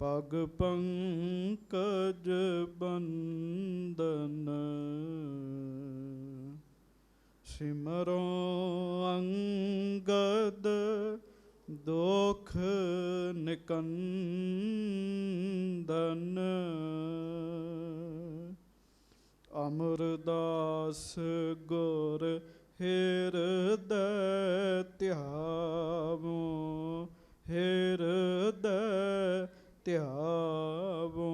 ਪਗ ਪੰਕਜ ਬੰਦਨ ਸਿਮਰੋ ਅੰਗਦ ਦੁਖ ਨਿਕੰਦਨ ਅਮਰਦਾਸ ਗੁਰ ਹਿਰਦੈ ਧਿਆਵੋ ਹਿਰਦੈ ਧਿਆਵੋ।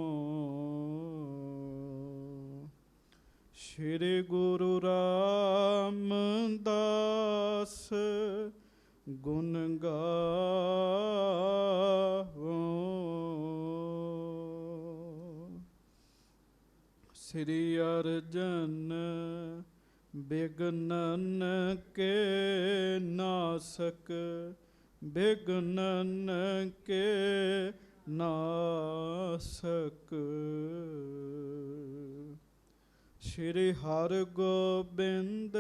ਸ਼੍ਰੀ ਗੁਰੂ ਰਾਮਦਾਸ ਗੁਣ ਗਾਵੋ। ਸ੍ਰੀ ਅਰਜਨ ਬਿਘਨਨ ਕੇ ਨਾਸਕ ਬਿਘਨਨ ਕੇ ਨਾਸਕ। ਸ਼੍ਰੀ ਹਰਗੋਬਿੰਦ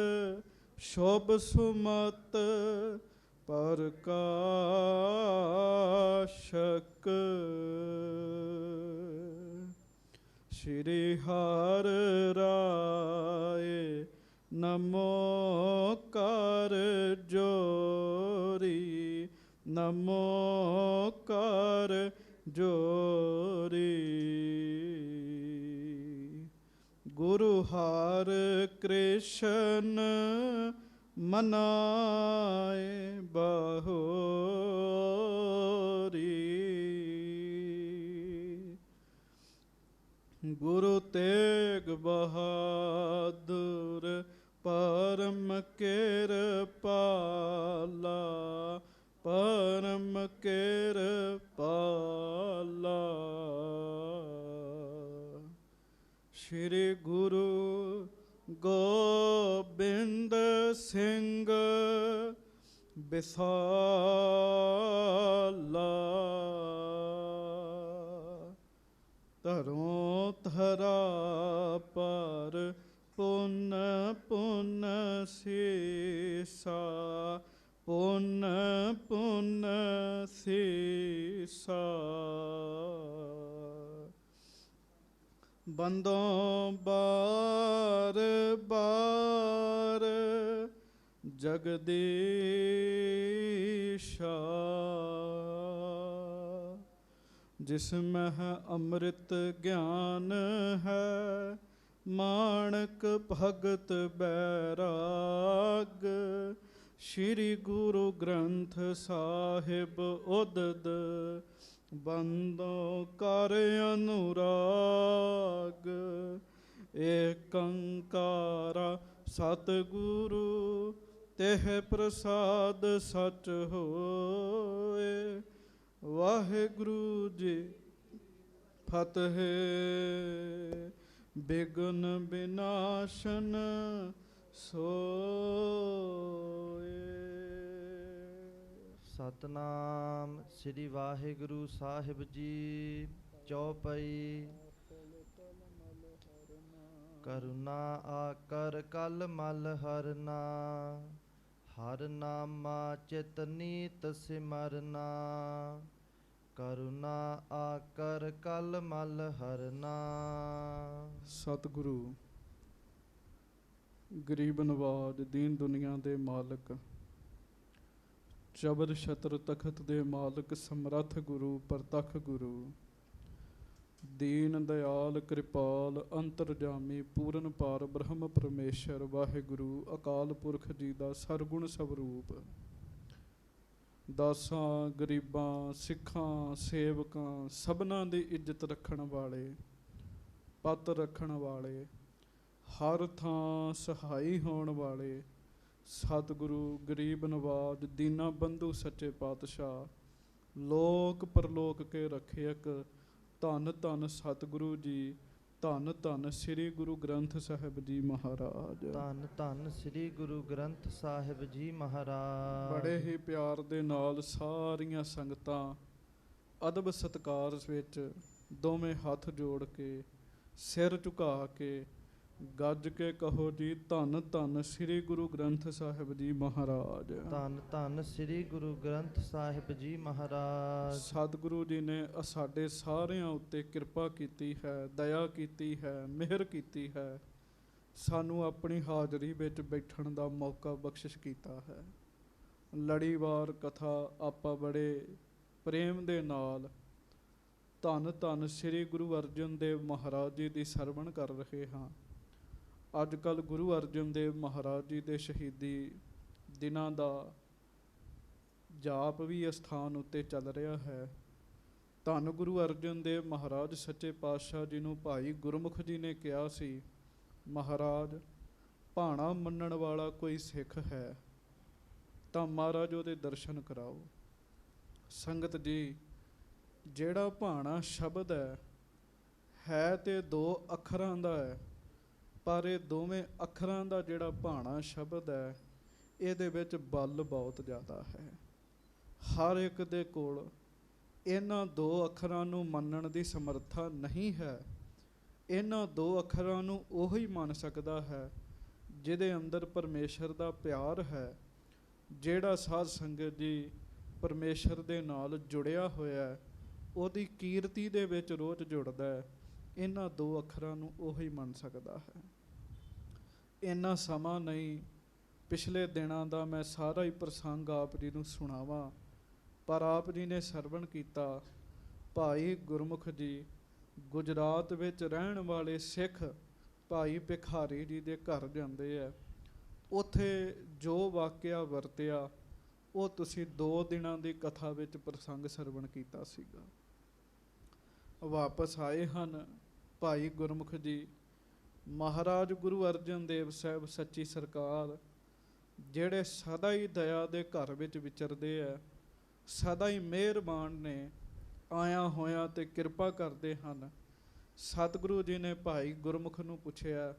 ਸ਼ੁਭ ਸੁਮਤ ਪ੍ਰਕਾਸ਼ਕ। ਸ਼੍ਰੀ ਹਰਿ ਰਾਏ ਨਮੋ ਕਰ ਜੋਰੀ ਨਮੋ ਕਰ ਜੋਰੀ। ਗੁਰੂ ਹਰਿ ਕ੍ਰਿਸ਼ਨ ਮਨਾਏ ਬਹੋਰੀ। ਗੁਰੂ ਤੇਗ ਬਹਾਦਰ ਪਰਮ ਕਿਰਪਾਲਾ ਪਰਮ ਕਿਰਪਾਲਾ। ਸ਼੍ਰੀ ਗੁਰੂ ਗੋਬਿੰਦ ਸਿੰਘ ਬਿਸਾਲਾ। ਧਰੋਂ ਧਰਾ ਪਰ ਪੁੰਨ ਪੁੰਨ ਸੀਸਾ ਪੁੰਨ ਪੁੰਨ ਸੀਸਾ। ਬੰਦੋਂ ਬਾਰ ਬਾਰ ਜਗਦੀਸ਼ਾ। ਜਿਸ ਮਹਿ ਅੰਮ੍ਰਿਤ ਗਿਆਨ ਹੈ ਮਾਣਕ ਭਗਤ ਬੈਰਾਗ। ਸ਼੍ਰੀ ਗੁਰੂ ਗ੍ਰੰਥ ਸਾਹਿਬ ਉਦਦ ਬੰਦੋਂ ਕਰ ਅਨੁਰਾਗ। ਏਕੰਕਾਰ ਸਤਿਗੁਰੂ ਤਿਹ ਪ੍ਰਸਾਦ ਸਚ ਹੋਏ। ਵਾਹਿਗੁਰੂ ਜੀ ਫਤਿਹ। ਬਿਘਨ ਬਿਨਾਸ਼ਨ ਸੋਏ। ਸਤਨਾਮ ਸ੍ਰੀ ਵਾਹਿਗੁਰੂ ਸਾਹਿਬ ਜੀ। ਚੌਪਈ। ਕਰੁਣਾ ਆਕਰ ਕਲ ਮਲ ਹਰਨਾ ਹਰ ਨਾਮਾ ਚਿਤ ਨੀਤ ਸਿਮਰਨਾ। ਕਰੁਣਾ ਆਕਰ ਕਲ ਮਲ ਹਰਨਾ। ਸਤਿਗੁਰੂ ਗਰੀਬ ਨਵਾਜ ਦੀਨ ਦੁਨੀਆ ਦੇ ਮਾਲਕ ਜਬਰ ਛਤਰ ਤਖਤ ਦੇ ਮਾਲਕ ਸਮਰੱਥ ਗੁਰੂ ਪ੍ਰਤੱਖ ਗੁਰੂ ਦੀਨ ਦਿਆਲ ਕਿਰਪਾਲ ਅੰਤਰਜਾਮੀ ਪੂਰਨ ਪਾਰ ਬ੍ਰਹਮ ਪਰਮੇਸ਼ਰ ਵਾਹਿਗੁਰੂ ਅਕਾਲ ਪੁਰਖ ਜੀ ਦਾ ਸਰਗੁਣ ਸਵਰੂਪ ਦਾਸਾਂ ਗਰੀਬਾਂ ਸਿੱਖਾਂ ਸੇਵਕਾਂ ਸਭਨਾਂ ਦੀ ਇੱਜ਼ਤ ਰੱਖਣ ਵਾਲੇ ਪੱਤ ਰੱਖਣ ਵਾਲੇ ਹਰ ਥਾਂ ਸਹਾਈ ਹੋਣ ਵਾਲੇ ਸਤਿਗੁਰੂ ਗਰੀਬ ਨਵਾਜ ਦੀਨਾ ਬੰਧੂ ਸੱਚੇ ਪਾਤਸ਼ਾਹ ਲੋਕ ਪਰਲੋਕ ਕੇ ਰੱਖਿਅਕ ਧੰਨ ਧੰਨ ਸਤਿਗੁਰੂ ਜੀ ਧੰਨ ਧੰਨ ਸ੍ਰੀ ਗੁਰੂ ਗ੍ਰੰਥ ਸਾਹਿਬ ਜੀ ਮਹਾਰਾਜ। ਧੰਨ ਧੰਨ ਸ੍ਰੀ ਗੁਰੂ ਗ੍ਰੰਥ ਸਾਹਿਬ ਜੀ ਮਹਾਰਾਜ। ਬੜੇ ਹੀ ਪਿਆਰ ਦੇ ਨਾਲ ਸਾਰੀਆਂ ਸੰਗਤਾਂ ਅਦਬ ਸਤਿਕਾਰ ਵਿੱਚ ਦੋਵੇਂ ਹੱਥ ਜੋੜ ਕੇ ਸਿਰ ਝੁਕਾ ਕੇ ਗੱਜ ਕੇ ਕਹੋ ਜੀ ਧੰਨ ਧੰਨ ਸ੍ਰੀ ਗੁਰੂ ਗ੍ਰੰਥ ਸਾਹਿਬ ਜੀ ਮਹਾਰਾਜ। ਧੰਨ ਧੰਨ ਸ੍ਰੀ ਗੁਰੂ ਗ੍ਰੰਥ ਸਾਹਿਬ ਜੀ ਮਹਾਰਾਜ। ਸਤਿਗੁਰੂ ਜੀ ਨੇ ਸਾਡੇ ਸਾਰਿਆਂ ਉੱਤੇ ਕਿਰਪਾ ਕੀਤੀ ਹੈ, ਦਇਆ ਕੀਤੀ ਹੈ, ਮਿਹਰ ਕੀਤੀ ਹੈ, ਸਾਨੂੰ ਆਪਣੀ ਹਾਜ਼ਰੀ ਵਿੱਚ ਬੈਠਣ ਦਾ ਮੌਕਾ ਬਖਸ਼ਿਸ਼ ਕੀਤਾ ਹੈ। ਲੜੀਵਾਰ ਕਥਾ ਆਪਾਂ ਬੜੇ ਪ੍ਰੇਮ ਦੇ ਨਾਲ ਧੰਨ ਧੰਨ ਸ੍ਰੀ ਗੁਰੂ ਅਰਜਨ ਦੇਵ ਮਹਾਰਾਜ ਜੀ ਦੀ ਸਰਵਣ ਕਰ ਰਹੇ ਹਾਂ। ਅੱਜ ਕੱਲ੍ਹ ਗੁਰੂ ਅਰਜਨ ਦੇਵ ਮਹਾਰਾਜ ਜੀ ਦੇ ਸ਼ਹੀਦੀ ਦਿਨਾਂ ਦਾ ਜਾਪ ਵੀ ਅਸਥਾਨ ਉੱਤੇ ਚੱਲ ਰਿਹਾ ਹੈ। ਧੰਨ ਗੁਰੂ ਅਰਜਨ ਦੇਵ ਮਹਾਰਾਜ ਸੱਚੇ ਪਾਤਸ਼ਾਹ ਜੀ ਨੂੰ ਭਾਈ ਗੁਰਮੁਖ ਜੀ ਨੇ ਕਿਹਾ ਸੀ, ਮਹਾਰਾਜ ਭਾਣਾ ਮੰਨਣ ਵਾਲਾ ਕੋਈ ਸਿੱਖ ਹੈ ਤਾਂ ਮਹਾਰਾਜ ਉਹਦੇ ਦਰਸ਼ਨ ਕਰਾਓ। ਸੰਗਤ ਜੀ, ਜਿਹੜਾ ਭਾਣਾ ਸ਼ਬਦ ਹੈ ਤੇ 2 ਅੱਖਰਾਂ ਦਾ ਹੈ, ਪਰ ਇਹ ਦੋਵੇਂ ਅੱਖਰਾਂ ਦਾ ਜਿਹੜਾ ਭਾਣਾ ਸ਼ਬਦ ਹੈ ਇਹਦੇ ਵਿੱਚ ਬਲ ਬਹੁਤ ਜ਼ਿਆਦਾ ਹੈ। ਹਰ ਇੱਕ ਦੇ ਕੋਲ ਇਹਨਾਂ 2 ਅੱਖਰਾਂ ਨੂੰ ਮੰਨਣ ਦੀ ਸਮਰੱਥਾ ਨਹੀਂ ਹੈ। ਇਹਨਾਂ 2 ਅੱਖਰਾਂ ਨੂੰ ਉਹੀ ਮੰਨ ਸਕਦਾ ਹੈ ਜਿਹਦੇ ਅੰਦਰ ਪਰਮੇਸ਼ਰ ਦਾ ਪਿਆਰ ਹੈ, ਜਿਹੜਾ ਸਾਧ ਸੰਗਤ ਜੀ ਪਰਮੇਸ਼ਰ ਦੇ ਨਾਲ ਜੁੜਿਆ ਹੋਇਆ, ਉਹਦੀ ਕੀਰਤੀ ਦੇ ਵਿੱਚ ਰੋਜ਼ ਜੁੜਦਾ ਹੈ। ਇਹਨਾਂ 2 ਅੱਖਰਾਂ ਨੂੰ ਉਹੀ ਮੰਨ ਸਕਦਾ ਹੈ। ਇੰਨਾ ਸਮਾਂ ਨਹੀਂ, ਪਿਛਲੇ ਦਿਨਾਂ ਦਾ ਮੈਂ ਸਾਰਾ ਹੀ ਪ੍ਰਸੰਗ ਆਪ ਜੀ ਨੂੰ ਸੁਣਾਵਾਂ, ਪਰ ਆਪ ਜੀ ਨੇ ਸਰਵਣ ਕੀਤਾ। ਭਾਈ ਗੁਰਮੁਖ ਜੀ ਗੁਜਰਾਤ ਵਿੱਚ ਰਹਿਣ ਵਾਲੇ ਸਿੱਖ ਭਾਈ ਭਿਖਾਰੀ ਜੀ ਦੇ ਘਰ ਜਾਂਦੇ ਆ। ਉੱਥੇ ਜੋ ਵਾਕਿਆ ਵਰਤਿਆ ਉਹ ਤੁਸੀਂ 2 ਦਿਨਾਂ ਦੀ ਕਥਾ ਵਿੱਚ ਪ੍ਰਸੰਗ ਸਰਵਣ ਕੀਤਾ ਸੀਗਾ। ਵਾਪਸ ਆਏ ਹਨ ਭਾਈ ਗੁਰਮੁਖ ਜੀ। ਮਹਾਰਾਜ ਗੁਰੂ ਅਰਜਨ ਦੇਵ ਸਾਹਿਬ ਸੱਚੀ ਸਰਕਾਰ, ਜਿਹੜੇ ਸਦਾ ਹੀ ਦਇਆ ਦੇ ਘਰ ਵਿੱਚ ਵਿਚਰਦੇ ਆ, ਸਦਾ ਹੀ ਮਿਹਰਬਾਨ ਨੇ, ਆਇਆ ਹੋਇਆ ਤੇ ਕਿਰਪਾ ਕਰਦੇ ਹਨ। ਸਤਿਗੁਰੂ ਜੀ ਨੇ ਭਾਈ ਗੁਰਮੁਖ ਨੂੰ ਪੁੱਛਿਆ।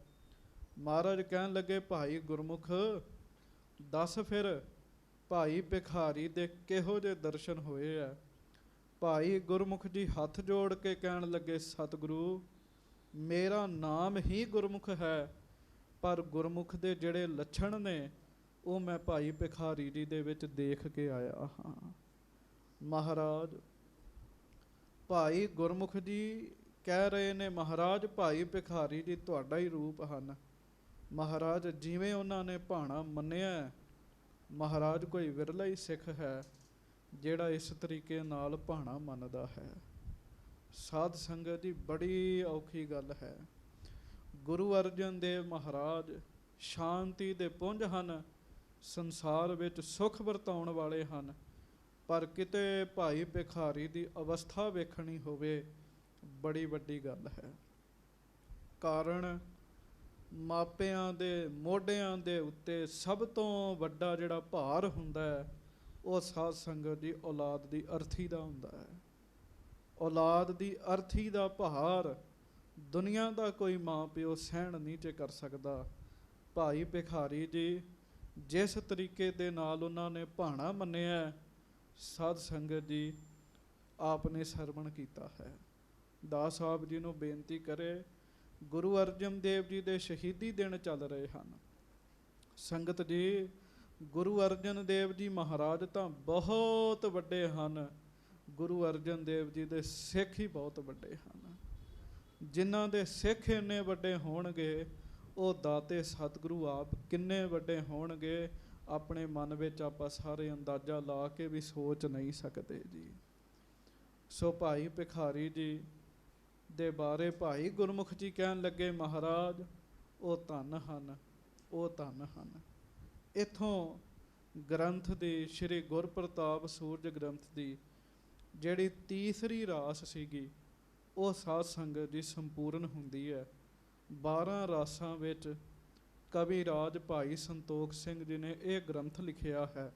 ਮਹਾਰਾਜ ਕਹਿਣ ਲੱਗੇ, ਭਾਈ ਗੁਰਮੁਖ ਦੱਸ ਫਿਰ ਭਾਈ ਭਿਖਾਰੀ ਦੇ ਕਿਹੋ ਜਿਹੇ ਦਰਸ਼ਨ ਹੋਏ ਆ। ਭਾਈ ਗੁਰਮੁਖ ਜੀ ਹੱਥ ਜੋੜ ਕੇ ਕਹਿਣ ਲੱਗੇ, ਸਤਿਗੁਰੂ ਮੇਰਾ ਨਾਮ ਹੀ ਗੁਰਮੁਖ ਹੈ, ਪਰ ਗੁਰਮੁਖ ਦੇ ਜਿਹੜੇ ਲੱਛਣ ਨੇ ਉਹ ਮੈਂ ਭਾਈ ਭਿਖਾਰੀ ਜੀ ਦੇ ਵਿੱਚ ਦੇਖ ਕੇ ਆਇਆ ਹਾਂ। ਮਹਾਰਾਜ ਭਾਈ ਗੁਰਮੁਖ ਜੀ ਕਹਿ ਰਹੇ ਨੇ, ਮਹਾਰਾਜ ਭਾਈ ਭਿਖਾਰੀ ਜੀ ਤੁਹਾਡਾ ਹੀ ਰੂਪ ਹਨ। ਮਹਾਰਾਜ ਜਿਵੇਂ ਉਹਨਾਂ ਨੇ ਭਾਣਾ ਮੰਨਿਆ, ਮਹਾਰਾਜ ਕੋਈ ਵਿਰਲਾ ਹੀ ਸਿੱਖ ਹੈ ਜਿਹੜਾ ਇਸ ਤਰੀਕੇ ਨਾਲ ਭਾਣਾ ਮੰਨਦਾ ਹੈ। ਸਾਧ ਸੰਗਤ ਦੀ ਬੜੀ ਔਖੀ ਗੱਲ ਹੈ। ਗੁਰੂ ਅਰਜਨ ਦੇਵ ਮਹਾਰਾਜ ਸ਼ਾਂਤੀ ਦੇ ਪੁੰਜ ਹਨ, ਸੰਸਾਰ ਵਿੱਚ ਸੁੱਖ ਵਰਤਾਉਣ ਵਾਲੇ ਹਨ, ਪਰ ਕਿਤੇ ਭਾਈ ਭਿਖਾਰੀ ਦੀ ਅਵਸਥਾ ਵੇਖਣੀ ਹੋਵੇ ਬੜੀ ਵੱਡੀ ਗੱਲ ਹੈ। ਕਾਰਨ ਮਾਪਿਆਂ ਦੇ ਮੋਢਿਆਂ ਦੇ ਉੱਤੇ ਸਭ ਤੋਂ ਵੱਡਾ ਜਿਹੜਾ ਭਾਰ ਹੁੰਦਾ ਹੈ ਉਹ ਸਾਧ ਸੰਗਤ ਦੀ ਔਲਾਦ ਦੀ ਅਰਥੀ ਦਾ ਹੁੰਦਾ ਹੈ। ਔਲਾਦ ਦੀ ਅਰਥੀ ਦਾ ਭਾਰ ਦੁਨੀਆ ਦਾ ਕੋਈ ਮਾਂ ਪਿਓ ਸਹਿਣ ਨਹੀਂ ਜੇ ਕਰ ਸਕਦਾ। ਭਾਈ ਭਿਖਾਰੀ ਜੀ ਜਿਸ ਤਰੀਕੇ ਦੇ ਨਾਲ ਉਹਨਾਂ ਨੇ ਭਾਣਾ ਮੰਨਿਆ, ਸਾਧ ਸੰਗਤ ਜੀ ਆਪ ਨੇ ਸਰਵਣ ਕੀਤਾ ਹੈ। ਦਾਸ ਸਾਹਿਬ ਜੀ ਨੂੰ ਬੇਨਤੀ ਕਰੇ, ਗੁਰੂ ਅਰਜਨ ਦੇਵ ਜੀ ਦੇ ਸ਼ਹੀਦੀ ਦਿਨ ਚੱਲ ਰਹੇ ਹਨ। ਸੰਗਤ ਜੀ ਗੁਰੂ ਅਰਜਨ ਦੇਵ ਜੀ ਮਹਾਰਾਜ ਤਾਂ ਬਹੁਤ ਵੱਡੇ ਹਨ, ਗੁਰੂ ਅਰਜਨ ਦੇਵ ਜੀ ਦੇ ਸਿੱਖ ਹੀ ਬਹੁਤ ਵੱਡੇ ਹਨ। ਜਿਨ੍ਹਾਂ ਦੇ ਸਿੱਖ ਇੰਨੇ ਵੱਡੇ ਹੋਣਗੇ, ਉਹ ਦਾਤੇ ਸਤਿਗੁਰੂ ਆਪ ਕਿੰਨੇ ਵੱਡੇ ਹੋਣਗੇ, ਆਪਣੇ ਮਨ ਵਿੱਚ ਆਪਾਂ ਸਾਰੇ ਅੰਦਾਜ਼ਾ ਲਾ ਕੇ ਵੀ ਸੋਚ ਨਹੀਂ ਸਕਦੇ ਜੀ। ਸੋ ਭਾਈ ਭਿਖਾਰੀ ਜੀ ਦੇ ਬਾਰੇ ਭਾਈ ਗੁਰਮੁਖ ਜੀ ਕਹਿਣ ਲੱਗੇ, ਮਹਾਰਾਜ ਉਹ ਧੰਨ ਹਨ, ਉਹ ਧੰਨ ਹਨ। ਇੱਥੋਂ ਗ੍ਰੰਥ ਦੀ ਸ਼੍ਰੀ ਗੁਰਪ੍ਰਤਾਪ ਸੂਰਜ ਗ੍ਰੰਥ ਦੀ ਜਿਹੜੀ ਤੀਸਰੀ ਰਾਸ ਸੀਗੀ ਉਹ ਸਾਧ ਸੰਗਤ ਦੀ ਸੰਪੂਰਨ ਹੁੰਦੀ ਹੈ। 12 ਰਾਸਾਂ ਵਿੱਚ ਕਵੀ ਰਾਜ ਭਾਈ ਸੰਤੋਖ ਸਿੰਘ ਜੀ ਨੇ ਇਹ ਗ੍ਰੰਥ ਲਿਖਿਆ ਹੈ।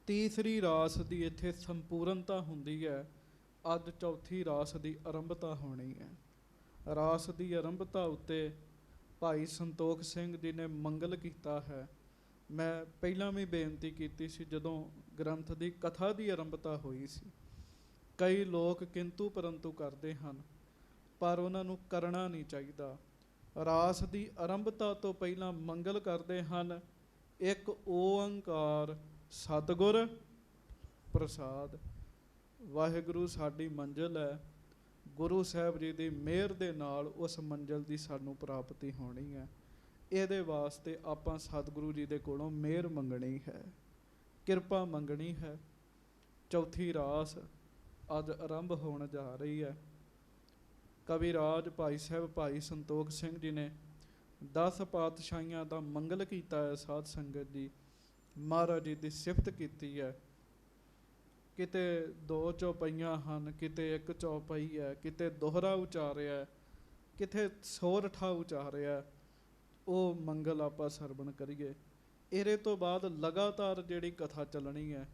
ਤੀਸਰੀ ਰਾਸ ਦੀ ਇੱਥੇ ਸੰਪੂਰਨਤਾ ਹੁੰਦੀ ਹੈ। ਅੱਜ ਚੌਥੀ ਰਾਸ ਦੀ ਆਰੰਭਤਾ ਹੋਣੀ ਹੈ। ਰਾਸ ਦੀ ਆਰੰਭਤਾ ਉੱਤੇ ਭਾਈ ਸੰਤੋਖ ਸਿੰਘ ਜੀ ਨੇ ਮੰਗਲ ਕੀਤਾ ਹੈ। ਮੈਂ ਪਹਿਲਾਂ ਵੀ ਬੇਨਤੀ ਕੀਤੀ ਸੀ, ਜਦੋਂ ਗ੍ਰੰਥ ਦੀ ਕਥਾ ਦੀ ਆਰੰਭਤਾ ਹੋਈ ਸੀ, ਕਈ ਲੋਕ ਕਿੰਤੂ ਪਰੰਤੂ ਕਰਦੇ ਹਨ, ਪਰ ਉਹਨਾਂ ਨੂੰ ਕਰਨਾ ਨਹੀਂ ਚਾਹੀਦਾ। ਰਾਸ ਦੀ ਆਰੰਭਤਾ ਤੋਂ ਪਹਿਲਾਂ ਮੰਗਲ ਕਰਦੇ ਹਨ। ਇੱਕ ਓੰਕਾਰ ਸਤਿਗੁਰ ਪ੍ਰਸਾਦ। ਵਾਹਿਗੁਰੂ ਸਾਡੀ ਮੰਜ਼ਿਲ ਹੈ। ਗੁਰੂ ਸਾਹਿਬ ਜੀ ਦੀ ਮਿਹਰ ਦੇ ਨਾਲ ਉਸ ਮੰਜ਼ਿਲ ਦੀ ਸਾਨੂੰ ਪ੍ਰਾਪਤੀ ਹੋਣੀ ਹੈ। ਇਹਦੇ ਵਾਸਤੇ ਆਪਾਂ ਸਤਿਗੁਰੂ ਜੀ ਦੇ ਕੋਲੋਂ ਮਿਹਰ ਮੰਗਣੀ ਹੈ, ਕਿਰਪਾ ਮੰਗਣੀ ਹੈ। ਚੌਥੀ ਰਾਸ ਅੱਜ ਆਰੰਭ ਹੋਣ ਜਾ ਰਹੀ ਹੈ। ਕਵਿਰਾਜ ਭਾਈ ਸਾਹਿਬ ਭਾਈ ਸੰਤੋਖ ਸਿੰਘ ਜੀ ਨੇ 10 ਪਾਤਸ਼ਾਹੀਆਂ ਦਾ ਮੰਗਲ ਕੀਤਾ ਹੈ। ਸਾਧ ਸੰਗਤ ਜੀ, ਮਹਾਰਾਜ ਜੀ ਦੀ ਸਿਫਤ ਕੀਤੀ ਹੈ। ਕਿਤੇ 2 ਚੌਪਈਆਂ ਹਨ, ਕਿਤੇ 1 ਚੌਪਈ ਹੈ, ਕਿਤੇ ਦੋਹਰਾ ਉਚਾਰਿਆ, ਕਿਤੇ ਸੋਰਠਾ ਉਚਾਰਿਆ। ਉਹ ਮੰਗਲ ਆਪਾਂ ਸਰਵਣ ਕਰੀਏ। ਇਹਦੇ ਤੋਂ ਬਾਅਦ ਲਗਾਤਾਰ ਜਿਹੜੀ ਕਥਾ ਚੱਲਣੀ ਹੈ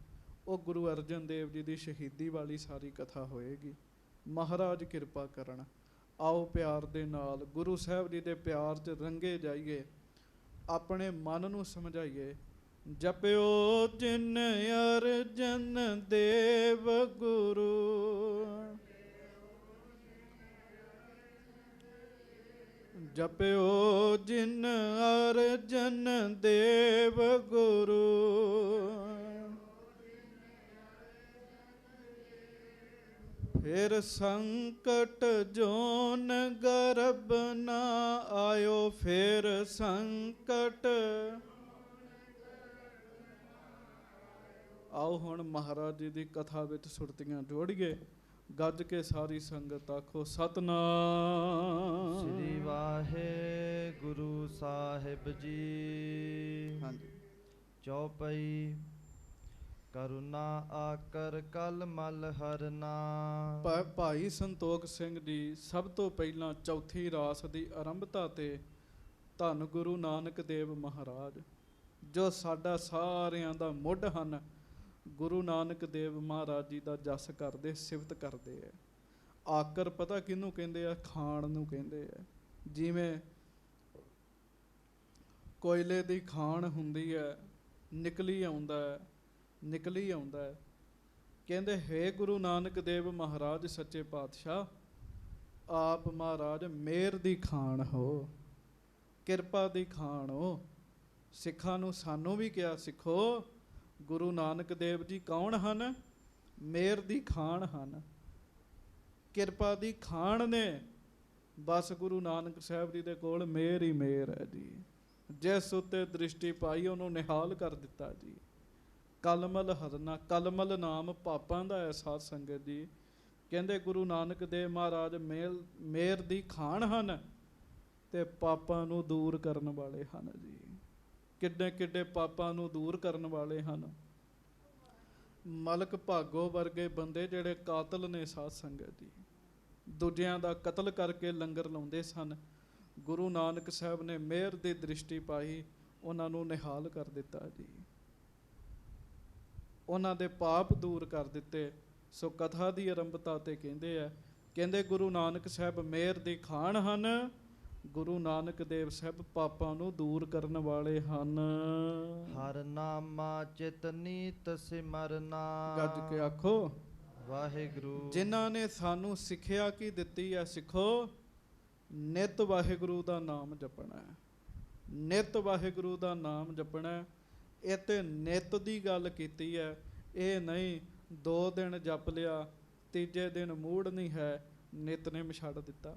ਉਹ ਗੁਰੂ ਅਰਜਨ ਦੇਵ ਜੀ ਦੀ ਸ਼ਹੀਦੀ ਵਾਲੀ ਸਾਰੀ ਕਥਾ ਹੋਏਗੀ। ਮਹਾਰਾਜ ਕਿਰਪਾ ਕਰਨ। ਆਓ ਪਿਆਰ ਦੇ ਨਾਲ ਗੁਰੂ ਸਾਹਿਬ ਜੀ ਦੇ ਪਿਆਰ 'ਚ ਰੰਗੇ ਜਾਈਏ, ਆਪਣੇ ਮਨ ਨੂੰ ਸਮਝਾਈਏ। ਜਪਿਓ ਜਿਨ ਅਰਜਨ ਦੇਵ ਗੁਰੂ, ਜਪਿਓ ਜਿਨ ਅਰਜਨ ਦੇਵ ਗੁਰੂ, ਫਿਰ ਸੰਕਟ ਜੋਨ ਗਰਭ ਨਾ ਆਇਓ, ਫਿਰ ਸੰਕਟ। ਆਓ ਹੁਣ ਮਹਾਰਾਜ ਜੀ ਦੀ ਕਥਾ ਵਿੱਚ ਸੁਰਤੀਆਂ ਜੋੜੀਏ। ਗੱਜ ਕੇ ਸਾਰੀ ਸੰਗਤ ਆਖੋ ਸਤਿਨਾਮ ਸ੍ਰੀ ਵਾਹਿਗੁਰੂ ਸਾਹਿਬ ਜੀ। ਹਾਂਜੀ। ਚੌਪਈ। ਕਰੁਣਾ ਆਕਰ ਕਲ ਮਲ ਹਰਨਾ। ਭਾਈ ਸੰਤੋਖ ਸਿੰਘ ਜੀ ਸਭ ਤੋਂ ਪਹਿਲਾਂ ਚੌਥੀ ਰਾਸ ਦੀ ਆਰੰਭਤਾ ਤੇ ਧੰਨ ਗੁਰੂ ਨਾਨਕ ਦੇਵ ਮਹਾਰਾਜ, ਜੋ ਸਾਡਾ ਸਾਰਿਆਂ ਦਾ ਮੁੱਢ ਹਨ, ਗੁਰੂ ਨਾਨਕ ਦੇਵ ਮਹਾਰਾਜ ਜੀ ਦਾ ਜਸ ਕਰਦੇ, ਸਿਫਤ ਕਰਦੇ ਹੈ। ਆਕਰ ਪਤਾ ਕਿਹਨੂੰ ਕਹਿੰਦੇ ਆ? ਖਾਣ ਨੂੰ ਕਹਿੰਦੇ ਆ। ਜਿਵੇਂ ਕੋਇਲੇ ਦੀ ਖਾਣ ਹੁੰਦੀ ਹੈ, ਨਿਕਲੀ ਆਉਂਦਾ ਹੈ, ਨਿਕਲੀ ਆਉਂਦਾ ਹੈ। ਕਹਿੰਦੇ ਹੈ ਗੁਰੂ ਨਾਨਕ ਦੇਵ ਮਹਾਰਾਜ ਸੱਚੇ ਪਾਤਸ਼ਾਹ, ਆਪ ਮਹਾਰਾਜ ਮਿਹਰ ਦੀ ਖਾਣ ਹੋ, ਕਿਰਪਾ ਦੀ ਖਾਣ ਹੋ। ਸਿੱਖਾਂ ਨੂੰ ਸਾਨੂੰ ਵੀ ਕਿਹਾ, ਸਿੱਖੋ ਗੁਰੂ ਨਾਨਕ ਦੇਵ ਜੀ ਕੌਣ ਹਨ? ਮਿਹਰ ਦੀ ਖਾਣ ਹਨ, ਕਿਰਪਾ ਦੀ ਖਾਣ ਨੇ। ਬਸ ਗੁਰੂ ਨਾਨਕ ਸਾਹਿਬ ਜੀ ਦੇ ਕੋਲ ਮਿਹਰ ਹੀ ਮਿਹਰ ਹੈ ਜੀ। ਜਿਸ ਉੱਤੇ ਦ੍ਰਿਸ਼ਟੀ ਪਾਈ ਉਹਨੂੰ ਨਿਹਾਲ ਕਰ ਦਿੱਤਾ ਜੀ। ਕਲਮਲ ਹਰਨਾ, ਕਲਮਲ ਨਾਮ ਪਾਪਾਂ ਦਾ ਹੈ। ਸਾਧ ਸੰਗਤ ਜੀ, ਕਹਿੰਦੇ ਗੁਰੂ ਨਾਨਕ ਦੇਵ ਮਹਾਰਾਜ ਮਿਹਰ ਦੀ ਖਾਣ ਹਨ ਤੇ ਪਾਪਾਂ ਨੂੰ ਦੂਰ ਕਰਨ ਵਾਲੇ ਹਨ ਜੀ। ਕਿੱਡੇ ਕਿੱਡੇ ਪਾਪਾਂ ਨੂੰ ਦੂਰ ਕਰਨ ਵਾਲੇ ਹਨ। ਮਲਕ ਭਾਗੋ ਵਰਗੇ ਬੰਦੇ ਜਿਹੜੇ ਕਾਤਲ ਨੇ, ਸਾਧ ਸੰਗਤ ਜੀ, ਦੂਜਿਆਂ ਦਾ ਕਤਲ ਕਰਕੇ ਲੰਗਰ ਲਾਉਂਦੇ ਸਨ। ਗੁਰੂ ਨਾਨਕ ਸਾਹਿਬ ਨੇ ਮਿਹਰ ਦੀ ਦ੍ਰਿਸ਼ਟੀ ਪਾਈ, ਉਹਨਾਂ ਨੂੰ ਨਿਹਾਲ ਕਰ ਦਿੱਤਾ ਜੀ, ਉਹਨਾਂ ਦੇ ਪਾਪ ਦੂਰ ਕਰ ਦਿੱਤੇ। ਸੋ ਕਥਾ ਦੀ ਆਰੰਭਤਾ ਤੇ ਕਹਿੰਦੇ ਆ, ਕਹਿੰਦੇ ਗੁਰੂ ਨਾਨਕ ਸਾਹਿਬ ਮਿਹਰ ਦੀ ਖਾਣ ਹਨ, ਗੁਰੂ ਨਾਨਕ ਦੇਵ ਸਾਹਿਬ ਪਾਪਾਂ ਨੂੰ ਦੂਰ ਕਰਨ ਵਾਲੇ ਹਨ। ਹਰ ਨਾਮਾ ਚਿਤ ਨੀਤ ਸਿਮਰਨਾ। ਗੱਜ ਕੇ ਆਖੋ ਵਾਹਿਗੁਰੂ। ਜਿਨ੍ਹਾਂ ਨੇ ਸਾਨੂੰ ਸਿੱਖਿਆ ਕੀ ਦਿੱਤੀ ਹੈ? ਸਿੱਖੋ ਨਿਤ ਵਾਹਿਗੁਰੂ ਦਾ ਨਾਮ ਜਪਣਾ ਹੈ, ਨਿਤ ਵਾਹਿਗੁਰੂ ਦਾ ਨਾਮ ਜਪਣਾ ਹੈ। ਇਹ ਤੇ ਨਿਤ ਦੀ ਗੱਲ ਕੀਤੀ ਹੈ। ਇਹ ਨਹੀਂ 2 ਦਿਨ ਜਪ ਲਿਆ, ਤੀਜੇ ਦਿਨ ਮੂੜ ਨਹੀਂ ਹੈ, ਨਿਤਨੇਮ ਛੱਡ ਦਿੱਤਾ।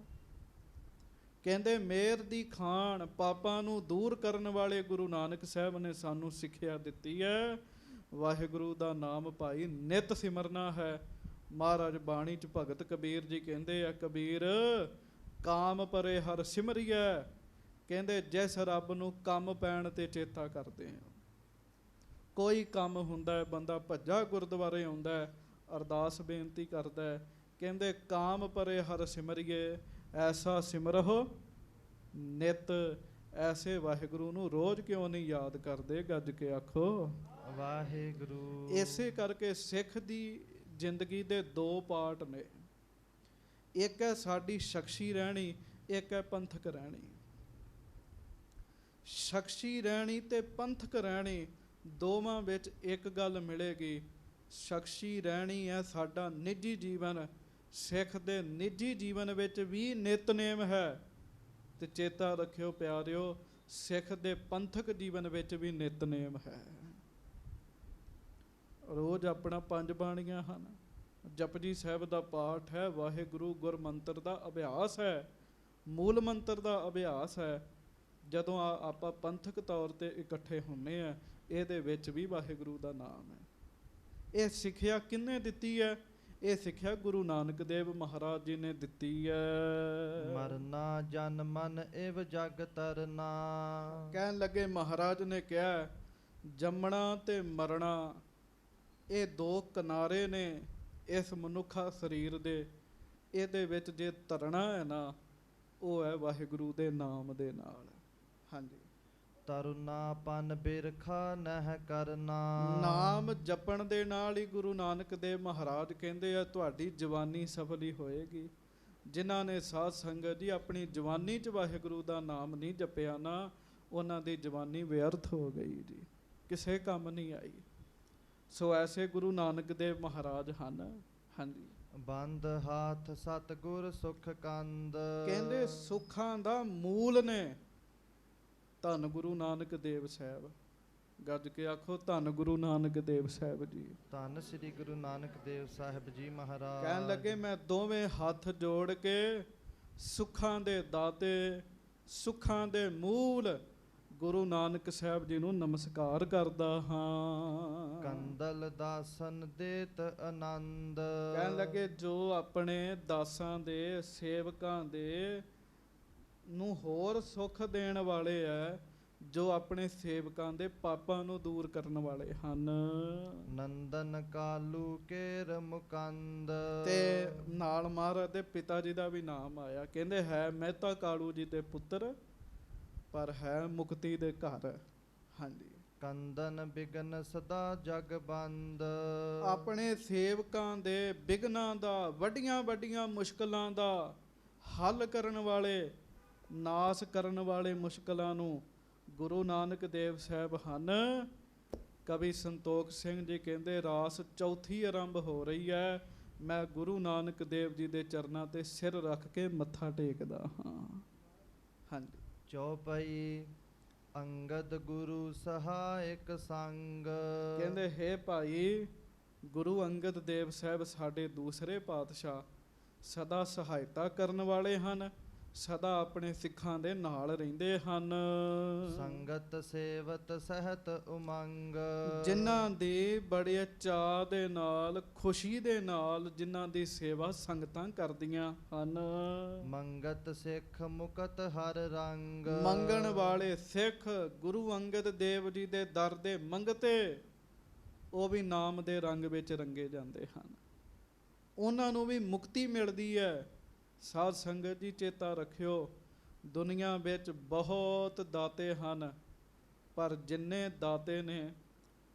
ਕਹਿੰਦੇ ਮਿਹਰ ਦੀ ਖਾਣ, ਪਾਪਾਂ ਨੂੰ ਦੂਰ ਕਰਨ ਵਾਲੇ ਗੁਰੂ ਨਾਨਕ ਸਾਹਿਬ ਨੇ ਸਾਨੂੰ ਸਿੱਖਿਆ ਦਿੱਤੀ ਹੈ। ਵਾਹਿਗੁਰੂ ਦਾ ਨਾਮ ਭਾਈ ਨਿਤ ਸਿਮਰਨਾ ਹੈ। ਮਹਾਰਾਜ ਬਾਣੀ 'ਚ ਭਗਤ ਕਬੀਰ ਜੀ ਕਹਿੰਦੇ ਆ, ਕਬੀਰ ਕਾਮ ਪਰੇ ਹਰ ਸਿਮਰੀਐ। ਕਹਿੰਦੇ ਜਿਸ ਰੱਬ ਨੂੰ ਕੰਮ ਪੈਣ ਤੇ ਚੇਤਾ ਕਰਦੇ ਆ। ਕੋਈ ਕੰਮ ਹੁੰਦਾ ਹੈ, ਬੰਦਾ ਭੱਜਾ ਗੁਰਦੁਆਰੇ ਆਉਂਦਾ ਹੈ, ਅਰਦਾਸ ਬੇਨਤੀ ਕਰਦਾ ਹੈ, ਕਹਿੰਦੇ ਕਾਮ ਪਰੇ ਹਰ ਸਿਮਰੀਏ, ਐਸਾ ਸਿਮਰੋ ਨਿਤ। ਐਸੇ ਵਾਹਿਗੁਰੂ ਨੂੰ ਰੋਜ਼ ਕਿਉਂ ਨਹੀਂ ਯਾਦ ਕਰਦੇ? ਗੱਜ ਕੇ ਆਖੋ ਵਾਹਿਗੁਰੂ। ਇਸੇ ਕਰਕੇ ਸਿੱਖ ਦੀ ਜ਼ਿੰਦਗੀ ਦੇ 2 ਪਾਰਟ ਨੇ। ਇੱਕ ਹੈ ਸਾਡੀ ਸ਼ਖਸੀ ਰਹਿਣੀ, ਇੱਕ ਹੈ ਪੰਥਕ ਰਹਿਣੀ। ਸ਼ਖਸੀ ਰਹਿਣੀ ਤੇ ਪੰਥਕ ਰਹਿਣੀ, ਦੋਵਾਂ ਵਿੱਚ ਇੱਕ ਗੱਲ ਮਿਲੇਗੀ। ਸ਼ਖਸੀ ਰਹਿਣੀ ਹੈ ਸਾਡਾ ਨਿੱਜੀ ਜੀਵਨ। ਸਿੱਖ ਦੇ ਨਿੱਜੀ ਜੀਵਨ ਵਿੱਚ ਵੀ ਨਿਤਨੇਮ ਹੈ। ਤੇ ਚੇਤਾ ਰੱਖਿਓ ਪਿਆਰਿਓ, ਸਿੱਖ ਦੇ ਪੰਥਕ ਜੀਵਨ ਵਿੱਚ ਵੀ ਨਿਤਨੇਮ ਹੈ। ਰੋਜ਼ ਆਪਣਾ 5 ਬਾਣੀਆਂ ਹਨ, ਜਪਜੀ ਸਾਹਿਬ ਦਾ ਪਾਠ ਹੈ, ਵਾਹਿਗੁਰੂ ਗੁਰਮੰਤਰ ਦਾ ਅਭਿਆਸ ਹੈ, ਮੂਲ ਮੰਤਰ ਦਾ ਅਭਿਆਸ ਹੈ। ਜਦੋਂ ਆਪਾਂ ਪੰਥਕ ਤੌਰ ਤੇ ਇਕੱਠੇ ਹੁੰਨੇ ਆ, ਇਹਦੇ ਵਿੱਚ ਵੀ ਵਾਹਿਗੁਰੂ ਦਾ ਨਾਮ ਹੈ। ਇਹ ਸਿੱਖਿਆ ਕਿਹਨੇ ਦਿੱਤੀ ਹੈ? ਇਹ ਸਿੱਖਿਆ ਗੁਰੂ ਨਾਨਕ ਦੇਵ ਮਹਾਰਾਜ ਜੀ ਨੇ ਦਿੱਤੀ ਹੈ। ਮਰਨਾ ਜਨ ਮਨ ਇਵ ਜਗ ਤਰਨਾ। ਕਹਿਣ ਲੱਗੇ, ਮਹਾਰਾਜ ਨੇ ਕਿਹਾ ਜੰਮਣਾ ਤੇ ਮਰਨਾ ਇਹ 2 ਕਿਨਾਰੇ ਨੇ ਇਸ ਮਨੁੱਖਾ ਸਰੀਰ ਦੇ। ਇਹਦੇ ਵਿੱਚ ਜੇ ਤਰਨਾ ਹੈ ਨਾ, ਉਹ ਹੈ ਵਾਹਿਗੁਰੂ ਦੇ ਨਾਮ ਦੇ ਨਾਲ। ਹਾਂਜੀ, ਤਰੁਨਾਪਨ ਬਿਰਖਾ ਨਹਿ ਕਰਨਾ। ਨਾਮ ਜਪਣ ਦੇ ਨਾਲ ਹੀ ਗੁਰੂ ਨਾਨਕ ਦੇਵ ਮਹਾਰਾਜ ਕਹਿੰਦੇ ਆ ਤੁਹਾਡੀ ਜਵਾਨੀ ਸਫਲ ਹੀ ਹੋਏਗੀ। ਜਿਨ੍ਹਾਂ ਨੇ ਸਾਧ ਸੰਗਤ ਜੀ ਆਪਣੀ ਜਵਾਨੀ 'ਚ ਵਾਹਿਗੁਰੂ ਦਾ ਨਾਮ ਨਹੀਂ ਜਪਿਆ ਨਾ, ਉਹਨਾਂ ਦੀ ਜਵਾਨੀ ਵਿਅਰਥ ਹੋ ਗਈ ਜੀ, ਕਿਸੇ ਕੰਮ ਨਹੀਂ ਆਈ। ਸੋ ਐਸੇ ਗੁਰੂ ਨਾਨਕ ਦੇਵ ਮਹਾਰਾਜ ਹਨ। ਹਾਂਜੀ, ਬੰਦ ਹਾਥ ਸਤਿਗੁਰ ਸੁਖ ਕੰਦ। ਕਹਿੰਦੇ ਸੁੱਖਾਂ ਦਾ ਮੂਲ ਨੇ ਧੰਨ ਗੁਰੂ ਨਾਨਕ ਦੇਵ ਸਾਹਿਬ। ਗੱਜ ਕੇ ਆਖੋ ਧੰਨ ਗੁਰੂ ਨਾਨਕ ਦੇਵ ਸਾਹਿਬ ਜੀ। ਧੰਨ ਸ੍ਰੀ ਗੁਰੂ ਨਾਨਕ ਦੇਵ ਸਾਹਿਬ ਜੀ ਮਹਾਰਾਜ। ਕਹਿਣ ਲੱਗੇ, ਮੈਂ ਦੋਵੇਂ ਹੱਥ ਜੋੜ ਕੇ ਸੁੱਖਾਂ ਦੇ ਦਾਤੇ, ਸੁੱਖਾਂ ਦੇ ਮੂਲ ਗੁਰੂ ਨਾਨਕ ਸਾਹਿਬ ਜੀ ਨੂੰ ਨਮਸਕਾਰ ਕਰਦਾ ਹਾਂ। ਕੰਦਲ ਦਾਸਨ ਦੇਤ ਆਨੰਦ। ਕਹਿਣ ਲੱਗੇ, ਜੋ ਆਪਣੇ ਦਾਸਾਂ ਦੇ, ਸੇਵਕਾਂ ਦੇ ਨੂੰ ਹੋਰ ਸੁੱਖ ਦੇਣ ਵਾਲੇ ਐ, ਜੋ ਆਪਣੇ ਸੇਵਕਾਂ ਦੇ ਪਾਪਾਂ ਨੂੰ ਦੂਰ ਕਰਨ ਵਾਲੇ ਹਨ। ਨੰਦਨ ਕਾਲੂ ਕੇਰ ਮੁਕੰਦ। ਤੇ ਨਾਲ ਮਹਾਰਾਜ ਦੇ ਪਿਤਾ ਜੀ ਦਾ ਵੀ ਨਾਮ ਆਇਆ। ਕਹਿੰਦੇ ਹੈ ਮਹਿਤਾ ਕਾਲੂ ਜੀ ਦੇ ਪੁੱਤਰ, ਪਰ ਹੈ ਮੁਕਤੀ ਦੇ ਘਰ। ਹਾਂਜੀ, ਕੰਦਨ ਬਿਗਨ ਸਦਾ ਜਗ ਬੰਦ। ਆਪਣੇ ਸੇਵਕਾਂ ਦੇ ਬਿਗਨਾਂ ਦਾ, ਵੱਡੀਆਂ ਵੱਡੀਆਂ ਮੁਸ਼ਕਲਾਂ ਦਾ ਹੱਲ ਕਰਨ ਵਾਲੇ, ਨਾਸ ਕਰਨ ਵਾਲੇ ਮੁਸ਼ਕਲਾਂ ਨੂੰ ਗੁਰੂ ਨਾਨਕ ਦੇਵ ਸਾਹਿਬ ਹਨ। ਕਵੀ ਸੰਤੋਖ ਸਿੰਘ ਜੀ ਕਹਿੰਦੇ, ਰਾਸ ਚੌਥੀ ਆਰੰਭ ਹੋ ਰਹੀ ਹੈ, ਮੈਂ ਗੁਰੂ ਨਾਨਕ ਦੇਵ ਜੀ ਦੇ ਚਰਨਾਂ ਤੇ ਸਿਰ ਰੱਖ ਕੇ ਮੱਥਾ ਟੇਕਦਾ ਹਾਂ। ਹਾਂਜੀ, ਚੌਪਈ ਅੰਗਦ ਗੁਰੂ ਸਹਾਇਕ ਸੰਗ। ਕਹਿੰਦੇ ਹੈ ਭਾਈ, ਗੁਰੂ ਅੰਗਦ ਦੇਵ ਸਾਹਿਬ ਸਾਡੇ ਦੂਸਰੇ ਪਾਤਸ਼ਾਹ ਸਦਾ ਸਹਾਇਤਾ ਕਰਨ ਵਾਲੇ ਹਨ, ਸਦਾ ਆਪਣੇ ਸਿੱਖਾਂ ਦੇ ਨਾਲ ਰਹਿੰਦੇ ਹਨ। ਸੰਗਤ ਸੇਵਤ ਸਹਿਤ ਉਮੰਗ। ਜਿਨ੍ਹਾਂ ਦੀ ਬੜੇ ਚਾਅ ਦੇ ਨਾਲ, ਖੁਸ਼ੀ ਦੇ ਨਾਲ ਜਿਨ੍ਹਾਂ ਦੀ ਸੇਵਾ ਸੰਗਤਾਂ ਕਰਦੀਆਂ ਹਨ। ਮੰਗਤ ਸਿੱਖ ਮੁਕਤ ਹਰ ਰੰਗ। ਮੰਗਣ ਵਾਲੇ ਸਿੱਖ ਗੁਰੂ ਅੰਗਦ ਦੇਵ ਜੀ ਦੇ ਦਰ ਦੇ ਮੰਗਤੇ, ਉਹ ਵੀ ਨਾਮ ਦੇ ਰੰਗ ਵਿੱਚ ਰੰਗੇ ਜਾਂਦੇ ਹਨ। ਉਹਨਾਂ ਨੂੰ ਵੀ ਮੁਕਤੀ ਮਿਲਦੀ ਹੈ। ਸਾਧ ਸੰਗਤ ਜੀ ਚੇਤਾ ਰੱਖਿਓ, ਦੁਨੀਆ ਵਿੱਚ ਬਹੁਤ ਦਾਤੇ ਹਨ, ਪਰ ਜਿੰਨੇ ਦਾਤੇ ਨੇ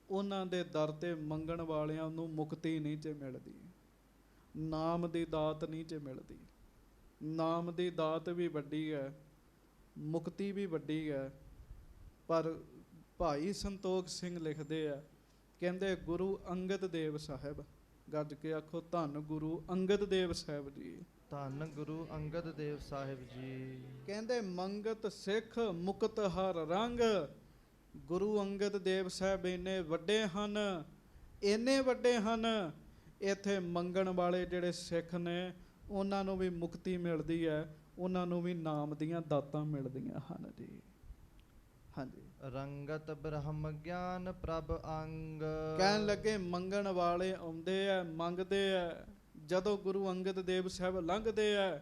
ਉਹਨਾਂ ਦੇ ਦਰ ਤੇ ਮੰਗਣ ਵਾਲਿਆਂ ਨੂੰ ਮੁਕਤੀ ਨਹੀਂ ਚ ਮਿਲਦੀ, ਨਾਮ ਦੀ ਦਾਤ ਨਹੀਂ ਚ ਮਿਲਦੀ। ਨਾਮ ਦੀ ਦਾਤ ਵੀ ਵੱਡੀ ਹੈ, ਮੁਕਤੀ ਵੀ ਵੱਡੀ ਹੈ। ਪਰ ਭਾਈ ਸੰਤੋਖ ਸਿੰਘ ਲਿਖਦੇ ਆ, ਕਹਿੰਦੇ ਗੁਰੂ ਅੰਗਦ ਦੇਵ ਸਾਹਿਬ, ਗੱਜ ਕੇ ਆਖੋ ਧੰਨ ਗੁਰੂ ਅੰਗਦ ਦੇਵ ਸਾਹਿਬ ਜੀ। ਧੰਨ ਗੁਰੂ ਅੰਗਦ ਦੇਵ ਸਾਹਿਬ ਜੀ। ਕਹਿੰਦੇ ਮੰਗਤ ਸਿੱਖ ਮੁਕਤ ਹਰ ਰੰਗ। ਗੁਰੂ ਅੰਗਦ ਦੇਵ ਸਾਹਿਬ ਇੰਨੇ ਵੱਡੇ ਹਨ, ਇੰਨੇ ਵੱਡੇ ਹਨ, ਇੱਥੇ ਮੰਗਣ ਵਾਲੇ ਜਿਹੜੇ ਸਿੱਖ ਨੇ ਉਹਨਾਂ ਨੂੰ ਵੀ ਮੁਕਤੀ ਮਿਲਦੀ ਹੈ, ਉਹਨਾਂ ਨੂੰ ਵੀ ਨਾਮ ਦੀਆਂ ਦਾਤਾਂ ਮਿਲਦੀਆਂ ਹਨ ਜੀ। ਹਾਂਜੀ, ਰੰਗਤ ਬ੍ਰਹਮ ਗਿਆਨ ਪ੍ਰਭ ਅੰਗ। ਕਹਿਣ ਲੱਗੇ ਮੰਗਣ ਵਾਲੇ ਆਉਂਦੇ ਆ, ਮੰਗਦੇ ਆ, ਜਦੋਂ ਗੁਰੂ ਅੰਗਦ ਦੇਵ ਸਾਹਿਬ ਲੰਘਦੇ ਆ,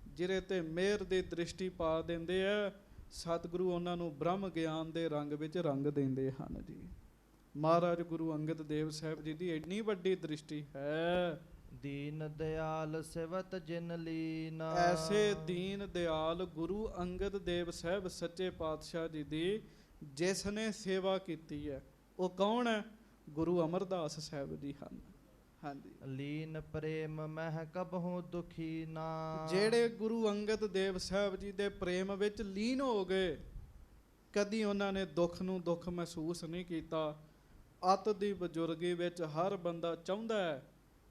ਜਿਹਦੇ ਤੇ ਮਿਹਰ ਦੀ ਦ੍ਰਿਸ਼ਟੀ ਪਾ ਦਿੰਦੇ ਆ, ਸਤਿਗੁਰੂ ਉਹਨਾਂ ਨੂੰ ਬ੍ਰਹਮ ਗਿਆਨ ਦੇ ਰੰਗ ਵਿੱਚ ਰੰਗ ਦਿੰਦੇ ਹਨ ਜੀ। ਮਹਾਰਾਜ ਗੁਰੂ ਅੰਗਦ ਦੇਵ ਸਾਹਿਬ ਜੀ ਦੀ ਇੰਨੀ ਵੱਡੀ ਦ੍ਰਿਸ਼ਟੀ ਹੈ। ਦੀਨ ਦਿਆਲ ਸਿਵਤ ਜਿਨ ਲੀਨਾ। ਐਸੇ ਦੀਨ ਦਿਆਲ ਗੁਰੂ ਅੰਗਦ ਦੇਵ ਸਾਹਿਬ ਸੱਚੇ ਪਾਤਸ਼ਾਹ ਜੀ ਦੀ ਜਿਸ ਨੇ ਸੇਵਾ ਕੀਤੀ ਹੈ, ਉਹ ਕੌਣ ਹੈ? ਗੁਰੂ ਅਮਰਦਾਸ ਸਾਹਿਬ ਜੀ ਹਨ। ਹਾਂਜੀ, ਲੀਨ ਪ੍ਰੇਮ ਮਹਿ ਕਬਹੁ ਦੁਖੀ ਨਾ। ਜਿਹੜੇ ਗੁਰੂ ਅੰਗਦ ਦੇਵ ਸਾਹਿਬ ਜੀ ਦੇ ਪ੍ਰੇਮ ਵਿੱਚ ਲੀਨ ਹੋ ਗਏ, ਕਦੀ ਉਹਨਾਂ ਨੇ ਦੁੱਖ ਨੂੰ ਦੁੱਖ ਮਹਿਸੂਸ ਨਹੀਂ ਕੀਤਾ। ਅੱਤ ਦੀ ਬਜ਼ੁਰਗੀ ਵਿੱਚ ਹਰ ਬੰਦਾ ਚਾਹੁੰਦਾ ਹੈ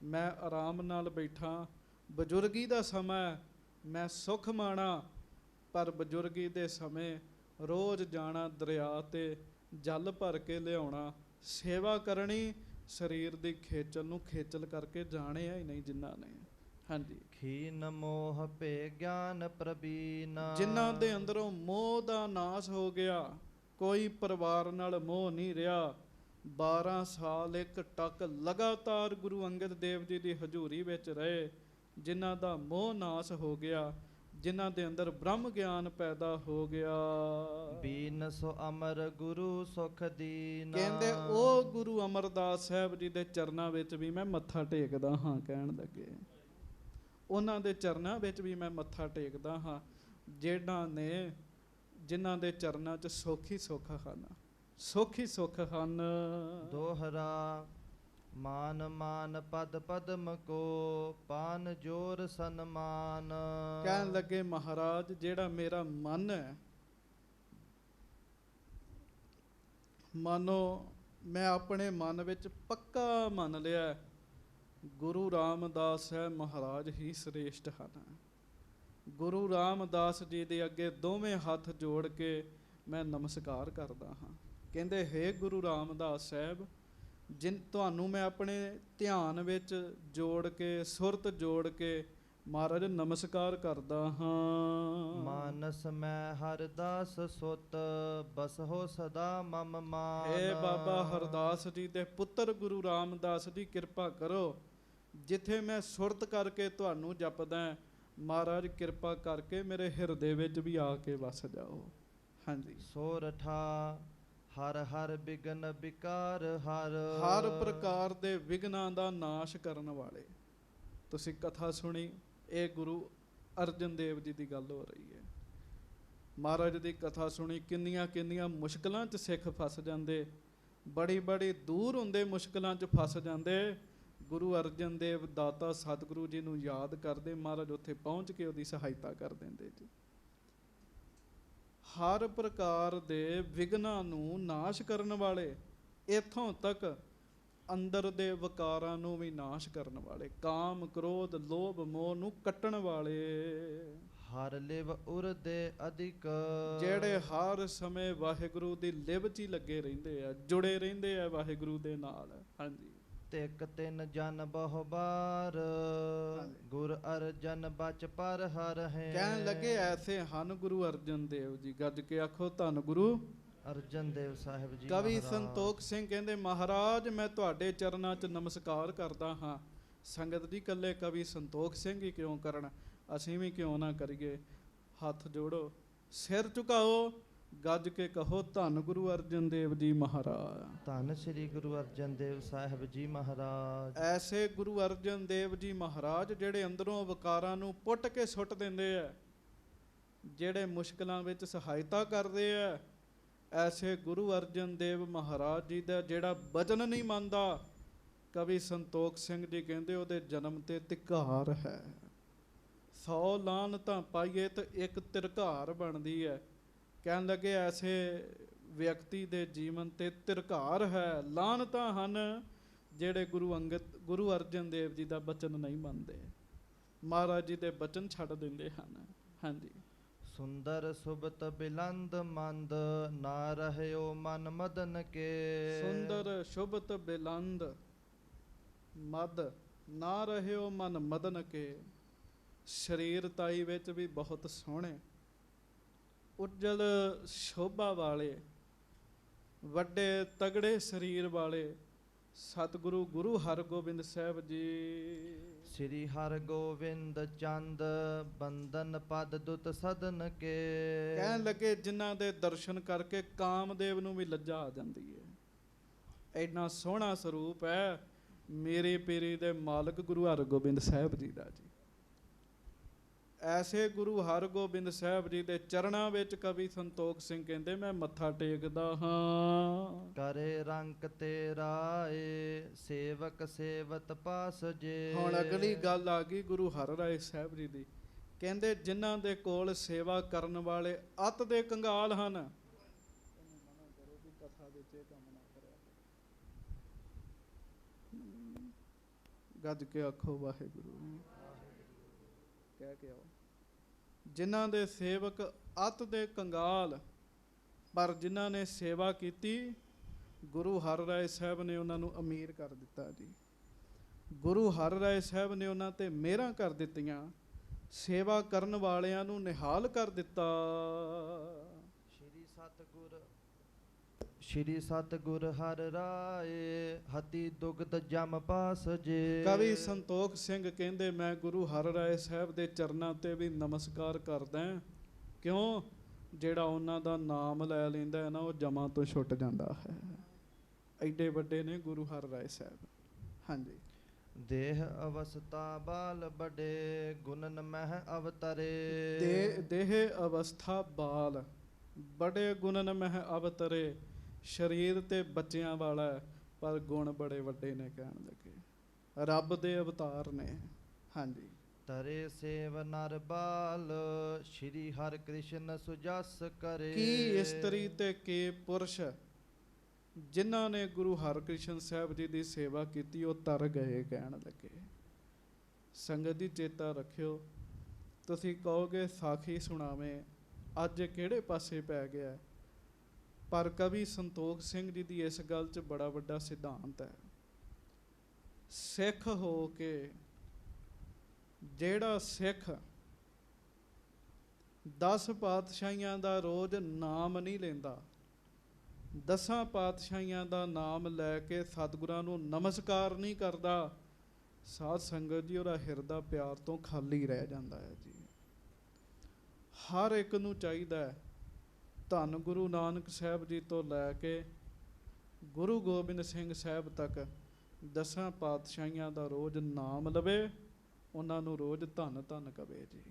ਮੈਂ ਆਰਾਮ ਨਾਲ ਬੈਠਾ, ਬਜ਼ੁਰਗੀ ਦਾ ਸਮਾਂ ਮੈਂ ਸੁੱਖ ਮਾਣਾ, ਪਰ ਬਜ਼ੁਰਗੀ ਦੇ ਸਮੇਂ ਰੋਜ਼ ਜਾਣਾ ਦਰਿਆ ਤੇ ਜਲ ਭਰ ਕੇ ਲਿਆਉਣਾ, ਸੇਵਾ ਕਰਨੀ, ਸਰੀਰ ਦੀ ਖੇਚਲ ਨੂੰ ਖੇਚਲ ਕਰਕੇ ਜਾਣਿਆ ਹੀ ਨਹੀਂ ਜਿਨ੍ਹਾਂ ਨੇ। ਹਾਂਜੀ, ਖੀਨ ਮੋਹ ਭੇ ਗਿਆਨ ਪ੍ਰਬੀਨ, ਜਿਨ੍ਹਾਂ ਦੇ ਅੰਦਰੋਂ ਮੋਹ ਦਾ ਨਾਸ਼ ਹੋ ਗਿਆ, ਕੋਈ ਪਰਿਵਾਰ ਨਾਲ ਮੋਹ ਨਹੀਂ ਰਿਹਾ। 12 ਸਾਲ ਇੱਕ ਟੱਕ ਲਗਾਤਾਰ ਗੁਰੂ ਅੰਗਦ ਦੇਵ ਜੀ ਦੀ ਹਜ਼ੂਰੀ ਵਿੱਚ ਰਹੇ, ਜਿਨ੍ਹਾਂ ਦਾ ਮੋਹ ਨਾਸ਼ ਹੋ ਗਿਆ, ਜਿਨ੍ਹਾਂ ਦੇ ਅੰਦਰ ਬ੍ਰਹਮ ਗਿਆਨ ਪੈਦਾ ਹੋ ਗਿਆ। ਬੀਨ ਸੋ ਅਮਰ ਗੁਰੂ ਸੁਖ ਦੀਨਾ, ਕਹਿੰਦੇ ਉਹ ਗੁਰੂ ਅਮਰਦਾਸ ਸਾਹਿਬ ਜੀ ਦੇ ਚਰਨਾਂ ਵਿੱਚ ਵੀ ਮੈਂ ਮੱਥਾ ਟੇਕਦਾ ਹਾਂ। ਕਹਿਣ ਲੱਗੇ ਉਹਨਾਂ ਦੇ ਚਰਨਾਂ ਵਿੱਚ ਵੀ ਮੈਂ ਮੱਥਾ ਟੇਕਦਾ ਹਾਂ, ਜਿਨ੍ਹਾਂ ਦੇ ਚਰਨਾਂ 'ਚ ਸੁੱਖ ਹੀ ਸੁੱਖ ਹਨ, ਸੁੱਖ ਹੀ ਸੁੱਖ ਹਨ। ਦੋਹਰਾ ਮਾਨ ਮਾਨ ਪਦ ਪਦਮ ਕੋ, ਪਾਨ ਜੋਰ ਸਨਮਾਨ। ਕਹਿਣ ਲੱਗੇ ਮਹਾਰਾਜ ਜਿਹੜਾ ਮੇਰਾ ਮਨ ਹੈ, ਮਾਨੋ ਮੈਂ ਆਪਣੇ ਮਨ ਵਿੱਚ ਪੱਕਾ ਮੰਨ ਲਿਆ ਗੁਰੂ ਰਾਮਦਾਸ ਹੈ ਮਹਾਰਾਜ ਹੀ ਸ੍ਰੇਸ਼ਟ ਹਨ। ਗੁਰੂ ਰਾਮਦਾਸ ਜੀ ਦੇ ਅੱਗੇ ਦੋਵੇਂ ਹੱਥ ਜੋੜ ਕੇ ਮੈਂ ਨਮਸਕਾਰ ਕਰਦਾ ਹਾਂ। ਕਹਿੰਦੇ ਹੇ ਗੁਰੂ ਰਾਮਦਾਸ ਸਾਹਿਬ, ਤੁਹਾਨੂੰ ਮੈਂ ਆਪਣੇ ਧਿਆਨ ਵਿੱਚ ਜੋੜ ਕੇ, ਸੁਰਤ ਜੋੜ ਕੇ ਮਹਾਰਾਜ ਨਮਸਕਾਰ ਕਰਦਾ ਹਾਂ। ਮਾਨਸ ਮੈਂ ਹਰਦਾਸ ਸੁਤ, ਬਸਹੁ ਸਦਾ ਮਮ ਮਾਨ। ਏ ਬਾਬਾ ਹਰਦਾਸ ਜੀ ਦੇ ਪੁੱਤਰ ਗੁਰੂ ਰਾਮਦਾਸ ਜੀ, ਕਿਰਪਾ ਕਰੋ, ਜਿੱਥੇ ਮੈਂ ਸੁਰਤ ਕਰਕੇ ਤੁਹਾਨੂੰ ਜਪਦਾ, ਮਹਾਰਾਜ ਕਿਰਪਾ ਕਰਕੇ ਮੇਰੇ ਹਿਰਦੇ ਵਿੱਚ ਵੀ ਆ ਕੇ ਵਸ ਜਾਓ। ਹਾਂਜੀ, ਸੋਰਠਾ ਹਰ ਹਰ ਬਿਗਨ ਵਿਕਾਰ ਹਰ, ਹਰ ਪ੍ਰਕਾਰ ਦੇ ਵਿਘਨਾਂ ਦਾ ਨਾਸ਼ ਕਰਨ ਵਾਲੇ। ਤੁਸੀਂ ਕਥਾ ਸੁਣੀ, ਇਹ ਗੁਰੂ ਅਰਜਨ ਦੇਵ ਜੀ ਦੀ ਗੱਲ ਹੋ ਰਹੀ ਹੈ। ਮਹਾਰਾਜ ਦੀ ਕਥਾ ਸੁਣੀ, ਕਿੰਨੀਆਂ ਕਿੰਨੀਆਂ ਮੁਸ਼ਕਲਾਂ 'ਚ ਸਿੱਖ ਫਸ ਜਾਂਦੇ, ਬੜੀ ਬੜੀ ਦੂਰ ਹੁੰਦੇ ਮੁਸ਼ਕਲਾਂ 'ਚ ਫਸ ਜਾਂਦੇ। ਗੁਰੂ ਅਰਜਨ ਦੇਵ ਦਾਤਾ ਸਤਿਗੁਰੂ ਜੀ ਨੂੰ ਯਾਦ ਕਰਦੇ, ਮਹਾਰਾਜ ਉੱਥੇ ਪਹੁੰਚ ਕੇ ਉਹਦੀ ਸਹਾਇਤਾ ਕਰ ਦਿੰਦੇ ਜੀ। ਹਰ ਪ੍ਰਕਾਰ ਦੇ ਵਿਘਨਾਂ ਨੂੰ ਨਾਸ਼ ਕਰਨ ਵਾਲੇ, ਇੱਥੋਂ ਤੱਕ ਅੰਦਰ ਦੇ ਵਿਕਾਰਾਂ ਨੂੰ ਵੀ ਨਾਸ਼ ਕਰਨ ਵਾਲੇ, ਕਾਮ ਕ੍ਰੋਧ ਲੋਭ ਮੋਹ ਨੂੰ ਕੱਟਣ ਵਾਲੇ। ਹਰ ਲਿਵ ਉਰਦੇ ਅਧਿਕ, ਜਿਹੜੇ ਹਰ ਸਮੇਂ ਵਾਹਿਗੁਰੂ ਦੀ ਲਿਵ 'ਚ ਹੀ ਲੱਗੇ ਰਹਿੰਦੇ ਆ, ਜੁੜੇ ਰਹਿੰਦੇ ਆ ਵਾਹਿਗੁਰੂ ਦੇ ਨਾਲ। ਹਾਂਜੀ, ਤਿਕ ਤਿਨ ਜਨ ਬਹੁ ਬਾਰ, ਗੁਰ ਅਰਜਨ ਬਚ ਪਰ ਹਰ ਹੈ। ਕਹਿਣ ਲੱਗੇ ਐਸੇ ਹਨ ਗੁਰੂ ਅਰਜਨ ਦੇਵ ਜੀ, ਗੱਜ ਕੇ ਆਖੋ ਧੰਨ ਗੁਰੂ ਅਰਜਨ ਦੇਵ ਸਾਹਿਬ ਜੀ। ਕਵੀ ਸੰਤੋਖ ਸਿੰਘ ਕਹਿੰਦੇ ਮਹਾਰਾਜ ਮੈਂ ਤੁਹਾਡੇ ਚਰਨਾਂ 'ਚ ਨਮਸਕਾਰ ਕਰਦਾ ਹਾਂ। ਸੰਗਤ ਜੀ, ਇਕੱਲੇ ਕਵੀ ਸੰਤੋਖ ਸਿੰਘ ਹੀ ਕਿਉਂ ਕਰਨ, ਅਸੀਂ ਵੀ ਕਿਉਂ ਨਾ ਕਰੀਏ। ਹੱਥ ਜੋੜੋ, ਸਿਰ ਝੁਕਾਓ, ਗੱਜ ਕੇ ਕਹੋ ਧੰਨ ਗੁਰੂ ਅਰਜਨ ਦੇਵ ਜੀ ਮਹਾਰਾਜ। ਧੰਨ ਸ੍ਰੀ ਗੁਰੂ ਅਰਜਨ ਦੇਵ ਸਾਹਿਬ ਜੀ ਮਹਾਰਾਜ। ਐਸੇ ਗੁਰੂ ਅਰਜਨ ਦੇਵ ਜੀ ਮਹਾਰਾਜ ਜਿਹੜੇ ਅੰਦਰੋਂ ਵਿਕਾਰਾਂ ਨੂੰ ਪੁੱਟ ਕੇ ਸੁੱਟ ਦਿੰਦੇ ਆ, ਜਿਹੜੇ ਮੁਸ਼ਕਲਾਂ ਵਿੱਚ ਸਹਾਇਤਾ ਕਰਦੇ ਆ। ਐਸੇ ਗੁਰੂ ਅਰਜਨ ਦੇਵ ਮਹਾਰਾਜ ਜੀ ਦਾ ਜਿਹੜਾ ਬਚਨ ਨਹੀਂ ਮੰਨਦਾ, ਕਵੀ ਸੰਤੋਖ ਸਿੰਘ ਜੀ ਕਹਿੰਦੇ ਉਹਦੇ ਜਨਮ ਤੇ ਧਿਕਾਰ ਹੈ। 100 ਲਾਹਨਤਾਂ ਪਾਈਏ ਤਾਂ ਇੱਕ ਧਿਰਕਾਰ ਬਣਦੀ ਹੈ। ਕਹਿਣ ਲੱਗੇ ਐਸੇ ਵਿਅਕਤੀ ਦੇ ਜੀਵਨ ਤੇ ਧਿਰਕਾਰ ਹੈ, ਲਾਹਨਤਾਂ ਹਨ ਜਿਹੜੇ ਗੁਰੂ ਅਰਜਨ ਦੇਵ ਜੀ ਦਾ ਬਚਨ ਨਹੀਂ ਮੰਨਦੇ, ਮਹਾਰਾਜ ਜੀ ਦੇ ਬਚਨ ਛੱਡ ਦਿੰਦੇ ਹਨ। ਹਾਂਜੀ, ਸੁੰਦਰ ਸੁਬਤ ਬਿਲੰਦ ਮੰਦ, ਨਾ ਰਹਿਓ ਮਨ ਮਦਨ ਕੇ। ਸੁੰਦਰ ਸ਼ੁਭਤ ਬਿਲੰਦ ਮਦ, ਨਾ ਰਹਿਓ ਮਨ ਮਦਨ ਕੇ। ਸਰੀਰ ਤਾਈ ਵਿੱਚ ਵੀ ਬਹੁਤ ਸੋਹਣੇ, ਉੱਜਲ ਸ਼ੋਭਾ ਵਾਲੇ, ਵੱਡੇ ਤਗੜੇ ਸਰੀਰ ਵਾਲੇ ਸਤਿਗੁਰੂ ਗੁਰੂ ਹਰਗੋਬਿੰਦ ਸਾਹਿਬ ਜੀ। ਸ੍ਰੀ ਹਰਗੋਬਿੰਦ ਚੰਦ ਬੰਦਨ ਪਦ ਦੁਤ ਸਦਨ ਕੇ। ਕਹਿਣ ਲੱਗੇ ਜਿਨ੍ਹਾਂ ਦੇ ਦਰਸ਼ਨ ਕਰਕੇ ਕਾਮਦੇਵ ਨੂੰ ਵੀ ਲੱਜਾ ਆ ਜਾਂਦੀ ਹੈ। ਇੰਨਾ ਸੋਹਣਾ ਸਰੂਪ ਹੈ ਮੇਰੇ ਪੀਰੀ ਦੇ ਮਾਲਕ ਗੁਰੂ ਹਰਗੋਬਿੰਦ ਸਾਹਿਬ ਜੀ ਦਾ ਜੀ। ਐਸੇ ਗੁਰੂ ਹਰਗੋਬਿੰਦ ਸਾਹਿਬ ਜੀ ਦੇ ਚਰਨਾਂ ਵਿੱਚ ਕਵੀ ਸੰਤੋਖ ਸਿੰਘ ਕਹਿੰਦੇ ਮੈਂ ਮੱਥਾ ਟੇਕਦਾ ਹਾਂ। ਕਰੇ ਰੰਕ ਤੇਰਾ ਏ, ਸੇਵਕ ਸੇਵਤ ਪਾਸ ਜੇ। ਹੁਣ ਅਗਲੀ ਗੱਲ ਆ ਗਈ ਗੁਰੂ ਹਰਿਰਾਏ ਸਾਹਿਬ ਜੀ ਦੀ। ਕਹਿੰਦੇ ਜਿਨ੍ਹਾਂ ਦੇ ਕੋਲ ਸੇਵਾ ਕਰਨ ਵਾਲੇ ਅਤ ਦੇ ਕੰਗਾਲ ਹਨ। ਕਥਾ ਵਿੱਚ ਇਹ ਕੰਮ ਨਾ ਕਰਿਆ, ਗੱਜ ਕੇ ਆਖੋ ਵਾਹਿਗੁਰੂ, ਕਹਿ ਕੇ ਆਓ। ਜਿਨ੍ਹਾਂ ਦੇ ਸੇਵਕ ਅਤ ਦੇ ਕੰਗਾਲ, ਪਰ ਜਿਨ੍ਹਾਂ ਨੇ ਸੇਵਾ ਕੀਤੀ ਗੁਰੂ ਹਰਿਰਾਏ ਸਾਹਿਬ ਨੇ ਉਹਨਾਂ ਨੂੰ ਅਮੀਰ ਕਰ ਦਿੱਤਾ ਜੀ। ਗੁਰੂ ਹਰਿਰਾਏ ਸਾਹਿਬ ਨੇ ਉਹਨਾਂ ਤੇ ਮਿਹਰਾਂ ਕਰ ਦਿੱਤੀਆਂ, ਸੇਵਾ ਕਰਨ ਵਾਲਿਆਂ ਨੂੰ ਨਿਹਾਲ ਕਰ ਦਿੱਤਾ। ਸ਼੍ਰੀ ਸਤਿਗੁਰ ਹਰਿ ਰਾਏ ਹਤੀ ਦੁਗਧ ਜਮ ਪਾਸ ਜੇ। ਕਵੀ ਸੰਤੋਖ ਸਿੰਘ ਕਹਿੰਦੇ ਮੈਂ ਗੁਰੂ ਹਰਿਰਾਏ ਸਾਹਿਬ ਦੇ ਚਰਨਾਂ ਤੇ ਵੀ ਨਮਸਕਾਰ ਕਰਦਾ। ਕਿਉਂ? ਜਿਹੜਾ ਉਹਨਾਂ ਦਾ ਨਾਮ ਲੈ ਲੈਂਦਾ ਹੈ ਨਾ, ਉਹ ਜਮਾਂ ਤੋਂ ਛੁੱਟ ਜਾਂਦਾ ਹੈ। ਐਡੇ ਵੱਡੇ ਨੇ ਗੁਰੂ ਹਰਿਰਾਏ ਸਾਹਿਬ। ਹਾਂਜੀ। ਦੇਹ ਅਵਸਥਾ ਬਾਲ ਬੜੇ ਗੁਣਨ ਮਹਿ ਅਵਤਰੇ। ਦੇਹ ਅਵਸਥਾ ਬਾਲ ਬੜੇ ਗੁਣਨ ਮਹਿ ਅਵਤਰੇ। ਸਰੀਰ ਤੇ ਬੱਚਿਆਂ ਵਾਲਾ ਪਰ ਗੁਣ ਬੜੇ ਵੱਡੇ ਨੇ, ਕਹਿਣ ਲੱਗੇ ਰੱਬ ਦੇ ਅਵਤਾਰ ਨੇ। ਹਾਂਜੀ। ਤਰੇ ਸੇਵ ਨਰ ਬਾਲ ਸ਼੍ਰੀ ਹਰਿ ਕ੍ਰਿਸ਼ਨ ਸੁਜਸ ਕਰੇ। ਕੀ ਇਸਤਰੀ ਤੇ ਕੀ ਪੁਰਸ਼ ਜਿਨ੍ਹਾਂ ਨੇ ਗੁਰੂ ਹਰਿਕ੍ਰਿਸ਼ਨ ਸਾਹਿਬ ਜੀ ਦੀ ਸੇਵਾ ਕੀਤੀ ਉਹ ਤਰ ਗਏ, ਕਹਿਣ ਲੱਗੇ। ਸੰਗਤ ਜੀ ਚੇਤਾ ਰੱਖਿਓ, ਤੁਸੀਂ ਕਹੋਗੇ ਸਾਖੀ ਸੁਣਾਵੇਂ, ਅੱਜ ਕਿਹੜੇ ਪਾਸੇ ਪੈ ਗਿਆ? ਪਰ ਕਵੀ ਸੰਤੋਖ ਸਿੰਘ ਜੀ ਦੀ ਇਸ ਗੱਲ 'ਚ ਬੜਾ ਵੱਡਾ ਸਿਧਾਂਤ ਹੈ। ਸਿੱਖ ਹੋ ਕੇ ਜਿਹੜਾ ਸਿੱਖ 10 ਪਾਤਸ਼ਾਹੀਆਂ ਦਾ ਰੋਜ਼ ਨਾਮ ਨਹੀਂ ਲੈਂਦਾ, 10 ਪਾਤਸ਼ਾਹੀਆਂ ਦਾ ਨਾਮ ਲੈ ਕੇ ਸਤਿਗੁਰਾਂ ਨੂੰ ਨਮਸਕਾਰ ਨਹੀਂ ਕਰਦਾ, ਸਾਧ ਸੰਗਤ ਜੀ ਉਹਦਾ ਹਿਰਦਾ ਪਿਆਰ ਤੋਂ ਖਾਲੀ ਰਹਿ ਜਾਂਦਾ ਹੈ ਜੀ। ਹਰ ਇੱਕ ਨੂੰ ਚਾਹੀਦਾ ਹੈ ਧੰਨ ਗੁਰੂ ਨਾਨਕ ਸਾਹਿਬ ਜੀ ਤੋਂ ਲੈ ਕੇ ਗੁਰੂ ਗੋਬਿੰਦ ਸਿੰਘ ਸਾਹਿਬ ਤੱਕ 10 ਪਾਤਸ਼ਾਹੀਆਂ ਦਾ ਰੋਜ਼ ਨਾਮ ਲਵੇ, ਉਹਨਾਂ ਨੂੰ ਰੋਜ਼ ਧੰਨ ਧੰਨ ਕਵੇ ਜੀ।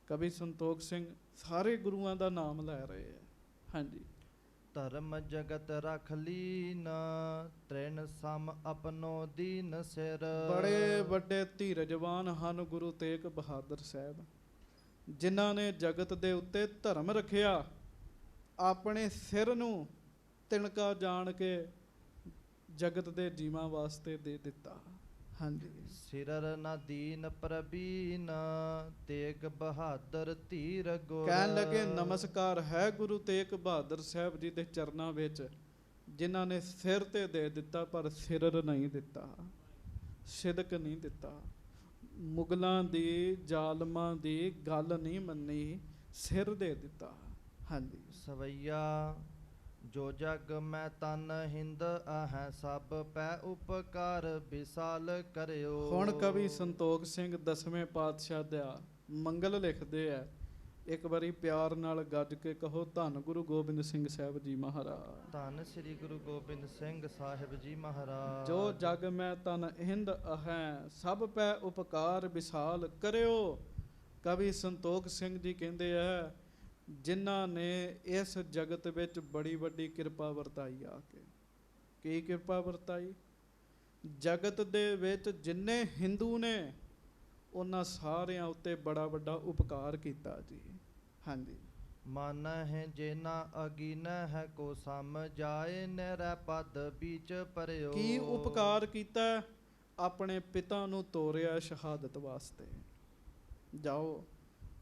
ਕਵੀ ਸੰਤੋਖ ਸਿੰਘ ਸਾਰੇ ਗੁਰੂਆਂ ਦਾ ਨਾਮ ਲੈ ਰਹੇ ਹੈ। ਹਾਂਜੀ। ਧਰਮ ਜਗਤ ਰਖ ਲੀਨਾ ਤ੍ਰਿਣ ਸਮ ਆਪਣੋ ਦੀਨ ਸਿਰ। ਬੜੇ ਵੱਡੇ ਧੀਰਜਵਾਨ ਹਨ ਗੁਰੂ ਤੇਗ ਬਹਾਦਰ ਸਾਹਿਬ, ਜਿਨ੍ਹਾਂ ਨੇ ਜਗਤ ਦੇ ਉੱਤੇ ਧਰਮ ਰੱਖਿਆ, ਆਪਣੇ ਸਿਰ ਨੂੰ ਤਿਣਕਾ ਜਾਣ ਕੇ ਜਗਤ ਦੇ ਜੀਵਾਂ ਵਾਸਤੇ ਦੇ ਦਿੱਤਾ। ਹਾਂਜੀ। ਸਿਰਰ ਨਾ ਦੀਨ ਪ੍ਰਬੀਨ ਤੇਗ ਬਹਾਦਰ ਧੀਰ ਗੁਰ। ਕਹਿਣ ਲੱਗੇ ਨਮਸਕਾਰ ਹੈ ਗੁਰੂ ਤੇਗ ਬਹਾਦਰ ਸਾਹਿਬ ਜੀ ਦੇ ਚਰਨਾਂ ਵਿੱਚ, ਜਿਨ੍ਹਾਂ ਨੇ ਸਿਰ ਤੇ ਦੇ ਦਿੱਤਾ ਪਰ ਸਿਰਰ ਨਹੀਂ ਦਿੱਤਾ, ਸਿਦਕ ਨਹੀਂ ਦਿੱਤਾ। ਮੁਗਲਾਂ ਦੀ ਜ਼ਾਲਮਾਂ ਦੀ ਗੱਲ ਨਹੀਂ ਮੰਨੀ, ਸਿਰ ਦੇ ਦਿੱਤਾ। ਹਾਂਜੀ। ਸਵਈਆ ਜੋ ਜਗ ਮੈਂ ਤਨ ਹਿੰਦ ਆਹੈ ਸਭ ਪੈ ਉਪਕਾਰ ਵਿਸਾਲ ਕਰਿਓ। ਹੁਣ ਕਵੀ ਸੰਤੋਖ ਸਿੰਘ 10ਵੇਂ ਪਾਤਸ਼ਾਹ ਦਾ ਮੰਗਲ ਲਿਖਦੇ ਆ। ਇੱਕ ਵਾਰੀ ਪਿਆਰ ਨਾਲ ਗੱਜ ਕੇ ਕਹੋ ਧੰਨ ਗੁਰੂ ਗੋਬਿੰਦ ਸਿੰਘ ਸਾਹਿਬ ਜੀ ਮਹਾਰਾਜ। ਧੰਨ ਸ੍ਰੀ ਗੁਰੂ ਗੋਬਿੰਦ ਸਿੰਘ ਸਾਹਿਬ ਜੀ ਮਹਾਰਾਜ। ਜੋ ਜਗ ਮੈਂ ਤਨ ਹਿੰਦ ਆਹੈ ਸਭ ਪੈ ਉਪਕਾਰ ਵਿਸਾਲ ਕਰਿਓ। ਕਵੀ ਸੰਤੋਖ ਸਿੰਘ ਜੀ ਕਹਿੰਦੇ ਆ ਜਿਨ੍ਹਾਂ ਨੇ ਇਸ ਜਗਤ ਵਿੱਚ ਬੜੀ ਵੱਡੀ ਕਿਰਪਾ ਵਰਤਾਈ ਆ ਕੇ। ਕੀ ਕਿਰਪਾ ਵਰਤਾਈ? ਜਗਤ ਦੇ ਵਿੱਚ ਜਿੰਨੇ ਹਿੰਦੂ ਨੇ ਉਹਨਾਂ ਸਾਰਿਆਂ ਉੱਤੇ ਬੜਾ ਵੱਡਾ ਉਪਕਾਰ ਕੀਤਾ ਜੀ। ਹਾਂਜੀ। ਮਨ ਹੈ ਜੇਨਾ ਅਗੀਨ ਹੈ ਕੋ ਸਮ ਜਾਏ ਨਹਿ ਪਦ ਵਿੱਚ ਪਰਿਓ। ਕੀ ਉਪਕਾਰ ਕੀਤਾ? ਆਪਣੇ ਪਿਤਾ ਨੂੰ ਤੋਰਿਆ ਸ਼ਹਾਦਤ ਵਾਸਤੇ। ਜਾਓ,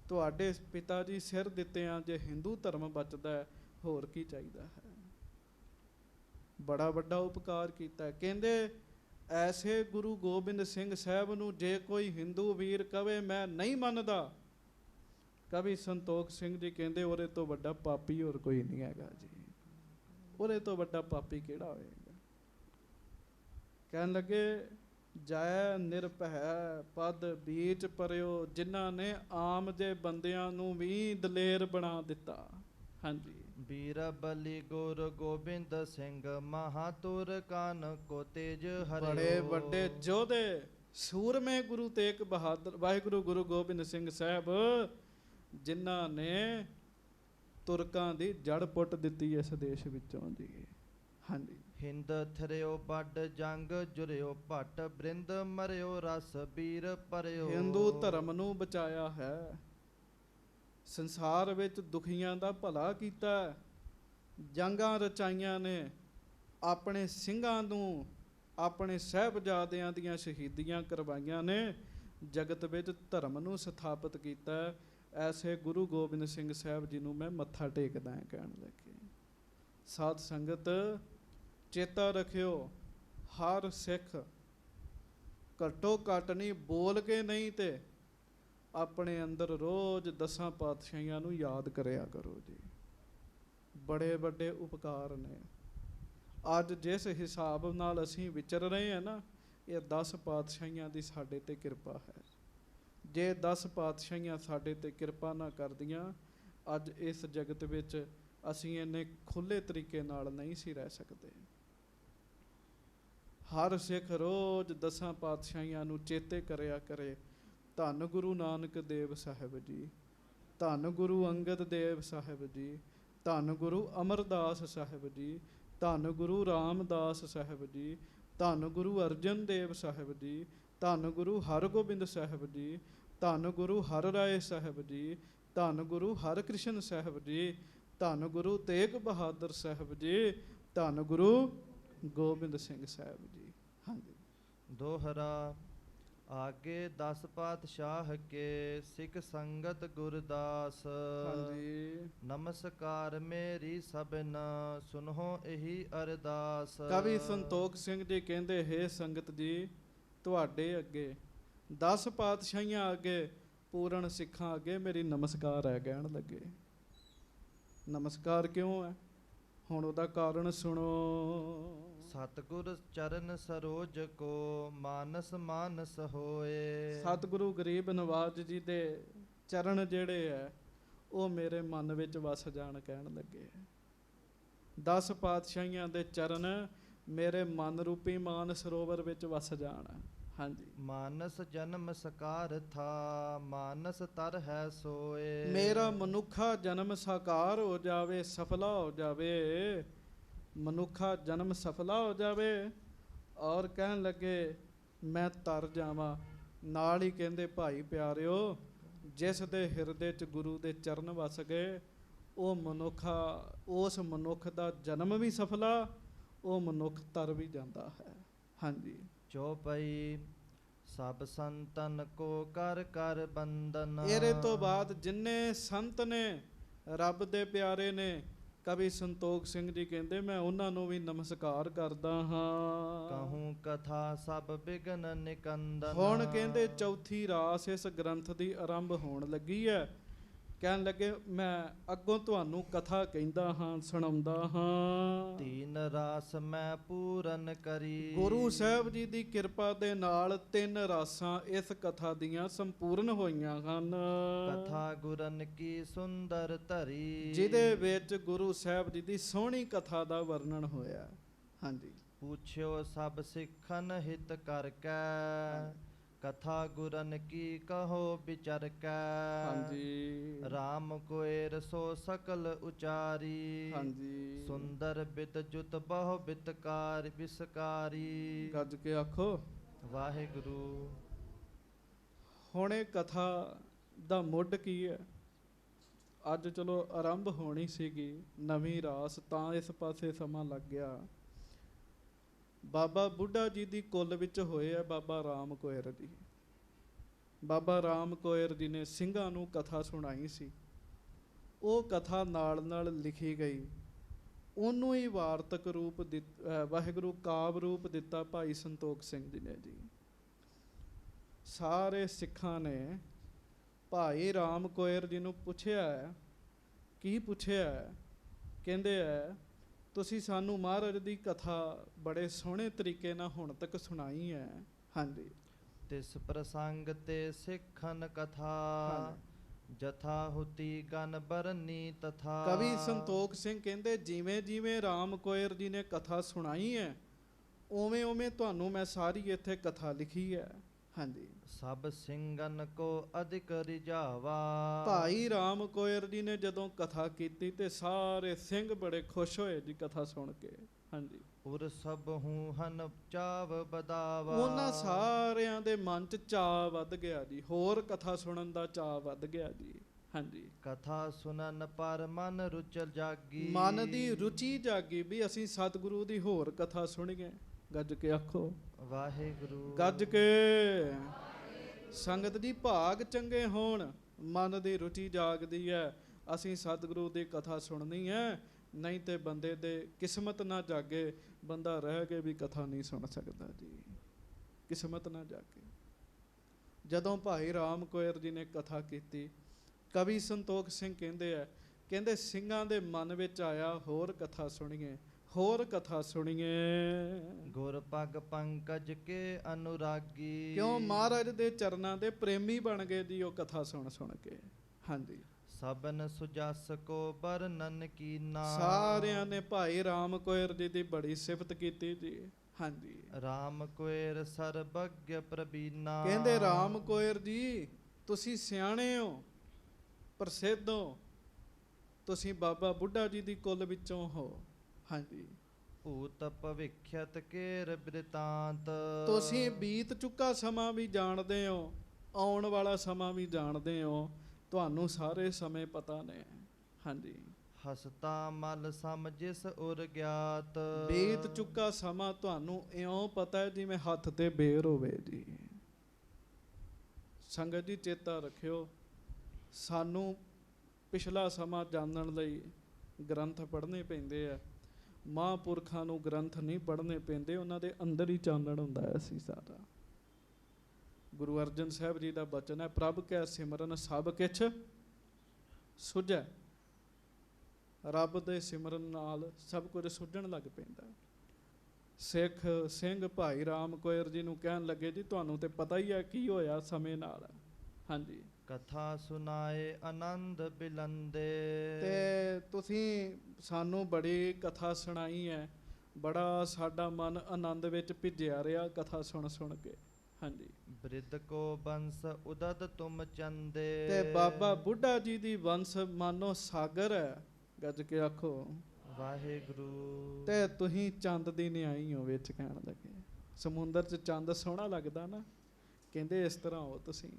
ਤੁਹਾਡੇ ਪਿਤਾ ਜੀ ਸਿਰ ਦਿੱਤੇ ਆ, ਜੇ ਹਿੰਦੂ ਧਰਮ ਬਚਦਾ ਹੋਰ ਕੀ ਚਾਹੀਦਾ ਹੈ? ਬੜਾ ਵੱਡਾ ਉਪਕਾਰ ਕੀਤਾ। ਕਹਿੰਦੇ ਐਸੇ ਗੁਰੂ ਗੋਬਿੰਦ ਸਿੰਘ ਸਾਹਿਬ ਨੂੰ ਜੇ ਕੋਈ ਹਿੰਦੂ ਵੀਰ ਕਵੇ ਮੈਂ ਨਹੀਂ ਮੰਨਦਾ, ਕਵੀ ਸੰਤੋਖ ਸਿੰਘ ਜੀ ਕਹਿੰਦੇ ਉਹਦੇ ਤੋਂ ਵੱਡਾ ਪਾਪੀ ਹੋਰ ਕੋਈ ਨਹੀਂ ਹੈਗਾ ਜੀ। ਉਹਦੇ ਤੋਂ ਵੱਡਾ ਪਾਪੀ ਕਿਹੜਾ ਹੋਏਗਾ? ਕਹਿਣ ਲੱਗੇ ਜੈ ਨਿਰਭੈ ਪਦ ਬੀਚ ਪਰਿਓ, ਜਿਨ੍ਹਾਂ ਨੇ ਆਮ ਜੇ ਬੰਦਿਆਂ ਨੂੰ ਵੀ ਦਲੇਰ ਬਣਾ ਦਿੱਤਾ। ਹਾਂਜੀ। ਵੀਰ ਬਲੀ ਗੁਰ ਗੋਬਿੰਦ ਸਿੰਘ ਮਹਾਤੁਰ ਕਾਨ ਕੋ ਤੇਜ ਹਰਿਓ। ਬੜੇ ਵੱਡੇ ਯੋਧੇ ਸੂਰਮੇ ਗੁਰੂ ਤੇਗ ਬਹਾਦਰ ਵਾਹਿਗੁਰੂ ਗੁਰੂ ਗੋਬਿੰਦ ਸਿੰਘ ਸਾਹਿਬ, ਜਿਨ੍ਹਾਂ ਨੇ ਤੁਰਕਾਂ ਦੀ ਜੜ ਪੁੱਟ ਦਿੱਤੀ ਇਸ ਦੇਸ਼ ਵਿੱਚੋਂ ਜੀ। ਹਾਂਜੀ। ਹਿੰਦ ਥਰਿਓ ਵੱਡ ਜੰਗ ਜੁਰਿਓ ਭੱਟ ਬ੍ਰਿੰਦ ਮਰਿਓ ਰਸ ਬੀਰ ਪਰਿਓ। ਹਿੰਦੂ ਧਰਮ ਨੂੰ ਬਚਾਇਆ ਹੈ, ਸੰਸਾਰ ਵਿੱਚ ਦੁਖੀਆਂ ਦਾ ਭਲਾ ਕੀਤਾ, ਜੰਗਾਂ ਰਚਾਈਆਂ ਨੇ, ਆਪਣੇ ਸਿੰਘਾਂ ਨੂੰ, ਆਪਣੇ ਸਾਹਿਬਜ਼ਾਦਿਆਂ ਦੀਆਂ ਸ਼ਹੀਦੀਆਂ ਕਰਵਾਈਆਂ ਨੇ, ਜਗਤ ਵਿੱਚ ਧਰਮ ਨੂੰ ਸਥਾਪਿਤ ਕੀਤਾ। ਐਸੇ ਗੁਰੂ ਗੋਬਿੰਦ ਸਿੰਘ ਸਾਹਿਬ ਜੀ ਨੂੰ ਮੈਂ ਮੱਥਾ ਟੇਕਦਾ ਹਾਂ। ਕਹਿਣ ਲੱਗੇ ਸਾਧ ਸੰਗਤ ਚੇਤਾ ਰੱਖਿਓ, ਹਰ ਸਿੱਖ ਘੱਟੋ ਘੱਟ ਨਹੀਂ, ਬੋਲ ਕੇ ਨਹੀਂ ਤੇ ਆਪਣੇ ਅੰਦਰ ਰੋਜ਼ 10 ਪਾਤਸ਼ਾਹੀਆਂ ਨੂੰ ਯਾਦ ਕਰਿਆ ਕਰੋ ਜੀ। ਬੜੇ ਵੱਡੇ ਉਪਕਾਰ ਨੇ। ਅੱਜ ਜਿਸ ਹਿਸਾਬ ਨਾਲ ਅਸੀਂ ਵਿਚਰ ਰਹੇ ਹਾਂ ਨਾ, ਇਹ 10 ਪਾਤਸ਼ਾਹੀਆਂ ਦੀ ਸਾਡੇ ਤੇ ਕਿਰਪਾ ਹੈ। ਜੇ 10 ਪਾਤਸ਼ਾਹੀਆਂ ਸਾਡੇ ਤੇ ਕਿਰਪਾ ਨਾ ਕਰਦੀਆਂ, ਅੱਜ ਇਸ ਜਗਤ ਵਿੱਚ ਅਸੀਂ ਇੰਨੇ ਖੁੱਲ੍ਹੇ ਤਰੀਕੇ ਨਾਲ ਨਹੀਂ ਸੀ ਰਹਿ ਸਕਦੇ। ਹਰ ਸਿੱਖ ਰੋਜ਼ 10 ਪਾਤਸ਼ਾਹੀਆਂ ਨੂੰ ਚੇਤੇ ਕਰਿਆ ਕਰੇ। ਧੰਨ ਗੁਰੂ ਨਾਨਕ ਦੇਵ ਸਾਹਿਬ ਜੀ, ਧੰਨ ਗੁਰੂ ਅੰਗਦ ਦੇਵ ਸਾਹਿਬ ਜੀ, ਧੰਨ ਗੁਰੂ ਅਮਰਦਾਸ ਸਾਹਿਬ ਜੀ, ਧੰਨ ਗੁਰੂ ਰਾਮਦਾਸ ਸਾਹਿਬ ਜੀ, ਧੰਨ ਗੁਰੂ ਅਰਜਨ ਦੇਵ ਸਾਹਿਬ ਜੀ, ਧੰਨ ਗੁਰੂ ਹਰਗੋਬਿੰਦ ਸਾਹਿਬ ਜੀ, ਧੰਨ ਗੁਰੂ ਹਰਰਾਏ ਸਾਹਿਬ ਜੀ, ਧੰਨ ਗੁਰੂ ਹਰਕ੍ਰਿਸ਼ਨ ਸਾਹਿਬ ਜੀ, ਧੰਨ ਗੁਰੂ ਤੇਗ ਬਹਾਦਰ ਸਾਹਿਬ ਜੀ, ਧੰਨ ਗੁਰੂ ਗੋਬਿੰਦ ਸਿੰਘ ਸਾਹਿਬ ਜੀ। ਹਾਂਜੀ। ਦੋਹਰਾ ਆਗੇ 10 ਪਾਤਸ਼ਾਹ ਕੇ ਸਿੱਖ ਸੰਗਤ ਗੁਰਦਾਸ। ਹਾਂਜੀ। ਨਮਸਕਾਰ ਮੇਰੀ ਸਭਨ ਸੁਨੋ ਇਹੀ ਅਰਦਾਸ। ਕਵੀ ਸੰਤੋਖ ਸਿੰਘ ਜੀ ਕਹਿੰਦੇ, ਹੇ ਸੰਗਤ ਜੀ, ਤੁਹਾਡੇ ਅੱਗੇ 10 ਪਾਤਸ਼ਾਹੀਆਂ ਅੱਗੇ, ਪੂਰਨ ਸਿੱਖਾਂ ਅੱਗੇ ਮੇਰੀ ਨਮਸਕਾਰ ਹੈ। ਕਹਿਣ ਲੱਗੇ ਨਮਸਕਾਰ ਕਿਉਂ ਹੈ? ਹੁਣ ਉਹਦਾ ਕਾਰਨ ਸੁਣੋ। ਸਤਿਗੁਰ ਚਰਨ ਸਰੋਜ ਕੋ ਮਾਨਸ ਮਾਨਸ ਹੋਏ। ਸਤਿਗੁਰੂ ਗਰੀਬ ਨਵਾਜ ਜੀ ਦੇ ਚਰਨ ਜਿਹੜੇ ਹੈ ਉਹ ਮੇਰੇ ਮਨ ਵਿੱਚ ਵਸ ਜਾਣ। ਕਹਿਣ ਲੱਗੇ 10 ਪਾਤਸ਼ਾਹੀਆਂ ਦੇ ਚਰਨ ਮੇਰੇ ਮਨ ਰੂਪੀ ਮਾਨ ਸਰੋਵਰ ਵਿੱਚ ਵਸ ਜਾਣ। ਹਾਂਜੀ। ਮਾਨਸ ਜਨਮ ਸਕਾਰ ਥਾ ਮਾਨਸ ਤਰ ਹੈ ਸੋਏ। ਮੇਰਾ ਮਨੁੱਖਾ ਜਨਮ ਸਾਕਾਰ ਹੋ ਜਾਵੇ, ਸਫਲਾ ਹੋ ਜਾਵੇ, ਮਨੁੱਖਾ ਜਨਮ ਸਫਲਾ ਹੋ ਜਾਵੇ। ਔਰ ਕਹਿਣ ਲੱਗੇ ਮੈਂ ਤਰ ਜਾਵਾਂ। ਨਾਲ ਹੀ ਕਹਿੰਦੇ ਭਾਈ ਪਿਆਰਿਓ, ਜਿਸ ਦੇ ਹਿਰਦੇ 'ਚ ਗੁਰੂ ਦੇ ਚਰਨ ਵਸ ਗਏ, ਉਹ ਮਨੁੱਖਾ, ਉਸ ਮਨੁੱਖ ਦਾ ਜਨਮ ਵੀ ਸਫਲਾ, ਉਹ ਮਨੁੱਖ ਤਰ ਵੀ ਜਾਂਦਾ ਹੈ। ਹਾਂਜੀ। ਚੌਪਈ ਸਭ ਸੰਤਨ ਕੋ ਕਰ ਕਰ ਬੰਦਨ। ਇਹਦੇ ਤੋਂ ਬਾਅਦ ਜਿੰਨੇ ਸੰਤ ਨੇ, ਰੱਬ ਦੇ ਪਿਆਰੇ ਨੇ, ਕਵੀ ਸੰਤੋਖ ਸਿੰਘ ਜੀ ਕਹਿੰਦੇ ਮੈਂ ਉਹਨਾਂ ਨੂੰ ਵੀ ਨਮਸਕਾਰ ਕਰਦਾ ਹਾਂ। ਕਹੂੰ ਕਥਾ ਸਭ ਬਿਗਨ ਨਿਕੰਦਨ। ਹੁਣ ਕਹਿੰਦੇ ਚੌਥੀ ਰਾਸ ਇਸ ਗ੍ਰੰਥ ਦੀ ਆਰੰਭ ਹੋਣ ਲੱਗੀ ਹੈ। ਕਹਿਣ ਲੱਗੇ ਮੈਂ ਅੱਗੋਂ ਤੁਹਾਨੂੰ ਕਥਾ ਕਹਿੰਦਾ ਹਾਂ, ਸੁਣਾਉਂਦਾ ਹਾਂ। 3 ਰਾਸ ਮੈਂ ਪੂਰਨ ਕਰੀ। ਗੁਰੂ ਸਾਹਿਬ ਜੀ ਦੀ ਕਿਰਪਾ ਦੇ ਨਾਲ 3 ਰਾਸਾਂ ਇਸ ਕਥਾ ਦੀਆਂ ਸੰਪੂਰਨ ਹੋਈਆਂ ਹਨ। ਕਥਾ ਗੁਰਨ ਕੀ ਸੁੰਦਰ ਧਰੀ। ਜਿਹਦੇ ਵਿੱਚ ਗੁਰੂ ਸਾਹਿਬ ਜੀ ਦੀ ਸੋਹਣੀ ਕਥਾ ਦਾ ਵਰਣਨ ਹੋਇਆ। ਹਾਂਜੀ। ਪੁੱਛਿਓ ਸਭ ਸਿੱਖਨ ਹਿਤ ਕਰਕੇ। ਕਥਾ ਗੁਰਨ ਕੀ ਕਹੋ ਵਿਚਰ ਕੈ। ਹਾਂਜੀ। ਰਾਮ ਕੋਏ ਰਸੋ ਸਕਲ ਉਚਾਰੀ। ਹਾਂਜੀ। ਸੁੰਦਰ ਬਿਦ ਜੁਤ ਬਹੁ ਬਿਤਕਾਰ ਵਿਸਕਾਰੀ। ਗੱਜ ਕੇ ਆਖੋ ਵਾਹਿਗੁਰੂ। ਹੁਣ ਇਹ ਕਥਾ ਦਾ ਮੁੱਢ ਕੀ ਹੈ? ਅੱਜ ਚਲੋ ਆਰੰਭ ਹੋਣੀ ਸੀਗੀ ਨਵੀਂ ਰਾਸ, ਤਾਂ ਇਸ ਪਾਸੇ ਸਮਾਂ ਲੱਗ ਗਿਆ। ਬਾਬਾ ਬੁੱਢਾ ਜੀ ਦੀ ਕੁੱਲ ਵਿੱਚ ਹੋਏ ਆ ਬਾਬਾ ਰਾਮ ਕੋਇਰ ਜੀ। ਬਾਬਾ ਰਾਮ ਕੋਇਰ ਜੀ ਨੇ ਸਿੰਘਾਂ ਨੂੰ ਕਥਾ ਸੁਣਾਈ ਸੀ। ਉਹ ਕਥਾ ਨਾਲ ਨਾਲ ਲਿਖੀ ਗਈ। ਉਹਨੂੰ ਹੀ ਵਾਰਤਕ ਰੂਪ ਵਾਹਿਗੁਰੂ ਕਾਵ ਰੂਪ ਦਿੱਤਾ ਭਾਈ ਸੰਤੋਖ ਸਿੰਘ ਜੀ ਨੇ ਜੀ। ਸਾਰੇ ਸਿੱਖਾਂ ਨੇ ਭਾਈ ਰਾਮ ਕੋਇਰ ਜੀ ਨੂੰ ਪੁੱਛਿਆ ਹੈ। ਕੀ ਪੁੱਛਿਆ ਹੈ? ਕਹਿੰਦੇ ਹੈ ਤੁਸੀਂ ਸਾਨੂੰ ਮਹਾਰਾਜ ਦੀ ਕਥਾ ਬੜੇ ਸੋਹਣੇ ਤਰੀਕੇ ਨਾਲ ਹੁਣ ਤੱਕ ਸੁਣਾਈ ਹੈ। ਹਾਂਜੀ। ਤਿਸ ਪ੍ਰਸੰਗ ਤੇ ਸਿੱਖਨ ਕਥਾ। ਜਥਾ ਹੁਤੀ ਗਨ ਬਰਨੀ ਤਥਾ। ਕਵੀ ਸੰਤੋਖ ਸਿੰਘ ਕਹਿੰਦੇ ਜਿਵੇਂ ਜਿਵੇਂ ਰਾਮ ਕੋਇਰ ਜੀ ਨੇ ਕਥਾ ਸੁਣਾਈ ਹੈ, ਉਵੇਂ ਉਵੇਂ ਤੁਹਾਨੂੰ ਮੈਂ ਸਾਰੀ ਇੱਥੇ ਕਥਾ ਲਿਖੀ ਹੈ। ਹਾਂਜੀ। ਸਭ ਸਿੰਘਨ ਕੋ ਅਧਿਕ ਰਿਝਾਵਾ। ਭਾਈ ਰਾਮ ਕੋਇਰ ਜੀ ਨੇ ਜਦੋਂ ਕਥਾ ਕੀਤੀ ਤੇ ਸਾਰੇ ਸਿੰਘ ਬੜੇ ਖੁਸ਼ ਹੋਏ ਜੀ ਕਥਾ ਸੁਣ ਕੇ। ਹਾਂਜੀ। ਉਰ ਸਭ ਹੂੰ ਹਨ ਚਾਵ ਬਦਾਵਾ। ਉਹਨਾਂ ਸਾਰਿਆਂ ਦੇ ਮਨ 'ਚ ਚਾਅ ਵੱਧ ਗਿਆ ਜੀ, ਹੋਰ ਕਥਾ ਸੁਣਨ ਦਾ ਚਾਅ ਵੱਧ ਗਿਆ ਜੀ। ਹਾਂਜੀ। ਕਥਾ ਸੁਣਨ ਪਰ ਮਨ ਰੁਚਲ ਜਾਗੀ। ਮਨ ਦੀ ਰੁਚੀ ਜਾਗੀ ਵੀ ਅਸੀਂ ਸਤਿਗੁਰੂ ਦੀ ਹੋਰ ਕਥਾ ਸੁਣੀਏ। ਗੱਜ ਕੇ ਆਖੋ ਵਾਹਿਗੁਰੂ। ਗੱਜ ਕੇ। ਸੰਗਤ ਦੀ ਭਾਗ ਚੰਗੇ ਹੋਣ, ਮਨ ਦੀ ਰੁਚੀ ਜਾਗਦੀ ਹੈ, ਅਸੀਂ ਸਤਿਗੁਰੂ ਦੀ ਕਥਾ ਸੁਣਨੀ ਹੈ। ਨਹੀਂ ਤੇ ਬੰਦੇ ਦੇ ਕਿਸਮਤ ਨਾ ਜਾਗੇ, ਬੰਦਾ ਰਹਿ ਕੇ ਵੀ ਕਥਾ ਨਹੀਂ ਸੁਣ ਸਕਦਾ ਜੀ, ਕਿਸਮਤ ਨਾ ਜਾਗੇ। ਜਦੋਂ ਭਾਈ ਰਾਮ ਕੋਇਰ ਜੀ ਨੇ ਕਥਾ ਕੀਤੀ, ਕਵੀ ਸੰਤੋਖ ਸਿੰਘ ਕਹਿੰਦੇ ਆ, ਕਹਿੰਦੇ ਸਿੰਘਾਂ ਦੇ ਮਨ ਵਿੱਚ ਆਇਆ ਹੋਰ ਕਥਾ ਸੁਣੀਏ, ਹੋਰ ਕਥਾ ਸੁਣੀਏ। ਗੁਰ ਪਗ ਪੰਕਜ ਕੇ ਅਨੁਰਾਗੀ, ਕਿਉਂ ਮਹਾਰਾਜ ਦੇ ਚਰਨਾਂ ਦੇ ਪ੍ਰੇਮੀ ਬਣ ਗਏ ਜੀ ਉਹ ਕਥਾ ਸੁਣ ਸੁਣ ਕੇ। ਹਾਂਜੀ, ਸਬਨ ਸੁਜਸ ਕੋ ਬਰਨਨ ਕੀਨਾ, ਸਾਰਿਆਂ ਨੇ ਭਾਈ ਰਾਮ ਕੋਇਰ ਜੀ ਦੀ ਬੜੀ ਸਿਫਤ ਕੀਤੀ ਜੀ। ਹਾਂਜੀ, ਰਾਮ ਕੋਇਰ ਸਰਬੱਗ ਪ੍ਰਬੀਨਾ, ਕਹਿੰਦੇ ਰਾਮ ਕੋਇਰ ਜੀ ਤੁਸੀਂ ਸਿਆਣੇ ਹੋ, ਪ੍ਰਸਿੱਧ ਹੋ, ਤੁਸੀਂ ਬਾਬਾ ਬੁੱਢਾ ਜੀ ਦੀ ਕੁੱਲ ਵਿੱਚੋਂ ਹੋ। ਹਾਂਜੀ, ਭੂਤ ਭਵਿੱਖਿਅਤ ਕੇਰ ਬਿਰਤਾਂਤ, ਤੁਸੀਂ ਬੀਤ ਚੁੱਕਾ ਸਮਾਂ ਵੀ ਜਾਣਦੇ ਹੋ, ਆਉਣ ਵਾਲਾ ਸਮਾਂ ਵੀ ਜਾਣਦੇ ਹੋ, ਤੁਹਾਨੂੰ ਸਾਰੇ ਸਮੇਂ ਪਤਾ ਨੇ। ਹਾਂਜੀ, ਹਸਤਾ ਮਲ ਸਮਝਿਸ ਉਰ ਗਿਆਤ, ਬੀਤ ਚੁੱਕਾ ਸਮਾਂ ਤੁਹਾਨੂੰ ਇਉਂ ਪਤਾ ਹੈ ਜਿਵੇਂ ਹੱਥ ਤੇ ਬੇਰ ਹੋਵੇ ਜੀ। ਸੰਗਤ ਜੀ ਚੇਤਾ ਰੱਖਿਓ, ਸਾਨੂੰ ਪਿਛਲਾ ਸਮਾਂ ਜਾਣਨ ਲਈ ਗ੍ਰੰਥ ਪੜ੍ਹਨੇ ਪੈਂਦੇ ਆ। ਮਹਾਂਪੁਰਖਾਂ ਨੂੰ ਗ੍ਰੰਥ ਨਹੀਂ ਪੜ੍ਹਨੇ ਪੈਂਦੇ, ਉਹਨਾਂ ਦੇ ਅੰਦਰ ਹੀ ਚਾਨਣ ਹੁੰਦਾ ਹੈ। ਅਸੀਂ ਸਾਰਾ ਗੁਰੂ ਅਰਜਨ ਸਾਹਿਬ ਜੀ ਦਾ ਬਚਨ ਹੈ, ਪ੍ਰਭ ਕੈ ਸਿਮਰਨ ਸਭ ਕਿਛ ਸੁਝੈ। ਰੱਬ ਦੇ ਸਿਮਰਨ ਨਾਲ ਸਭ ਕੁਝ ਸੁਝਣ ਲੱਗ ਪੈਂਦਾ। ਸਿੱਖ ਸਿੰਘ ਭਾਈ ਰਾਮ ਕੋਇਰ ਜੀ ਨੂੰ ਕਹਿਣ ਲੱਗੇ, ਜੀ ਤੁਹਾਨੂੰ ਤੇ ਪਤਾ ਹੀ ਹੈ ਕੀ ਹੋਇਆ ਸਮੇਂ ਨਾਲ। ਹਾਂਜੀ, ਕਥਾ ਸੁਨਾਏ ਆਨੰਦ ਬਿਲੰਦੇ, ਤੇ ਤੁਸੀਂ ਸਾਨੂੰ ਬੜੀ ਕਥਾ ਸੁਣਾਈ ਹੈ, ਬੜਾ ਸਾਡਾ ਮਨ ਆਨੰਦ ਵਿੱਚ ਭਿੱਜਿਆ ਰਿਹਾ ਕਥਾ ਸੁਣ ਸੁਣ ਕੇ। ਹਾਂਜੀ, ਬ੍ਰਿਧ ਕੋ ਬੰਸ ਉਦਦ ਤੁਮ ਚੰਦੇ, ਤੇ ਬਾਬਾ ਬੁੱਢਾ ਜੀ ਦੀ ਵੰਸ ਮਾਨੋ ਸਾਗਰ ਹੈ, ਗੱਜ ਕੇ ਆਖੋ ਵਾਹਿਗੁਰੂ। ਤੇ ਤੁਸੀਂ ਚੰਦ ਦੀ ਨਿਆਈ ਹੋ ਵਿੱਚ। ਕਹਿਣ ਲੱਗੇ ਸਮੁੰਦਰ 'ਚ ਚੰਦ ਸੋਹਣਾ ਲੱਗਦਾ ਨਾ, ਕਹਿੰਦੇ ਇਸ ਤਰ੍ਹਾਂ ਹੋ ਤੁਸੀਂ।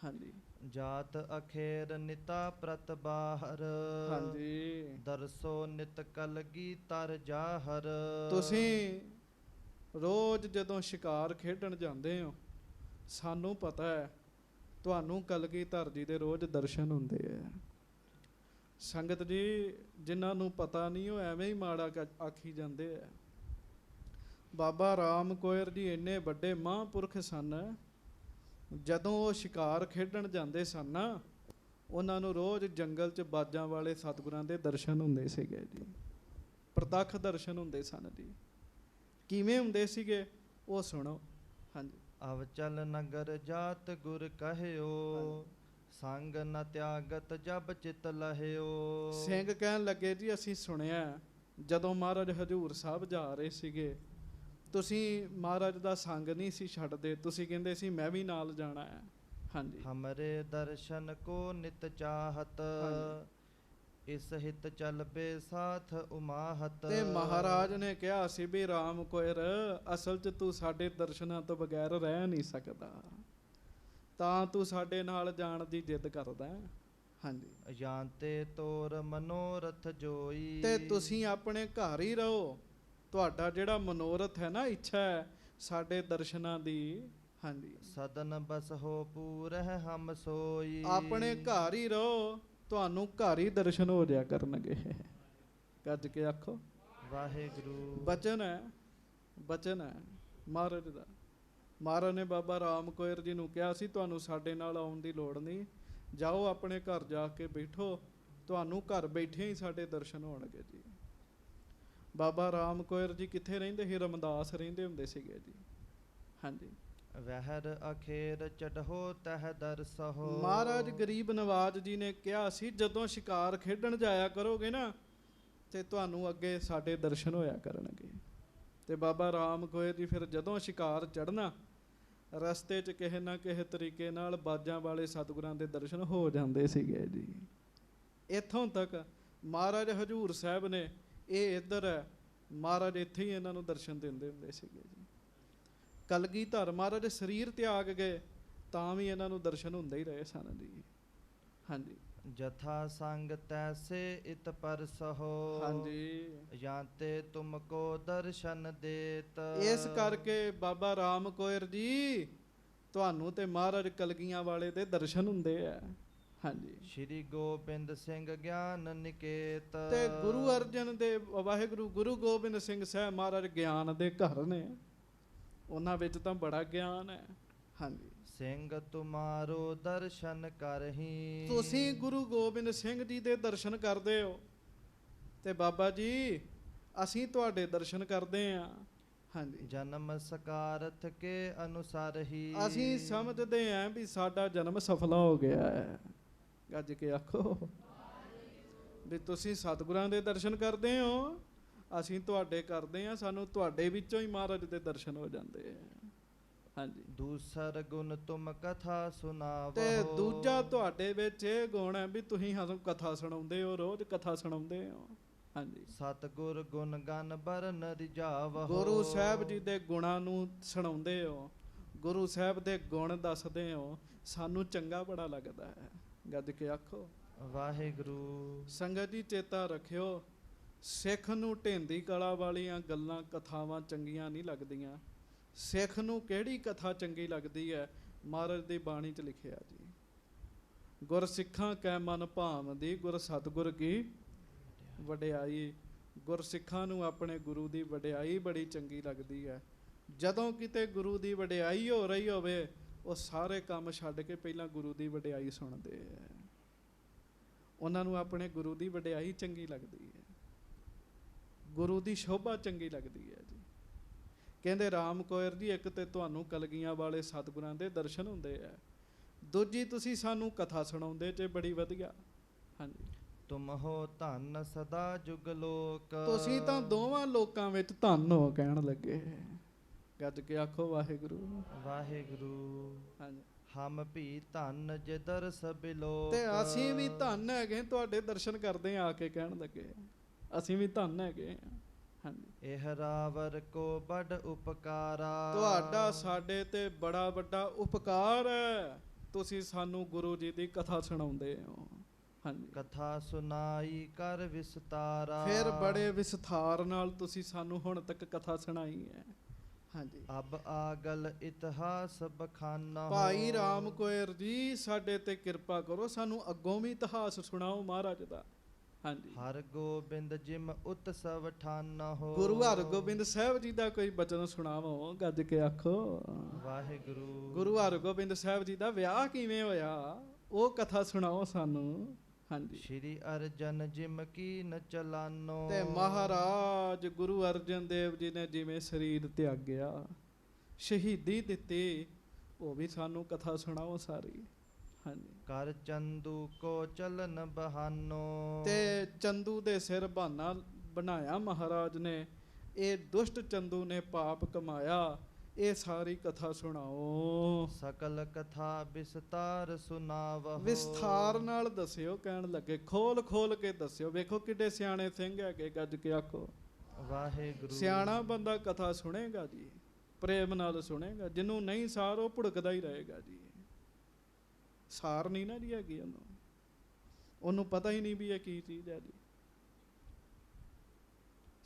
ਹਾਂਜੀ, ਜਾਤ ਅਖੇਰ ਨਿਤਾ ਪ੍ਰਤ ਬਾਹਰ, ਹਾਂਜੀ, ਦਰਸੋ ਨਿਤ ਕਲਗੀ ਤਰ ਜਾਹਰ। ਤੁਸੀਂ ਰੋਜ਼ ਜਦੋਂ ਸ਼ਿਕਾਰ ਖੇਡਣ ਜਾਂਦੇ ਹੋ, ਸਾਨੂੰ ਪਤਾ ਹੈ ਤੁਹਾਨੂੰ ਕਲਗੀਧਰ ਜੀ ਦੇ ਰੋਜ਼ ਦਰਸ਼ਨ ਹੁੰਦੇ ਆ। ਸੰਗਤ ਜੀ ਜਿਨ੍ਹਾਂ ਨੂੰ ਪਤਾ ਨਹੀਂ ਉਹ ਐਵੇਂ ਹੀ ਮਾੜਾ ਆਖੀ ਜਾਂਦੇ ਆ। ਬਾਬਾ ਰਾਮ ਕੋਇਰ ਜੀ ਇੰਨੇ ਵੱਡੇ ਮਹਾਂਪੁਰਖ ਸਨ, ਜਦੋਂ ਉਹ ਸ਼ਿਕਾਰ ਖੇਡਣ ਜਾਂਦੇ ਸਨ ਨਾ, ਉਹਨਾਂ ਨੂੰ ਰੋਜ਼ ਜੰਗਲ 'ਚ ਬਾਜਾਂ ਵਾਲੇ ਸਤਿਗੁਰਾਂ ਦੇ ਦਰਸ਼ਨ ਹੁੰਦੇ ਸੀਗੇ ਜੀ, ਪ੍ਰਤੱਖ ਦਰਸ਼ਨ ਹੁੰਦੇ ਸਨ ਜੀ। ਕਿਵੇਂ ਹੁੰਦੇ ਸੀਗੇ ਉਹ ਸੁਣੋ। ਹਾਂਜੀ, ਅਵਚਲ ਨਗਰ ਜਾਤ ਗੁਰ ਕਹਿਓ, ਸੰਗ ਨ ਤਿਆਗਤ ਜਬ ਚਿਤ ਲਹਿਓ। ਸਿੰਘ ਕਹਿਣ ਲੱਗੇ, ਜੀ ਅਸੀਂ ਸੁਣਿਆ ਜਦੋਂ ਮਹਾਰਾਜ ਹਜ਼ੂਰ ਸਾਹਿਬ ਜਾ ਰਹੇ ਸੀਗੇ, ਤੁਸੀਂ ਮਹਾਰਾਜ ਦਾ ਸੰਗ ਨਹੀਂ ਸੀ ਛੱਡਦੇ, ਤੁਸੀਂ ਕਹਿੰਦੇ ਸੀ ਮੈਂ ਵੀ ਨਾਲ ਜਾਣਾ ਹੈ। ਹਾਂਜੀ, ਹਮਰੇ ਦਰਸ਼ਨ ਕੋ ਨਿਤ ਚਾਹਤ, ਇਸ ਹਿਤ ਚਲਬੇ ਸਾਥ ਉਮਾਹਤ। ਤੇ ਮਹਾਰਾਜ ਨੇ ਕਿਹਾ ਸੀ ਵੀ ਰਾਮ ਕੋਇਰ ਅਸਲ 'ਚ ਤੂੰ ਸਾਡੇ ਦਰਸ਼ਨਾਂ ਤੋਂ ਬਗੈਰ ਰਹਿ ਨਹੀਂ ਸਕਦਾ, ਤਾਂ ਤੂੰ ਸਾਡੇ ਨਾਲ ਜਾਣ ਦੀ ਜਿੱਦ ਕਰਦਾ। ਹਾਂਜੀ, ਜਾਂਤੇ ਤੋਰ ਮਨੋਰਥ ਜੋਈ, ਤੇ ਤੁਸੀਂ ਆਪਣੇ ਘਰ ਹੀ ਰਹੋ, ਤੁਹਾਡਾ ਜਿਹੜਾ ਮਨੋਰਥ ਹੈ ਨਾ, ਇੱਛਾ ਹੈ ਸਾਡੇ ਦਰਸ਼ਨਾਂ ਦੀ। ਹਾਂਜੀ, ਸਦਨ ਬਸ ਹੋ ਪੂਰਹਿ ਹਮ ਸੋਈ, ਆਪਣੇ ਘਰ ਹੀ ਰਹੋ, ਤੁਹਾਨੂੰ ਘਰ ਹੀ ਦਰਸ਼ਨ ਹੋ ਜਾਇਆ ਕਰਨਗੇ। ਗੱਜ ਕੇ ਆਖੋ ਵਾਹਿਗੁਰੂ। ਬਚਨ ਹੈ, ਬਚਨ ਹੈ ਮਹਾਰਾਜ ਦਾ। ਮਹਾਰਾਜ ਨੇ ਬਾਬਾ ਰਾਮ ਕੋਇਰ ਜੀ ਨੂੰ ਕਿਹਾ ਸੀ ਤੁਹਾਨੂੰ ਸਾਡੇ ਨਾਲ ਆਉਣ ਦੀ ਲੋੜ ਨਹੀਂ, ਜਾਓ ਆਪਣੇ ਘਰ ਜਾ ਕੇ ਬੈਠੋ, ਤੁਹਾਨੂੰ ਘਰ ਬੈਠੇ ਹੀ ਸਾਡੇ ਦਰਸ਼ਨ ਹੋਣਗੇ ਜੀ। ਬਾਬਾ ਰਾਮ ਕੋਇਰ ਜੀ ਕਿੱਥੇ ਰਹਿੰਦੇ ਸੀ? ਰਮਦਾਸ ਰਹਿੰਦੇ ਹੁੰਦੇ ਸੀਗੇ ਜੀ। ਹਾਂਜੀ, ਵਹਿਰ ਅਖੇਰ ਚੜ੍ਹੋ ਤਹ ਦਰਸਹੋ। ਮਹਾਰਾਜ ਗਰੀਬ ਨਵਾਜ ਜੀ ਨੇ ਕਿਹਾ ਸੀ ਜਦੋਂ ਸ਼ਿਕਾਰ ਖੇਡਣ ਜਾਇਆ ਕਰੋਗੇ ਨਾ, ਤੇ ਤੁਹਾਨੂੰ ਅੱਗੇ ਸਾਡੇ ਦਰਸ਼ਨ ਹੋਇਆ ਕਰਨਗੇ। ਤੇ ਬਾਬਾ ਰਾਮ ਕੋਇਰ ਜੀ ਫਿਰ ਜਦੋਂ ਸ਼ਿਕਾਰ ਚੜ੍ਹਨਾ, ਰਸਤੇ 'ਚ ਕਿਸੇ ਨਾ ਕਿਸੇ ਤਰੀਕੇ ਨਾਲ ਬਾਜਾਂ ਵਾਲੇ ਸਤਿਗੁਰਾਂ ਦੇ ਦਰਸ਼ਨ ਹੋ ਜਾਂਦੇ ਸੀਗੇ ਜੀ। ਇੱਥੋਂ ਤੱਕ ਮਹਾਰਾਜ ਹਜ਼ੂਰ ਸਾਹਿਬ ਨੇ, ਇਹ ਇੱਧਰ ਹੈ, ਮਹਾਰਾਜ ਇੱਥੇ ਹੀ ਇਹਨਾਂ ਨੂੰ ਦਰਸ਼ਨ ਦਿੰਦੇ ਹੁੰਦੇ ਸੀਗੇ ਜੀ। ਕਲਗੀਧਰ ਮਹਾਰਾਜ ਸਰੀਰ ਤਿਆਗ ਗਏ ਤਾਂ ਵੀ ਇਹਨਾਂ ਨੂੰ ਦਰਸ਼ਨ ਹੁੰਦੇ ਹੀ ਰਹੇ ਸਨ ਜੀ। ਹਾਂਜੀ, ਜਥਾ ਸੰਗ ਤੈਸੇ ਇਤ ਪਰਸਹੋ। ਹਾਂਜੀ, ਜਾਂਤੇ ਤੁਮਕੋ ਦਰਸ਼ਨ ਦੇਤ। ਇਸ ਕਰਕੇ ਬਾਬਾ ਰਾਮ ਕੋਇਰ ਜੀ ਤੁਹਾਨੂੰ ਤੇ ਮਹਾਰਾਜ ਕਲਗੀਆਂ ਵਾਲੇ ਦੇ ਦਰਸ਼ਨ ਹੁੰਦੇ ਆ। ਹਾਂਜੀ। ਸ਼੍ਰੀ ਗੋਬਿੰਦ ਸਿੰਘ ਗਿਆਨ ਨਿਕੇਤ। ਤੇ ਗੁਰੂ ਅਰਜਨ ਦੇਵ ਵਾਹਿਗੁਰੂ ਗੁਰੂ ਗੋਬਿੰਦ ਸਿੰਘ ਸਾਹਿਬ ਮਹਾਰਾਜ ਗਿਆਨ ਦੇ ਘਰ ਨੇ, ਉਹਨਾਂ ਵਿੱਚ ਤਾਂ ਬੜਾ ਗਿਆਨ ਹੈ। ਹਾਂਜੀ। ਸਿੰਘ ਤੁਮਾਰੋ ਦਰਸ਼ਨ ਕਰਹੀ। ਤੁਸੀਂ ਗੁਰੂ ਗੋਬਿੰਦ ਸਿੰਘ ਜੀ ਦੇ ਦਰਸ਼ਨ ਕਰਦੇ ਹੋ ਤੇ ਬਾਬਾ ਜੀ ਅਸੀਂ ਤੁਹਾਡੇ ਦਰਸ਼ਨ ਕਰਦੇ ਹਾਂ। ਹਾਂਜੀ। ਜਨਮ ਸਕਾਰਥ ਕੇ ਅਨੁਸਾਰ ਹੀ। ਅਸੀਂ ਸਮਝਦੇ ਹਾਂ ਵੀ ਸਾਡਾ ਜਨਮ ਸਫਲਾ ਹੋ ਗਿਆ ਹੈ। ਗੱਜ ਕੇ ਆਖੋ ਵੀ ਤੁਸੀਂ ਸਤਿਗੁਰਾਂ ਦੇ ਦਰਸ਼ਨ ਕਰਦੇ ਹੋ, ਅਸੀਂ ਤੁਹਾਡੇ ਕਰਦੇ ਹਾਂ, ਸਾਨੂੰ ਤੁਹਾਡੇ ਵਿੱਚੋਂ ਹੀ ਮਹਾਰਾਜ ਦੇ ਦਰਸ਼ਨ ਹੋ ਜਾਂਦੇ ਆ। ਹਾਂਜੀ। ਦੂਸਰ ਗੁਣ ਤੁਮ ਕਥਾ ਸੁਣਾਵੋ। ਤੇ ਦੂਜਾ ਤੁਹਾਡੇ ਵਿੱਚ ਇਹ ਗੁਣ ਹੈ ਵੀ ਤੁਸੀਂ ਸਾਨੂੰ ਕਥਾ ਸੁਣਾਉਂਦੇ ਹੋ, ਰੋਜ਼ ਕਥਾ ਸੁਣਾਉਂਦੇ ਹੋ। ਹਾਂਜੀ। ਸਤਿਗੁਰ ਗੁਣ ਗਨ ਬਰਨ ਰਿਝਾਵਹੁ। ਗੁਰੂ ਸਾਹਿਬ ਜੀ ਦੇ ਗੁਣਾਂ ਨੂੰ ਸੁਣਾਉਂਦੇ ਹੋ, ਗੁਰੂ ਸਾਹਿਬ ਦੇ ਗੁਣ ਦੱਸਦੇ ਹੋ, ਸਾਨੂੰ ਚੰਗਾ ਬੜਾ ਲੱਗਦਾ ਹੈ। ਗੱਜ ਕੇ ਆਖੋ ਵਾਹਿਗੁਰੂ। ਸੰਗਤ ਜੀ ਚੇਤਾ ਰੱਖਿਓ, ਸਿੱਖ ਨੂੰ ਢੇਂਦੀ ਕਲਾ ਵਾਲੀਆਂ ਗੱਲਾਂ ਕਥਾਵਾਂ ਚੰਗੀਆਂ ਨਹੀਂ ਲੱਗਦੀਆਂ। ਸਿੱਖ ਨੂੰ ਕਿਹੜੀ ਕਥਾ ਚੰਗੀ ਲੱਗਦੀ ਹੈ? ਮਹਾਰਾਜ ਦੀ ਬਾਣੀ 'ਚ ਲਿਖਿਆ ਜੀ, ਗੁਰ ਸਿੱਖਾਂ ਕੈ ਮਨ ਭਾਵਦੀ ਗੁਰ ਸਤਿਗੁਰ ਕੀ ਵਡਿਆਈ। ਗੁਰਸਿੱਖਾਂ ਨੂੰ ਆਪਣੇ ਗੁਰੂ ਦੀ ਵਡਿਆਈ ਬੜੀ ਚੰਗੀ ਲੱਗਦੀ ਹੈ। ਜਦੋਂ ਕਿਤੇ ਗੁਰੂ ਦੀ ਵਡਿਆਈ ਹੋ ਰਹੀ ਹੋਵੇ, ਉਹ ਸਾਰੇ ਕੰਮ ਛੱਡ ਕੇ ਪਹਿਲਾਂ ਗੁਰੂ ਦੀ ਵਡਿਆਈ ਸੁਣਦੇ ਹੈ। ਉਹਨਾਂ ਨੂੰ ਆਪਣੇ ਗੁਰੂ ਦੀ ਵਡਿਆਈ ਚੰਗੀ ਲੱਗਦੀ ਹੈ, ਗੁਰੂ ਦੀ ਸ਼ੋਭਾ ਚੰਗੀ ਲੱਗਦੀ ਹੈ ਜੀ। ਕਹਿੰਦੇ ਰਾਮ ਕੋਇਰ ਜੀ, ਇੱਕ ਤੇ ਤੁਹਾਨੂੰ ਕਲਗੀਆਂ ਵਾਲੇ ਸਤਿਗੁਰਾਂ ਦੇ ਦਰਸ਼ਨ ਹੁੰਦੇ ਆ, ਦੂਜੀ ਤੁਸੀਂ ਸਾਨੂੰ ਕਥਾ ਸੁਣਾਉਂਦੇ ਜੇ ਬੜੀ ਵਧੀਆ। ਹਾਂਜੀ। ਤੁਮ ਹੋ ਧਨ ਸਦਾ ਜੁਗ ਲੋਕ। ਤੁਸੀਂ ਤਾਂ ਦੋਵਾਂ ਲੋਕਾਂ ਵਿੱਚ ਧਨ ਹੋ ਕਹਿਣ ਲੱਗੇ। ਗੱਜ ਕੇ ਆਖੋ ਵਾਹਿਗੁਰੂ ਵਾਹਿਗੁਰੂ। ਹਾਂਜੀ। ਹਮ ਭੀ ਧਨ ਜੇ ਦਰਸ ਬਿਲੋਕ। ਤੇ ਅਸੀਂ ਵੀ ਧਨ ਹੈਗੇ, ਤੁਹਾਡੇ ਦਰਸ਼ਨ ਕਰਦੇ ਆ ਕੇ ਕਹਿਣ ਲੱਗੇ, ਅਸੀਂ ਵੀ ਧਨ ਹੈਗੇ। ਹਾਂਜੀ। ਇਹ ਰਾਵਰ ਕੋ ਬੜ ਉਪਕਾਰਾ। ਤੁਹਾਡਾ ਸਾਡੇ ਤੇ ਬੜਾ ਵੱਡਾ ਉਪਕਾਰ ਹੈ, ਤੁਸੀਂ ਸਾਨੂੰ ਗੁਰੂ ਜੀ ਦੀ ਕਥਾ ਸੁਣਾਉਂਦੇ ਹੋ। ਹਾਂਜੀ। ਕਥਾ ਸੁਣਾਈ ਕਰ ਵਿਸਤਾਰਾ। ਫਿਰ ਬੜੇ ਵਿਸਥਾਰ ਨਾਲ ਤੁਸੀਂ ਸਾਨੂੰ ਹੁਣ ਤੱਕ ਕਥਾ ਸੁਣਾਈ ਹੈ। ਹਾਂਜੀ। ਅਬ ਆਗਲ ਇਤਿਹਾਸ ਬਖਾਨਾ। ਭਾਈ ਰਾਮ ਕੋਇਰ ਜੀ, ਸਾਡੇ ਤੇ ਕਿਰਪਾ ਕਰੋ, ਸਾਨੂੰ ਅੱਗੋਂ ਵੀ ਇਤਿਹਾਸ ਸੁਣਾਓ ਮਹਾਰਾਜ ਦਾ। ਹਾਂਜੀ। ਹਰ ਗੋਬਿੰਦ ਜਿਮ ਉਤਸਵ ਠਾਨਾ ਹੋ। ਗੁਰੂ ਹਰਗੋਬਿੰਦ ਸਾਹਿਬ ਜੀ ਦਾ ਕੋਈ ਬਚਨ ਸੁਣਾਵੋ, ਗੱਜ ਕੇ ਆਖੋ ਵਾਹਿਗੁਰੂ। ਗੁਰੂ ਹਰਗੋਬਿੰਦ ਸਾਹਿਬ ਜੀ ਦਾ ਵਿਆਹ ਕਿਵੇਂ ਹੋਇਆ, ਉਹ ਕਥਾ ਸੁਣਾਓ ਸਾਨੂੰ। ਹਾਂਜੀ। ਸ਼੍ਰੀ ਅਰਜਨ ਜਿਮ ਕੀ ਨ ਚਲਾਨੋ। ਤੇ ਮਹਾਰਾਜ ਗੁਰੂ ਅਰਜਨ ਦੇਵ ਜੀ ਨੇ ਜਿਵੇਂ ਸਰੀਰ ਤਿਆਗਿਆ, ਸ਼ਹੀਦੀ ਦਿੱਤੀ, ਉਹ ਵੀ ਸਾਨੂੰ ਕਥਾ ਸੁਣਾਓ ਸਾਰੀ। ਹਾਂਜੀ। ਕਰ ਚੰਦੂ ਕੋ ਚਲਨ ਬਹਾਨੋ। ਤੇ ਚੰਦੂ ਦੇ ਸਿਰ ਬਹਾਨਾ ਬਣਾਇਆ ਮਹਾਰਾਜ ਨੇ, ਇਹ ਦੁਸ਼ਟ ਚੰਦੂ ਨੇ ਪਾਪ ਕਮਾਇਆ, ਇਹ ਸਾਰੀ ਕਥਾ ਸੁਣਾਓ। ਸਕਲ ਕਥਾ ਵਿਸਤਾਰ ਸੁਣਾਵਹੁ। ਵਿਸਥਾਰ ਨਾਲ ਦੱਸਿਓ ਕਹਿਣ ਲੱਗੇ, ਖੋਲ ਖੋਲ ਕੇ ਦੱਸਿਓ। ਵੇਖੋ ਕਿੱਡੇ ਸਿਆਣੇ ਸਿੰਘ ਹੈਗੇ, ਗੱਜ ਕੇ ਆਖੋ ਵਾਹਿਗੁਰੂ। ਸਿਆਣਾ ਬੰਦਾ ਕਥਾ ਸੁਣੇਗਾ ਜੀ, ਪ੍ਰੇਮ ਨਾਲ ਸੁਣੇਗਾ। ਜਿਹਨੂੰ ਨਹੀਂ ਸਾਰ, ਉਹ ਭੁੜਕਦਾ ਹੀ ਰਹੇਗਾ ਜੀ। ਸਾਰ ਨਹੀਂ ਨਾ ਜੀ ਹੈਗੀ ਉਹਨੂੰ ਪਤਾ ਹੀ ਨਹੀਂ ਵੀ ਇਹ ਕੀ ਚੀਜ਼ ਹੈ ਜੀ।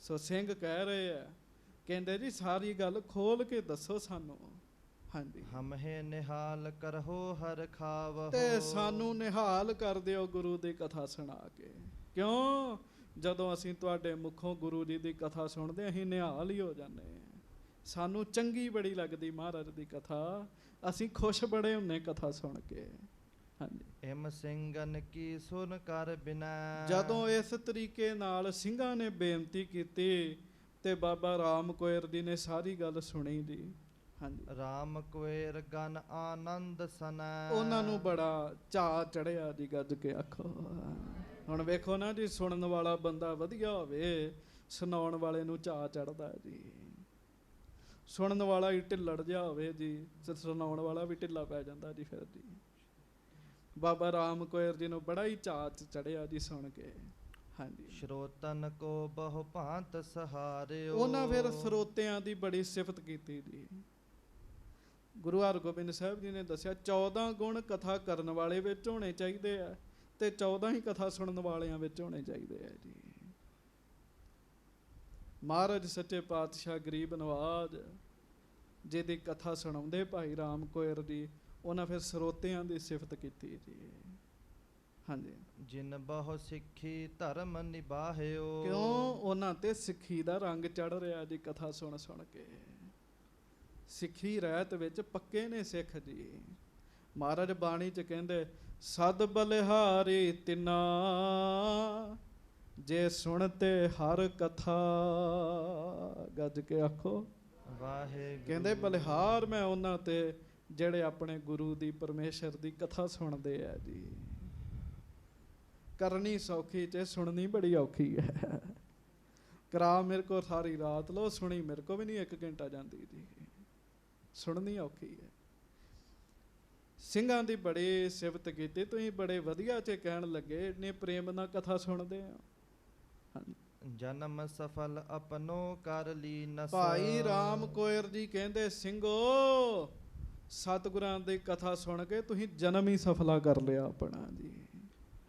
ਸੋ ਸਿੰਘ ਕਹਿ ਰਹੇ ਆ, ਕਹਿੰਦੇ ਜੀ ਸਾਰੀ ਗੱਲ ਖੋਲ ਕੇ ਦੱਸੋ ਸਾਨੂੰ। ਹਾਂਜੀ। ਹਮਹਿ ਨਿਹਾਲ ਕਰਹੋ ਹਰ ਖਾਵਹੁ। ਤੇ ਸਾਨੂੰ ਨਿਹਾਲ ਕਰ ਦਿਓ ਗੁਰੂ ਦੀ ਕਥਾ ਸੁਣਾ ਕੇ। ਕਿਉਂ? ਜਦੋਂ ਅਸੀਂ ਤੁਹਾਡੇ ਮੁਖੋਂ ਗੁਰੂ ਜੀ ਦੀ ਕਥਾ ਸੁਣਦੇ, ਅਸੀਂ ਨਿਹਾਲ ਹੀ ਹੋ ਜਾਂਦੇ ਹਾਂ। ਸਾਨੂੰ ਚੰਗੀ ਬੜੀ ਲੱਗਦੀ ਮਹਾਰਾਜ ਦੀ ਕਥਾ, ਅਸੀਂ ਖੁਸ਼ ਬੜੇ ਹੁੰਨੇ ਕਥਾ ਸੁਣ ਕੇ। ਹਾਂਜੀ। ਹਿਮ ਸਿੰਘਨ ਕੀ ਸੁਨ ਕਰ ਬਿਨੈ। ਜਦੋਂ ਇਸ ਤਰੀਕੇ ਨਾਲ ਸਿੰਘਾਂ ਨੇ ਬੇਨਤੀ ਕੀਤੀ ਤੇ ਬਾਬਾ ਰਾਮ ਕੋਇਰ ਜੀ ਨੇ ਸਾਰੀ ਗੱਲ ਸੁਣੀ ਜੀ। ਹਾਂਜੀ। ਰਾਮ ਕੋਇਰ ਗਨ ਆਨੰਦ ਸਨੈ। ਉਹਨਾਂ ਨੂੰ ਬੜਾ ਚਾਅ ਚੜਿਆ ਜੀ, ਗੱਜ ਕੇ ਆਖੋ। ਹੁਣ ਵੇਖੋ ਨਾ ਜੀ, ਸੁਣਨ ਵਾਲਾ ਬੰਦਾ ਵਧੀਆ ਹੋਵੇ, ਸੁਣਾਉਣ ਵਾਲੇ ਨੂੰ ਚਾਅ ਚੜਦਾ ਜੀ। ਸੁਣਨ ਵਾਲਾ ਹੀ ਢਿੱਲੜ ਜਿਹਾ ਹੋਵੇ ਜੀ, ਤੇ ਸੁਣਾਉਣ ਵਾਲਾ ਵੀ ਢਿੱਲਾ ਪੈ ਜਾਂਦਾ ਜੀ ਫਿਰ ਜੀ। ਬਾਬਾ ਰਾਮ ਕੋਇਰ ਜੀ ਨੂੰ ਬੜਾ ਹੀ ਚਾਅ ਚੜਿਆ ਜੀ ਸੁਣ ਕੇ। ਹਾਂਜੀ। ਸ਼ਰੋਤਨ ਕੋ ਬਹੁ ਭਾਂਤ ਸਹਾਰਿਓ। ਉਹਨਾਂ ਫਿਰ ਸਰੋਤਿਆਂ ਦੀ ਬੜੀ ਸਿਫਤ ਕੀਤੀ ਜੀ। ਗੁਰੂ ਹਰਗੋਬਿੰਦ ਸਾਹਿਬ ਜੀ ਨੇ ਦੱਸਿਆ 14 ਗੁਣ ਕਥਾ ਕਰਨ ਵਾਲੇ ਵਿੱਚ ਹੋਣੇ ਚਾਹੀਦੇ ਆ, ਤੇ 14 ਹੀ ਕਥਾ ਸੁਣਨ ਵਾਲਿਆਂ ਵਿੱਚ ਹੋਣੇ ਚਾਹੀਦੇ ਆ ਜੀ। ਮਹਾਰਾਜ ਸੱਚੇ ਪਾਤਸ਼ਾਹ ਗਰੀਬ ਨਵਾਜ ਜਿਹਦੀ ਕਥਾ ਸੁਣਾਉਂਦੇ ਭਾਈ ਰਾਮ ਕੋਇਰ ਜੀ, ਉਹਨਾਂ ਫਿਰ ਸਰੋਤਿਆਂ ਦੀ ਸਿਫਤ ਕੀਤੀ ਜੀ। ਹਾਂਜੀ, ਜਿਨ ਬਹੁ ਸਿੱਖੀ ਧਰਮ ਨਿਭਾਹਿਓ। ਕਿਉਂ? ਉਹਨਾਂ ਤੇ ਸਿੱਖੀ ਦਾ ਰੰਗ ਚੜ ਰਿਹਾ ਜੀ ਕਥਾ ਸੁਣ ਸੁਣ ਕੇ। ਸਿੱਖੀ ਰਹਿਤ ਵਿੱਚ ਪੱਕੇ ਨੇ ਸਿੱਖ ਜੀ। ਮਹਾਰਾਜ ਬਾਣੀ ਚ ਕਹਿੰਦੇ ਸਦ ਬਲਿਹਾਰੀ ਤਿਨਾ ਜੇ ਸੁਣਤੇ ਹਰ ਕਥਾ। ਗੱਜ ਕੇ ਆਖੋ ਵਾਹਿਗੁਰੂ। ਕਹਿੰਦੇ ਬਲਿਹਾਰ ਮੈਂ ਉਹਨਾਂ ਤੇ ਜਿਹੜੇ ਆਪਣੇ ਗੁਰੂ ਦੀ ਪਰਮੇਸ਼ਰ ਦੀ ਕਥਾ ਸੁਣਦੇ ਆ ਜੀ। ਕਰਨੀ ਸੌਖੀ ਤੇ ਸੁਣਨੀ ਬੜੀ ਔਖੀ ਹੈ। ਕਰਾ ਮੇਰੇ ਕੋ ਸਾਰੀ ਰਾਤ ਲੋ, ਸੁਣੀ ਮੇਰੇ ਕੋ ਵੀ ਨਹੀਂ 1 ਘੰਟਾ ਜਾਂਦੀ ਜੀ। ਸੁਣਨੀ ਔਖੀ ਹੈ। ਸਿੰਘਾਂ ਦੀ ਬੜੀ ਸਿਫਤ ਕੀਤੀ, ਤੁਸੀਂ ਬੜੇ ਵਧੀਆ ਚ ਕਹਿਣ ਲੱਗੇ, ਇੰਨੇ ਪ੍ਰੇਮ ਨਾਲ ਕਥਾ ਸੁਣਦੇ ਆ। ਜਨਮ ਸਫਲ ਆਪਣੋ ਕਰ ਲੀਨਸ। ਭਾਈ ਰਾਮ ਕੋਇਰ ਜੀ ਕਹਿੰਦੇ ਸਿੰਘੋ ਸਤਿਗੁਰਾਂ ਦੀ ਕਥਾ ਸੁਣ ਕੇ ਤੁਸੀਂ ਜਨਮ ਹੀ ਸਫਲਾ ਕਰ ਲਿਆ ਆਪਣਾ ਜੀ।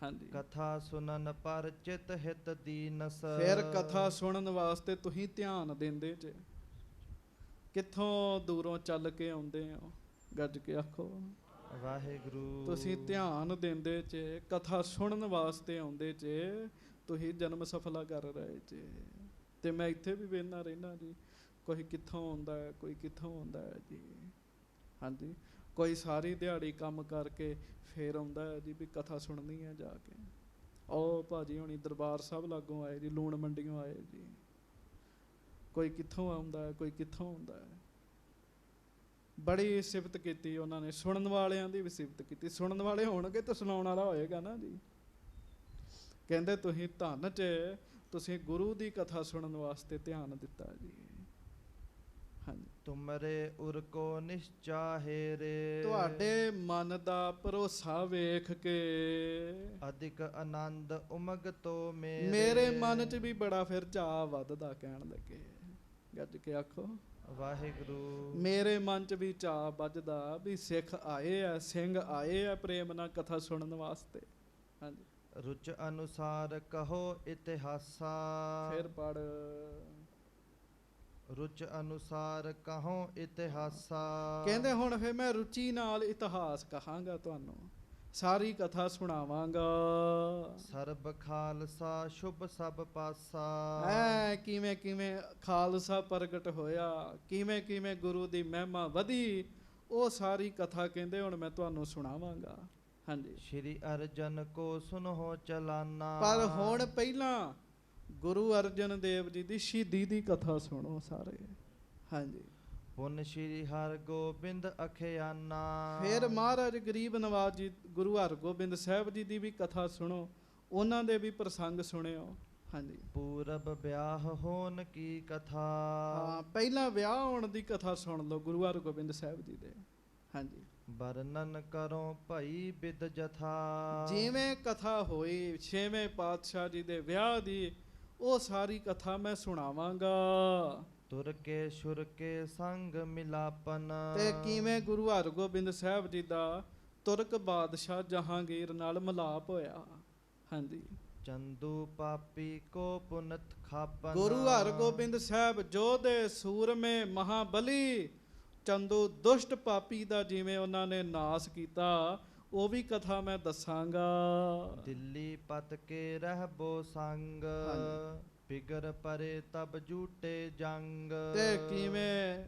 ਹਾਂਜੀ, ਕਥਾ ਸੁਨਨ ਪਰ ਚਿਤ ਹਿਤ ਦੀਨਸ। ਫਿਰ ਕਥਾ ਸੁਣਨ ਵਾਸਤੇ ਤੁਸੀਂ ਧਿਆਨ ਦਿੰਦੇ ਜੇ। ਕਿੱਥੋਂ ਦੂਰੋਂ ਚੱਲ ਕੇ ਆਉਂਦੇ ਹੋ, ਗੱਜ ਕੇ ਆਖੋ ਵਾਹਿਗੁਰੂ। ਤੁਸੀਂ ਧਿਆਨ ਦਿੰਦੇ ਜੇ, ਕਥਾ ਸੁਣਨ ਵਾਸਤੇ ਆਉਂਦੇ ਜੇ, ਤੁਸੀਂ ਜਨਮ ਸਫਲਾ ਕਰ ਰਹੇ ਜੇ। ਤੇ ਮੈਂ ਇੱਥੇ ਵੀ ਵੇਖਦਾ ਰਹਿਣਾ ਜੀ, ਕੋਈ ਕਿੱਥੋਂ ਆਉਂਦਾ ਹੈ, ਕੋਈ ਕਿੱਥੋਂ ਆਉਂਦਾ ਹੈ ਜੀ। ਹਾਂਜੀ, ਕੋਈ ਸਾਰੀ ਦਿਹਾੜੀ ਕੰਮ ਕਰਕੇ ਫੇਰ ਆਉਂਦਾ ਹੈ ਜੀ ਵੀ ਕਥਾ ਸੁਣਨੀ ਹੈ ਜਾ ਕੇ। ਉਹ ਭਾਜੀ ਹੋਣੀ ਦਰਬਾਰ ਸਾਹਿਬ ਲਾਗੋਂ ਆਏ ਜੀ, ਲੂਣ ਮੰਡੀਓਂ ਆਏ ਜੀ। ਕੋਈ ਕਿੱਥੋਂ ਆਉਂਦਾ ਹੈ, ਕੋਈ ਕਿੱਥੋਂ ਆਉਂਦਾ ਹੈ। ਬੜੀ ਸਿਫਤ ਕੀਤੀ ਉਹਨਾਂ ਨੇ, ਸੁਣਨ ਵਾਲਿਆਂ ਦੀ ਵੀ ਸਿਫਤ ਕੀਤੀ। ਸੁਣਨ ਵਾਲੇ ਹੋਣਗੇ ਤਾਂ ਸੁਣਾਉਣ ਵਾਲਾ ਹੋਏਗਾ ਨਾ ਜੀ। ਕਹਿੰਦੇ ਤੁਸੀਂ ਧੰਨ ਚ ਤੁਸੀਂ ਗੁਰੂ ਦੀ ਕਥਾ ਸੁਣਨ ਵਾਸਤੇ ਧਿਆਨ ਦਿੱਤਾ ਜੀ। ਹਾਂਜੀ, ਤੁਮਰੇ ਉਰ ਕੋ ਨਿਸ਼ਚਾਹੇ ਰੇ। ਤੁਹਾਡੇ ਮਨ ਦਾ ਭਰੋਸਾ ਵੇਖ ਕੇ ਅਧਿਕ ਆਨੰਦ ਉਮਗ ਤੋ ਮੇਰੇ। ਮੇਰੇ ਮਨ ਚ ਵੀ ਬੜਾ ਫਿਰ ਚਾਅ ਵੱਧਦਾ। ਕਹਿਣ ਲੱਗੇ ਗੱਜ ਕੇ ਆਖੋ ਵਾਹਿਗੁਰੂ। ਮੇਰੇ ਮਨ ਚ ਵੀ ਚਾਅ ਵੱਜਦਾ ਵੀ ਸਿੱਖ ਆਏ ਆ, ਸਿੰਘ ਆਏ ਆ ਪ੍ਰੇਮ ਨਾਲ ਕਥਾ ਸੁਣਨ ਵਾਸਤੇ। ਹਾਂਜੀ, ਰੁਚ ਅਨੁਸਾਰ ਕਹੋ ਇਤਿਹਾਸਾ। ਫਿਰ ਪੜ ਰੁਚ ਅਨੁਸਾਰ ਕਹੋ ਇਤਿਹਾਸਾ। ਕਹਿੰਦੇ ਹੁਣ ਫਿਰ ਮੈਂ ਰੁਚੀ ਨਾਲ ਇਤਿਹਾਸ ਕਹਾਂਗਾ, ਤੁਹਾਨੂੰ ਸਾਰੀ ਕਥਾ ਸੁਣਾਵਾਂਗਾ। ਸਰਬ ਖਾਲਸਾ ਸ਼ੁਭ ਸਭ ਪਾਸਾ। ਕਿਵੇਂ ਕਿਵੇਂ ਖਾਲਸਾ ਪ੍ਰਗਟ ਹੋਇਆ, ਕਿਵੇਂ ਕਿਵੇਂ ਗੁਰੂ ਦੀ ਮਹਿਮਾ ਵਧੀ, ਉਹ ਸਾਰੀ ਕਥਾ ਕਹਿੰਦੇ ਹੁਣ ਮੈਂ ਤੁਹਾਨੂੰ ਸੁਣਾਵਾਂਗਾ। ਹਾਂਜੀ, ਸ਼੍ਰੀ ਅਰਜਨ ਕੋ ਸੁਨੋ ਚਲਾਨਾ। ਪਰ ਹੁਣ ਪਹਿਲਾਂ ਗੁਰੂ ਅਰਜਨ ਦੇਵ ਜੀ ਦੀ ਸ਼ਹੀਦੀ ਦੀ ਕਥਾ ਸੁਣੋ ਸਾਰੇ। ਹਾਂਜੀ, ਪੁਨ ਸ਼੍ਰੀ ਹਰਿ ਗੋਬਿੰਦ ਅਖਿਆਨਾ। ਫਿਰ ਮਹਾਰਾਜ ਗਰੀਬ ਨਵਾਜ ਜੀ ਗੁਰੂ ਹਰਗੋਬਿੰਦ ਸਾਹਿਬ ਜੀ ਦੀ ਵੀ ਕਥਾ ਸੁਣੋ, ਉਹਨਾਂ ਦੇ ਵੀ ਪ੍ਰਸੰਗ ਸੁਣਿਓ। ਹਾਂਜੀ, ਪੂਰਬ ਵਿਆਹ ਹੋਣ ਕੀ ਕਥਾ। ਹਾਂ, ਪਹਿਲਾਂ ਵਿਆਹ ਹੋਣ ਦੀ ਕਥਾ ਸੁਣ ਲਓ ਗੁਰੂ ਹਰਗੋਬਿੰਦ ਸਾਹਿਬ ਜੀ ਦੇ। ਹਾਂਜੀ, ਵਰਣਨ ਕਰੋ ਭਈ ਬਿਦ ਜਥਾ। ਜਿਵੇਂ ਕਥਾ ਹੋਈ 6ਵੇਂ ਪਾਤਸ਼ਾਹ ਜੀ ਦੇ ਵਿਆਹ ਦੀ, ਉਹ ਸਾਰੀ ਕਥਾ ਮੈਂ ਸੁਣਾਵਾਂਗਾ। ਤੁਰ ਕੇ ਸ਼ੁਰ ਕੇ ਸੰਗ ਮਿਲਾਪਨ। ਤੇ ਕਿਵੇਂ ਗੁਰੂ ਹਰਗੋਬਿੰਦ ਸਾਹਿਬ ਜੀ ਦਾ ਤੁਰਕ ਬਾਦਸ਼ਾਹ ਜਹਾਂਗੀਰ ਨਾਲ ਮਿਲਾਪ ਹੋਇਆ। ਹਾਂਜੀ, ਚੰਦੂ ਪਾਪੀ ਕੋ ਪੁਨਤ ਖਾਪਨ। ਗੁਰੂ ਹਰਗੋਬਿੰਦ ਸਾਹਿਬ ਜੋਧੇ ਸੂਰਮੇ ਮਹਾਬਲੀ, ਚੰਦੂ ਦੁਸ਼ਟ ਪਾਪੀ ਦਾ ਜਿਵੇਂ ਉਹਨਾਂ ਨੇ ਨਾਸ ਕੀਤਾ, ਉਹ ਵੀ ਕਥਾ ਮੈਂ ਦੱਸਾਂਗਾ। ਦਿੱਲੀ ਪਤ ਕੇ ਰਹਿਬੋ ਸੰਗ। ਬਿਗਰ ਪਰੇ ਤਬ ਝੂਟੇ ਜੰਗ। ਤੇ ਕਿਵੇਂ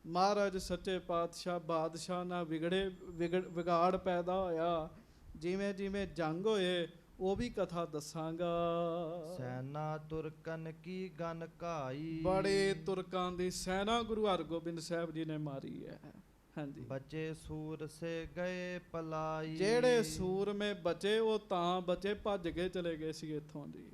ਮਹਾਰਾਜ ਸੱਚੇ ਪਾਤਸ਼ਾਹ ਬਾਦਸ਼ਾਹ ਨਾਲ ਵਿਗਾੜ ਪੈਦਾ ਹੋਇਆ, ਜਿਵੇਂ ਜਿਵੇਂ ਜੰਗ ਹੋਏ, ਉਹ ਵੀ ਕਥਾ ਦੱਸਾਂਗਾ। ਸੈਨਾ ਤੁਰਕਨ ਕੀ ਗਨ ਘਾਈ। ਬੜੇ ਤੁਰਕਾਂ ਦੀ ਸੈਨਾ ਗੁਰੂ ਹਰਗੋਬਿੰਦ ਸਾਹਿਬ ਜੀ ਨੇ ਮਾਰੀ ਹੈ। ਹਾਂਜੀ, ਬਚੇ ਸੂਰ ਸੇ ਗਏ ਪਲਾਈ। ਜਿਹੜੇ ਸੂਰਮੇ ਬਚੇ ਉਹ ਤਾਂ ਬਚੇ, ਭੱਜ ਕੇ ਚਲੇ ਗਏ ਸੀ ਇੱਥੋਂ ਦੀ।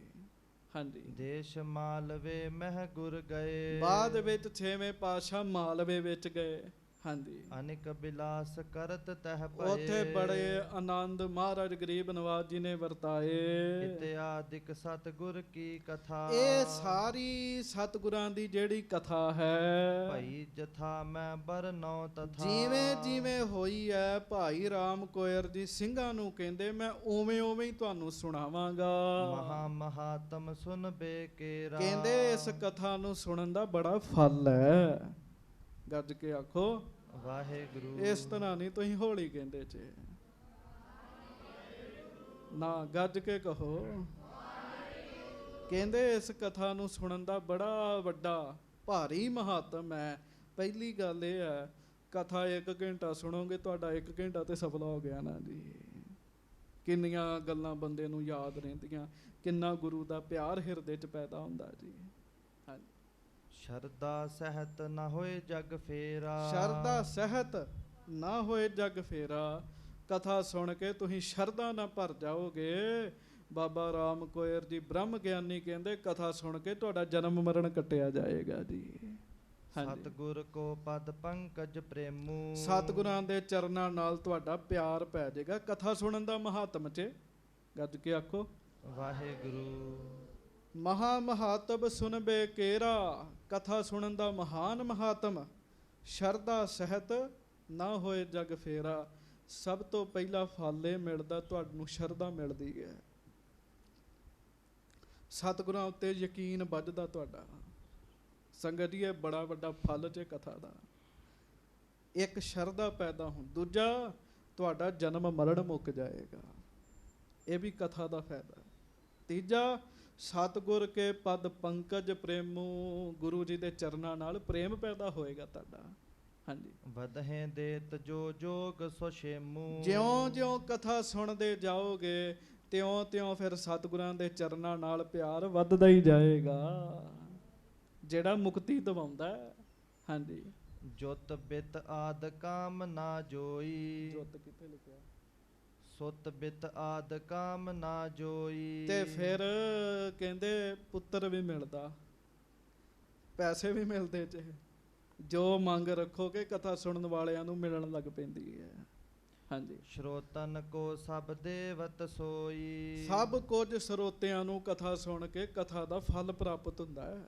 ਹਾਂਜੀ, ਦੇਸ਼ ਮਾਲਵੇ ਮਹਿ ਗੁਰ ਗਏ। ਬਾਅਦ ਵਿੱਚ 6ਵੇਂ ਪਾਤਸ਼ਾਹ ਮਾਲਵੇ ਵਿੱਚ ਗਏ। ਹਾਂਜੀ, ਅਨਿਕ ਬਿਲਾਸ ਕਰਤ ਤਹ ਪਏ। ਉੱਥੇ ਬੜੇ ਆਨੰਦ ਮਹਾਰਾਜ ਗਰੀਬ ਨਵਾਜ ਜੀ ਨੇ ਵਰਤਾਏ। ਇਤਿਆਦਿਕ ਸਤਿਗੁਰ ਕੀ ਕਥਾ। ਇਹ ਸਾਰੀ ਸਤਿਗੁਰਾਂ ਦੀ ਜਿਹੜੀ ਕਥਾ ਹੈ, ਭਈ ਜਥਾ ਮੈਂ ਬਰਨਉ ਤਥਾ। ਜਿਵੇਂ ਜਿਵੇਂ ਹੋਈ ਹੈ ਭਾਈ ਰਾਮ ਕੋਇਰ ਜੀ ਸਿੰਘਾਂ ਨੂੰ ਕਹਿੰਦੇ ਮੈਂ ਉਵੇਂ ਉਵੇਂ ਹੀ ਤੁਹਾਨੂੰ ਸੁਣਾਵਾਂਗਾ। ਮਹਾ ਮਹਾਤਮ ਸੁਨ ਬੇਕੇਰਾ। ਕਹਿੰਦੇ ਇਸ ਕਥਾ ਨੂੰ ਸੁਣਨ ਦਾ ਬੜਾ ਫਲ ਹੈ। ਗੱਜ ਕੇ ਆਖੋ ਵਾਹਿਗੁਰੂ। ਇਸ ਤਰ੍ਹਾਂ ਨਹੀਂ ਤੁਸੀਂ ਹੌਲੀ ਕਹਿੰਦੇ ਜੇ। ਨਾ ਗੱਜ ਕੇ ਕਹੋ। ਕਹਿੰਦੇ ਇਸ ਕਥਾ ਨੂੰ ਸੁਣਨ ਦਾ ਬੜਾ ਵੱਡਾ ਭਾਰੀ ਮਹਾਤਮ ਹੈ। ਪਹਿਲੀ ਗੱਲ ਇਹ ਹੈ, ਕਥਾ 1 ਘੰਟਾ ਸੁਣੋਗੇ, ਤੁਹਾਡਾ 1 ਘੰਟਾ ਤੇ ਸਫਲਾ ਹੋ ਗਿਆ ਨਾ ਜੀ। ਕਿੰਨੀਆਂ ਗੱਲਾਂ ਬੰਦੇ ਨੂੰ ਯਾਦ ਰਹਿੰਦੀਆਂ, ਕਿੰਨਾ ਗੁਰੂ ਦਾ ਪਿਆਰ ਹਿਰਦੇ 'ਚ ਪੈਦਾ ਹੁੰਦਾ ਜੀ। ਹਾਂਜੀ। ਸ਼ਰਧਾ ਸਹਿਤ ਨਾ ਹੋਏ ਜਗ ਫੇਰਾ। ਸ਼ਰਧਾ ਸਹਿਤ ਨਾ ਹੋਏ ਜਗ ਫੇਰਾ। ਕਥਾ ਸੁਣ ਕੇ ਤੁਸੀਂ ਸ਼ਰਧਾ ਨਾਲ ਭਰ ਜਾਓਗੇ। ਬਾਬਾ ਰਾਮ ਕੋਇਰ ਜੀ ਬ੍ਰਹਮ ਗਿਆਨੀ ਕਹਿੰਦੇ ਕਥਾ ਸੁਣ ਕੇ ਤੁਹਾਡਾ ਜਨਮ ਮਰਨ ਕੱਟਿਆ ਜਾਏਗਾ ਜੀ। ਸਤਿਗੁਰ ਕੋ ਪਦ ਪੰਕਜ ਪ੍ਰੇਮੂ। ਸਤਿਗੁਰਾਂ ਦੇ ਚਰਨਾਂ ਨਾਲ ਤੁਹਾਡਾ ਪਿਆਰ ਪੈ ਜਾਏਗਾ। ਕਥਾ ਸੁਣਨ ਦਾ ਮਹਾਤਮ 'ਚ ਗੱਜ ਕੇ ਆਖੋ ਵਾਹਿਗੁਰੂ। ਮਹਾ ਮਹਾਤਮ ਸੁਨਬੇ ਕੇਰਾ। ਕਥਾ ਸੁਣਨ ਦਾ ਮਹਾਨ ਮਹਾਤਮ। ਸ਼ਰਧਾ ਸਹਿਤ ਨਾ ਹੋਏ ਜਗ ਫੇਰਾ। ਸਭ ਤੋਂ ਪਹਿਲਾ ਫਲ ਇਹ ਮਿਲਦਾ, ਤੁਹਾਨੂੰ ਸ਼ਰਧਾ ਮਿਲਦੀ ਹੈ। ਸਤਿਗੁਰਾਂ ਉੱਤੇ ਯਕੀਨ ਵੱਧਦਾ ਤੁਹਾਡਾ। ਸੰਗਤ ਜੀ, ਇਹ ਬੜਾ ਵੱਡਾ ਫਲ ਜੇ ਕਥਾ ਦਾ। ਇੱਕ ਸ਼ਰਧਾ ਪੈਦਾ ਹੋ, ਦੂਜਾ ਤੁਹਾਡਾ ਜਨਮ ਮਰਨ ਮੁੱਕ ਜਾਏਗਾ। ਇਹ ਵੀ ਕਥਾ ਦਾ ਫਾਇਦਾ। ਤੀਜਾ, ਸਤਿਗੁਰ ਕੇ ਪਦ ਪੰਕਜ ਪ੍ਰੇਮੂ। ਗੁਰੂ ਜੀ ਦੇ ਚਰਨਾਂ ਨਾਲ ਪ੍ਰੇਮ ਪੈਦਾ ਹੋਏਗਾ ਤੁਹਾਡਾ। ਹਾਂਜੀ। ਵਧੇ ਦੇਤ ਜੋ ਜੋਗ ਸੋ ਛੇਮੂ। ਜਿਉਂ ਜਿਉਂ ਕਥਾ ਸੁਣਦੇ ਜਾਓਗੇ, ਤਿਉਂ ਤਿਉਂ ਫਿਰ ਸਤਿਗੁਰਾਂ ਦੇ ਚਰਨਾਂ ਨਾਲ ਪਿਆਰ ਵੱਧਦਾ ਹੀ ਜਾਏਗਾ, ਜਿਹੜਾ ਮੁਕਤੀ ਦਿਵਾਉਂਦਾ। ਹਾਂਜੀ। ਜੁਤ ਬਿਤ ਆਦ ਕਾਮ ਨਾ ਜੋਈ। ਜੁਤ ਕਿੱਥੇ ਲਿਖਿਆ? ਸੁਤ ਬਿਤ ਆਦ ਕਾਮ ਨਾ ਜੋਈ। ਤੇ ਫਿਰ ਕਹਿੰਦੇ ਪੁੱਤਰ ਵੀ ਮਿਲਦਾ, ਪੈਸੇ ਵੀ ਮਿਲਦੇ ਜੇ। ਜੋ ਮੰਗ ਰੱਖੋਗੇ ਕਥਾ ਸੁਣਨ ਵਾਲਿਆਂ ਨੂੰ ਮਿਲਣ ਲੱਗ ਪੈਂਦੀ ਹੈ। ਹਾਂਜੀ। ਸ਼ਰੋਤਨ ਕੋ ਸਭ ਦੇਵਤ ਸੋਈ। ਸਭ ਕੁਝ ਸਰੋਤਿਆਂ ਨੂੰ ਕਥਾ ਸੁਣ ਕੇ ਕਥਾ ਦਾ ਫਲ ਪ੍ਰਾਪਤ ਹੁੰਦਾ ਹੈ।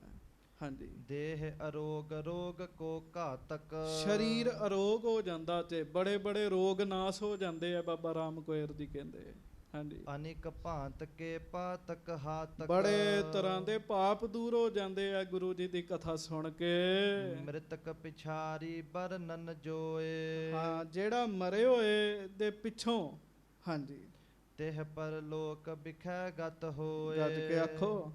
ਹਾਂਜੀ। ਦੇਹ ਅਰੋਗ ਰੋਗ ਕੋ ਘਾਤਕ। ਸਰੀਰ ਅਰੋਗ ਹੋ ਜਾਂਦਾ ਤੇ ਬੜੇ ਬੜੇ ਰੋਗ ਨਾਸ ਹੋ ਜਾਂਦੇ ਆ। ਬਾਬਾ ਰਾਮ ਕੋਇਰ ਜੀ ਕਹਿੰਦੇ। ਹਾਂਜੀ। ਅਨੇਕ ਭਾਂਤ ਕੇ ਪਾਤਕ ਹਾਤਕ। ਬੜੇ ਤਰ੍ਹਾਂ ਦੇ ਪਾਪ ਦੂਰ ਹੋ ਜਾਂਦੇ ਆ ਗੁਰੂ ਜੀ ਦੀ ਕਥਾ ਸੁਣ ਕੇ। ਮ੍ਰਿਤਕ ਪਿਛਾਰੀ ਬਰਨਨ ਜੋਏ। ਹਾਂ, ਜਿਹੜਾ ਮਰੇ ਹੋਏ ਦੇ ਪਿੱਛੋਂ। ਹਾਂਜੀ। ਤਿਹ ਪਰ ਲੋਕ ਬਿਖੈ ਗਤ ਹੋਏ। ਗੱਜ ਕੇ ਆਖੋ।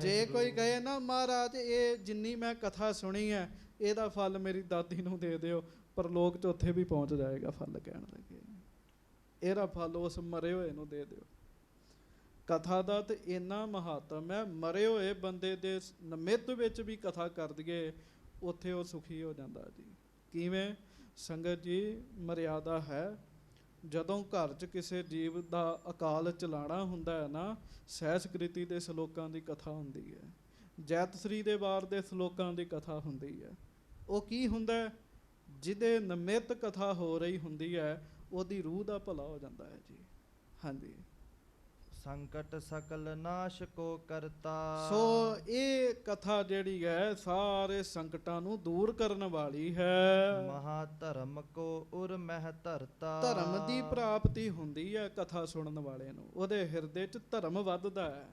ਜੇ ਕੋਈ ਕਹੇ ਨਾ ਮਹਾਰਾਜ ਇਹ ਜਿੰਨੀ ਮੈਂ ਕਥਾ ਸੁਣੀ ਹੈ ਇਹਦਾ ਫਲ ਮੇਰੀ ਦਾਦੀ ਨੂੰ ਦੇ ਦਿਓ, ਪਰ ਲੋਕ 'ਚ ਉੱਥੇ ਵੀ ਪਹੁੰਚ ਜਾਏਗਾ ਫਲ। ਕਹਿਣ ਲੱਗੇ ਇਹਦਾ ਫਲ ਉਸ ਮਰੇ ਹੋਏ ਨੂੰ ਦੇ ਦਿਓ। ਕਥਾ ਦਾ ਤੇ ਇੰਨਾ ਮਹਾਤਮ ਹੈ, ਮਰੇ ਹੋਏ ਬੰਦੇ ਦੇ ਨਿਮਿਤ ਵਿੱਚ ਵੀ ਕਥਾ ਕਰ ਦਈਏ, ਉੱਥੇ ਉਹ ਸੁਖੀ ਹੋ ਜਾਂਦਾ ਜੀ। ਕਿਵੇਂ? ਸੰਗਤ ਜੀ, ਮਰਿਆਦਾ ਹੈ, ਜਦੋਂ ਘਰ 'ਚ ਕਿਸੇ ਜੀਵ ਦਾ ਅਕਾਲ ਚਲਾਣਾ ਹੁੰਦਾ ਹੈ ਨਾ, ਸਹਿਸਕ੍ਰਿਤੀ ਦੇ ਸ਼ਲੋਕਾਂ ਦੀ ਕਥਾ ਹੁੰਦੀ ਹੈ, ਜੈਤਸਰੀ ਦੇ ਵਾਰ ਦੇ ਸ਼ਲੋਕਾਂ ਦੀ ਕਥਾ ਹੁੰਦੀ ਹੈ। ਉਹ ਕੀ ਹੁੰਦਾ? ਜਿਹਦੇ ਨਿਮਿਤ ਕਥਾ ਹੋ ਰਹੀ ਹੁੰਦੀ ਹੈ ਉਹਦੀ ਰੂਹ ਦਾ ਭਲਾ ਹੋ ਜਾਂਦਾ ਹੈ ਜੀ। ਹਾਂਜੀ। ਸੰਕਟ ਸਕਲ ਨਾਸ਼ ਕੋ ਕਰਤਾ। ਸੋ ਇਹ ਕਥਾ ਜਿਹੜੀ ਹੈ ਸਾਰੇ ਸੰਕਟਾਂ ਨੂੰ ਦੂਰ ਕਰਨ ਵਾਲੀ ਹੈ। ਮਹਾ ਧਰਮ ਕੋ ਉਰ ਮਹਿ ਧਰਤਾ। ਧਰਮ ਦੀ ਪ੍ਰਾਪਤੀ ਹੁੰਦੀ ਹੈ ਕਥਾ ਸੁਣਨ ਵਾਲੇ ਨੂੰ। ਉਹਦੇ ਹਿਰਦੇ 'ਚ ਧਰਮ ਵੱਧਦਾ ਹੈ,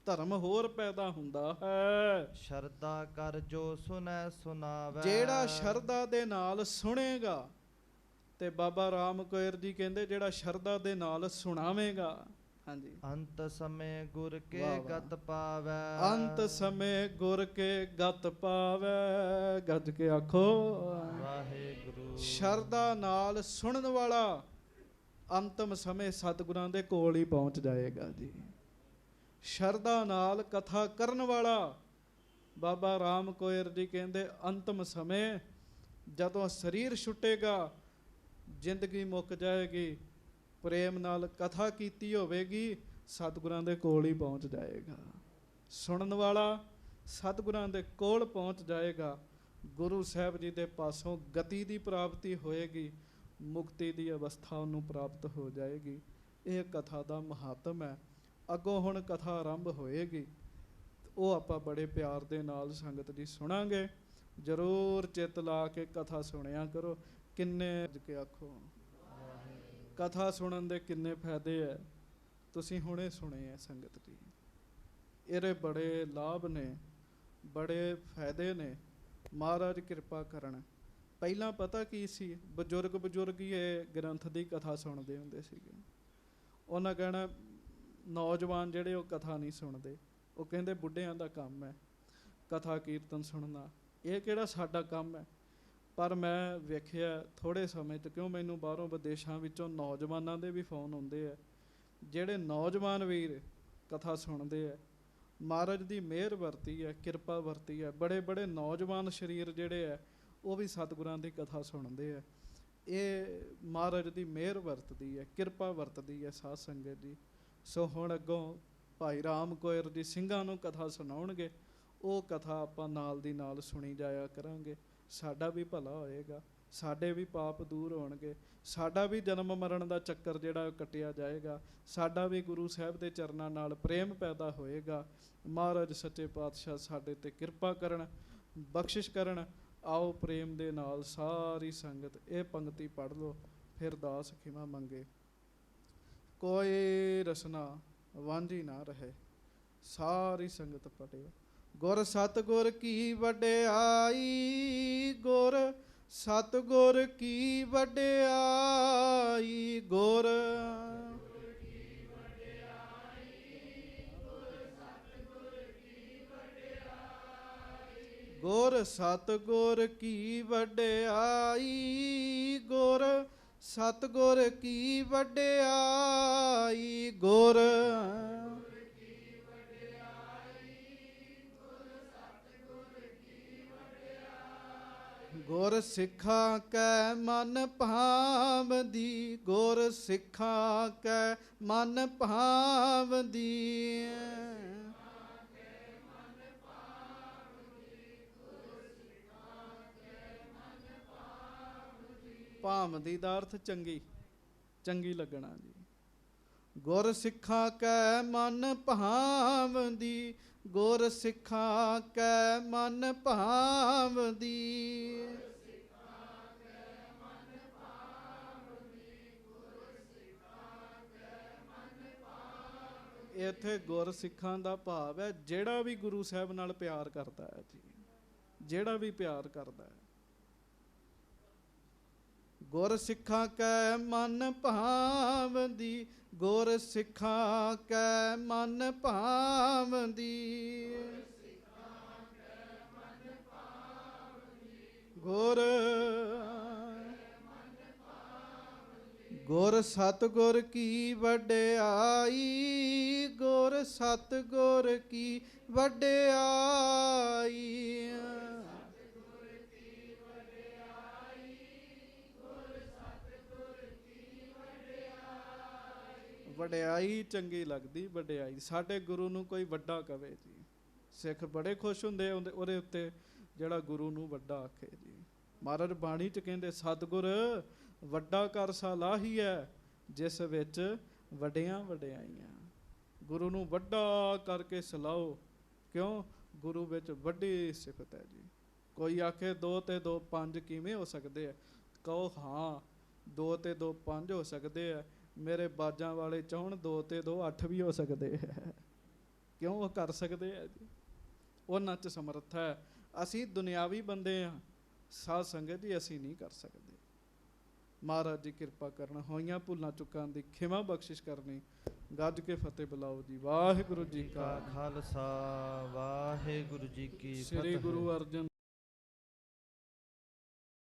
ਧਰਮ ਹੋਰ ਪੈਦਾ ਹੁੰਦਾ ਹੈ। ਸ਼ਰਧਾ ਕਰ ਜੋ ਸੁਨੈ ਸੁਨਾਵੈ। ਜਿਹੜਾ ਸ਼ਰਧਾ ਦੇ ਨਾਲ ਸੁਣੇਗਾ, ਤੇ ਬਾਬਾ ਰਾਮ ਕੋਇਰ ਜੀ ਕਹਿੰਦੇ ਜਿਹੜਾ ਸ਼ਰਧਾ ਦੇ ਨਾਲ ਸੁਣਾਵੇਗਾ। ਹਾਂਜੀ। ਅੰਤ ਸਮੇਂ ਗੁਰ ਕੇ ਵਾਹ ਵਾਹ। ਗਤ ਪਾਵੈ। ਅੰਤ ਸਮੇਂ ਗੁਰ ਕੇ ਗਤ ਪਾਵੈ। ਗੱਜ ਕੇ ਆਖੋ ਵਾਹਿਗੁਰੂ। ਸ਼ਰਧਾ ਨਾਲ ਸੁਣਨ ਵਾਲਾ ਅੰਤਮ ਸਮੇਂ ਸਤਿਗੁਰਾਂ ਦੇ ਕੋਲ ਹੀ ਪਹੁੰਚ ਜਾਏਗਾ ਜੀ। ਸ਼ਰਧਾ ਨਾਲ ਕਥਾ ਕਰਨ ਵਾਲਾ, ਬਾਬਾ ਰਾਮ ਕੋਇਰ ਜੀ ਕਹਿੰਦੇ ਅੰਤਮ ਸਮੇਂ ਜਦੋਂ ਸਰੀਰ ਛੁੱਟੇਗਾ, ਜ਼ਿੰਦਗੀ ਮੁੱਕ ਜਾਏਗੀ, ਪ੍ਰੇਮ ਨਾਲ ਕਥਾ ਕੀਤੀ ਹੋਵੇਗੀ, ਸਤਿਗੁਰਾਂ ਦੇ ਕੋਲ ਹੀ ਪਹੁੰਚ ਜਾਏਗਾ। ਸੁਣਨ ਵਾਲਾ ਸਤਿਗੁਰਾਂ ਦੇ ਕੋਲ ਪਹੁੰਚ ਜਾਏਗਾ, ਗੁਰੂ ਸਾਹਿਬ ਜੀ ਦੇ ਪਾਸੋਂ ਗਤੀ ਦੀ ਪ੍ਰਾਪਤੀ ਹੋਏਗੀ, ਮੁਕਤੀ ਦੀ ਅਵਸਥਾ ਉਹਨੂੰ ਪ੍ਰਾਪਤ ਹੋ ਜਾਏਗੀ। ਇਹ ਕਥਾ ਦਾ ਮਹਾਤਮ ਹੈ। ਅੱਗੋਂ ਹੁਣ ਕਥਾ ਆਰੰਭ ਹੋਏਗੀ, ਉਹ ਆਪਾਂ ਬੜੇ ਪਿਆਰ ਦੇ ਨਾਲ ਸੰਗਤ ਜੀ ਸੁਣਾਂਗੇ। ਜ਼ਰੂਰ ਚਿੱਤ ਲਾ ਕੇ ਕਥਾ ਸੁਣਿਆ ਕਰੋ। ਕਿੰਨੇ ਕੇ ਆਖੋ, ਕਥਾ ਸੁਣਨ ਦੇ ਕਿੰਨੇ ਫਾਇਦੇ ਹੈ, ਤੁਸੀਂ ਹੁਣੇ ਸੁਣੇ ਹੈ ਸੰਗਤ ਜੀ। ਇਹਦੇ ਬੜੇ ਲਾਭ ਨੇ, ਬੜੇ ਫਾਇਦੇ ਨੇ। ਮਹਾਰਾਜ ਕਿਰਪਾ ਕਰਨ। ਪਹਿਲਾਂ ਪਤਾ ਕੀ ਸੀ, ਬਜ਼ੁਰਗ ਹੀ ਇਹ ਗ੍ਰੰਥ ਦੀ ਕਥਾ ਸੁਣਦੇ ਹੁੰਦੇ ਸੀਗੇ। ਉਹਨਾਂ ਕਹਿਣਾ ਨੌਜਵਾਨ ਜਿਹੜੇ ਉਹ ਕਥਾ ਨਹੀਂ ਸੁਣਦੇ। ਉਹ ਕਹਿੰਦੇ ਬੁੱਢਿਆਂ ਦਾ ਕੰਮ ਹੈ ਕਥਾ ਕੀਰਤਨ ਸੁਣਨਾ, ਇਹ ਕਿਹੜਾ ਸਾਡਾ ਕੰਮ ਹੈ। ਪਰ ਮੈਂ ਵੇਖਿਆ ਥੋੜ੍ਹੇ ਸਮੇਂ 'ਚ, ਕਿਉਂ ਮੈਨੂੰ ਬਾਹਰੋਂ ਵਿਦੇਸ਼ਾਂ ਵਿੱਚੋਂ ਨੌਜਵਾਨਾਂ ਦੇ ਵੀ ਫੋਨ ਆਉਂਦੇ ਆ, ਜਿਹੜੇ ਨੌਜਵਾਨ ਵੀਰ ਕਥਾ ਸੁਣਦੇ ਆ, ਮਹਾਰਾਜ ਦੀ ਮਿਹਰ ਵਰਤੀ ਹੈ, ਕਿਰਪਾ ਵਰਤੀ ਹੈ। ਬੜੇ ਬੜੇ ਨੌਜਵਾਨ ਸਰੀਰ ਜਿਹੜੇ ਆ ਉਹ ਵੀ ਸਤਿਗੁਰਾਂ ਦੀ ਕਥਾ ਸੁਣਦੇ ਆ। ਇਹ ਮਹਾਰਾਜ ਦੀ ਮਿਹਰ ਵਰਤਦੀ ਹੈ, ਕਿਰਪਾ ਵਰਤਦੀ ਹੈ ਸਾਧ ਸੰਗਤ ਜੀ। ਸੋ ਹੁਣ ਅੱਗੋਂ ਭਾਈ ਰਾਮ ਕੋਇਰ ਜੀ ਸਿੰਘਾਂ ਨੂੰ ਕਥਾ ਸੁਣਾਉਣਗੇ, ਉਹ ਕਥਾ ਆਪਾਂ ਨਾਲ ਦੀ ਨਾਲ ਸੁਣੀ ਜਾਇਆ ਕਰਾਂਗੇ। ਸਾਡਾ ਵੀ ਭਲਾ ਹੋਏਗਾ, ਸਾਡੇ ਵੀ ਪਾਪ ਦੂਰ ਹੋਣਗੇ, ਸਾਡਾ ਵੀ ਜਨਮ ਮਰਨ ਦਾ ਚੱਕਰ ਜਿਹੜਾ ਕੱਟਿਆ ਜਾਏਗਾ, ਸਾਡਾ ਵੀ ਗੁਰੂ ਸਾਹਿਬ ਦੇ ਚਰਨਾਂ ਨਾਲ ਪ੍ਰੇਮ ਪੈਦਾ ਹੋਏਗਾ। ਮਹਾਰਾਜ ਸੱਚੇ ਪਾਤਸ਼ਾਹ ਸਾਡੇ ਤੇ ਕਿਰਪਾ ਕਰਨ, ਬਖਸ਼ਿਸ਼ ਕਰਨ। ਆਓ ਪ੍ਰੇਮ ਦੇ ਨਾਲ ਸਾਰੀ ਸੰਗਤ ਇਹ ਪੰਕਤੀ ਪੜ੍ਹ ਲਓ, ਫਿਰ ਦਾਸ ਖਿਮਾ ਮੰਗੇ। ਕੋਈ ਰਸਨਾ ਵਾਂਝੀ ਨਾ ਰਹੇ। ਸਾਰੀ ਸੰਗਤ ਪੜਿਓ। ਗੁਰ ਸਤਿਗੁਰ ਕੀ ਵਡਿਆਈ, ਗੁਰ ਸਤਿਗੁਰ ਕੀ ਵਡਿਆਈ, ਗੁਰ ਗੁਰ ਸਤਿਗੁਰ ਕੀ ਵਡਿਆਈ, ਗੁਰ ਸਤਿਗੁਰ ਕੀ ਵਡਿਆਈ, ਗੁਰ ਗੁਰ ਸਿੱਖਾਂ ਕੈ ਮਨ ਭਾਵਦੀ, ਗੁਰ ਸਿੱਖਾਂ ਕੈ ਮਨ ਭਾਵਦੀ, ਭਾਵਦੀ ਦਾ ਅਰਥ ਚੰਗੀ, ਚੰਗੀ ਲੱਗਣਾ ਜੀ। ਗੁਰ ਸਿੱਖਾਂ ਕੈ ਮਨ ਭਾਵਦੀ, ਗੁਰ ਸਿੱਖਾਂ ਕੈ ਮਨ ਭਾਵਦੀ, ਇੱਥੇ ਗੁਰ ਸਿੱਖਾਂ ਦਾ ਭਾਵ ਹੈ ਜਿਹੜਾ ਵੀ ਗੁਰੂ ਸਾਹਿਬ ਨਾਲ ਪਿਆਰ ਕਰਦਾ ਹੈ ਜੀ, ਜਿਹੜਾ ਵੀ ਪਿਆਰ ਕਰਦਾ ਹੈ। ਗੁਰ ਸਿੱਖਾਂ ਕੈ ਮਨ ਭਾਵਦੀ, ਗੁਰ ਸਿੱਖਾਂ ਕੈ ਮਨ ਭਾਵਦੀ, ਗੁਰ ਗੁਰ ਸਤਿਗੁਰ ਕੀ ਵਡਿਆਈ, ਗੁਰ ਸਤਿਗੁਰ ਕੀ ਵਡਿਆਈ, ਵਡਿਆਈ ਚੰਗੀ ਲੱਗਦੀ। ਵਡਿਆਈ ਸਾਡੇ ਗੁਰੂ ਨੂੰ ਕੋਈ ਵੱਡਾ ਕਵੇ ਜੀ, ਸਿੱਖ ਬੜੇ ਖੁਸ਼ ਹੁੰਦੇ ਉਹਦੇ ਉੱਤੇ ਜਿਹੜਾ ਗੁਰੂ ਨੂੰ ਵੱਡਾ ਆਖੇ ਜੀ। ਮਹਾਰਾਜ ਬਾਣੀ 'ਚ ਕਹਿੰਦੇ ਸਤਿਗੁਰ ਵੱਡਾ ਕਰ ਸਲਾਹੀ ਹੈ, ਜਿਸ ਵਿੱਚ ਵੱਡਿਆਂ ਵਡਿਆਈਆਂ। ਗੁਰੂ ਨੂੰ ਵੱਡਾ ਕਰਕੇ ਸਲਾਹੋ, ਕਿਉਂ? ਗੁਰੂ ਵਿੱਚ ਵੱਡੀ ਸਿਫਤ ਹੈ ਜੀ। ਕੋਈ ਆਖੇ 2 ਤੇ 2 5 ਕਿਵੇਂ ਹੋ ਸਕਦੇ ਆ? ਕਹੋ ਹਾਂ 2 ਤੇ 2 5 ਹੋ ਸਕਦੇ ਆ। ਮੇਰੇ ਬਾਜਾਂ ਵਾਲੇ ਚਾਹੁਣ 2 ਤੇ 2 8 ਵੀ ਹੋ ਸਕਦੇ ਹੈ। ਕਿਉਂ? ਉਹ ਕਰ ਸਕਦੇ ਆ ਜੀ, ਉਹਨਾਂ 'ਚ ਸਮਰੱਥਾ ਹੈ। ਅਸੀਂ ਦੁਨਿਆਵੀ ਬੰਦੇ ਹਾਂ ਸਾਧ ਸੰਗਤ ਜੀ, ਅਸੀਂ ਨਹੀਂ ਕਰ ਸਕਦੇ। ਮਹਾਰਾਜ ਜੀ ਕਿਰਪਾ ਕਰਨ, ਹੋਈਆਂ ਭੁੱਲਾਂ ਚੁੱਕਾਂ ਦੀ ਖਿਮਾ ਬਖਸ਼ਿਸ਼ ਕਰਨੀ। ਗੱਜ ਕੇ ਫਤਿਹ ਬੁਲਾਓ ਜੀ। ਵਾਹਿਗੁਰੂ ਜੀ ਕਾ ਖਾਲਸਾ, ਵਾਹਿਗੁਰੂ ਜੀ ਕੀ ਫਤਿਹ। ਸ੍ਰੀ ਗੁਰੂ ਅਰਜਨ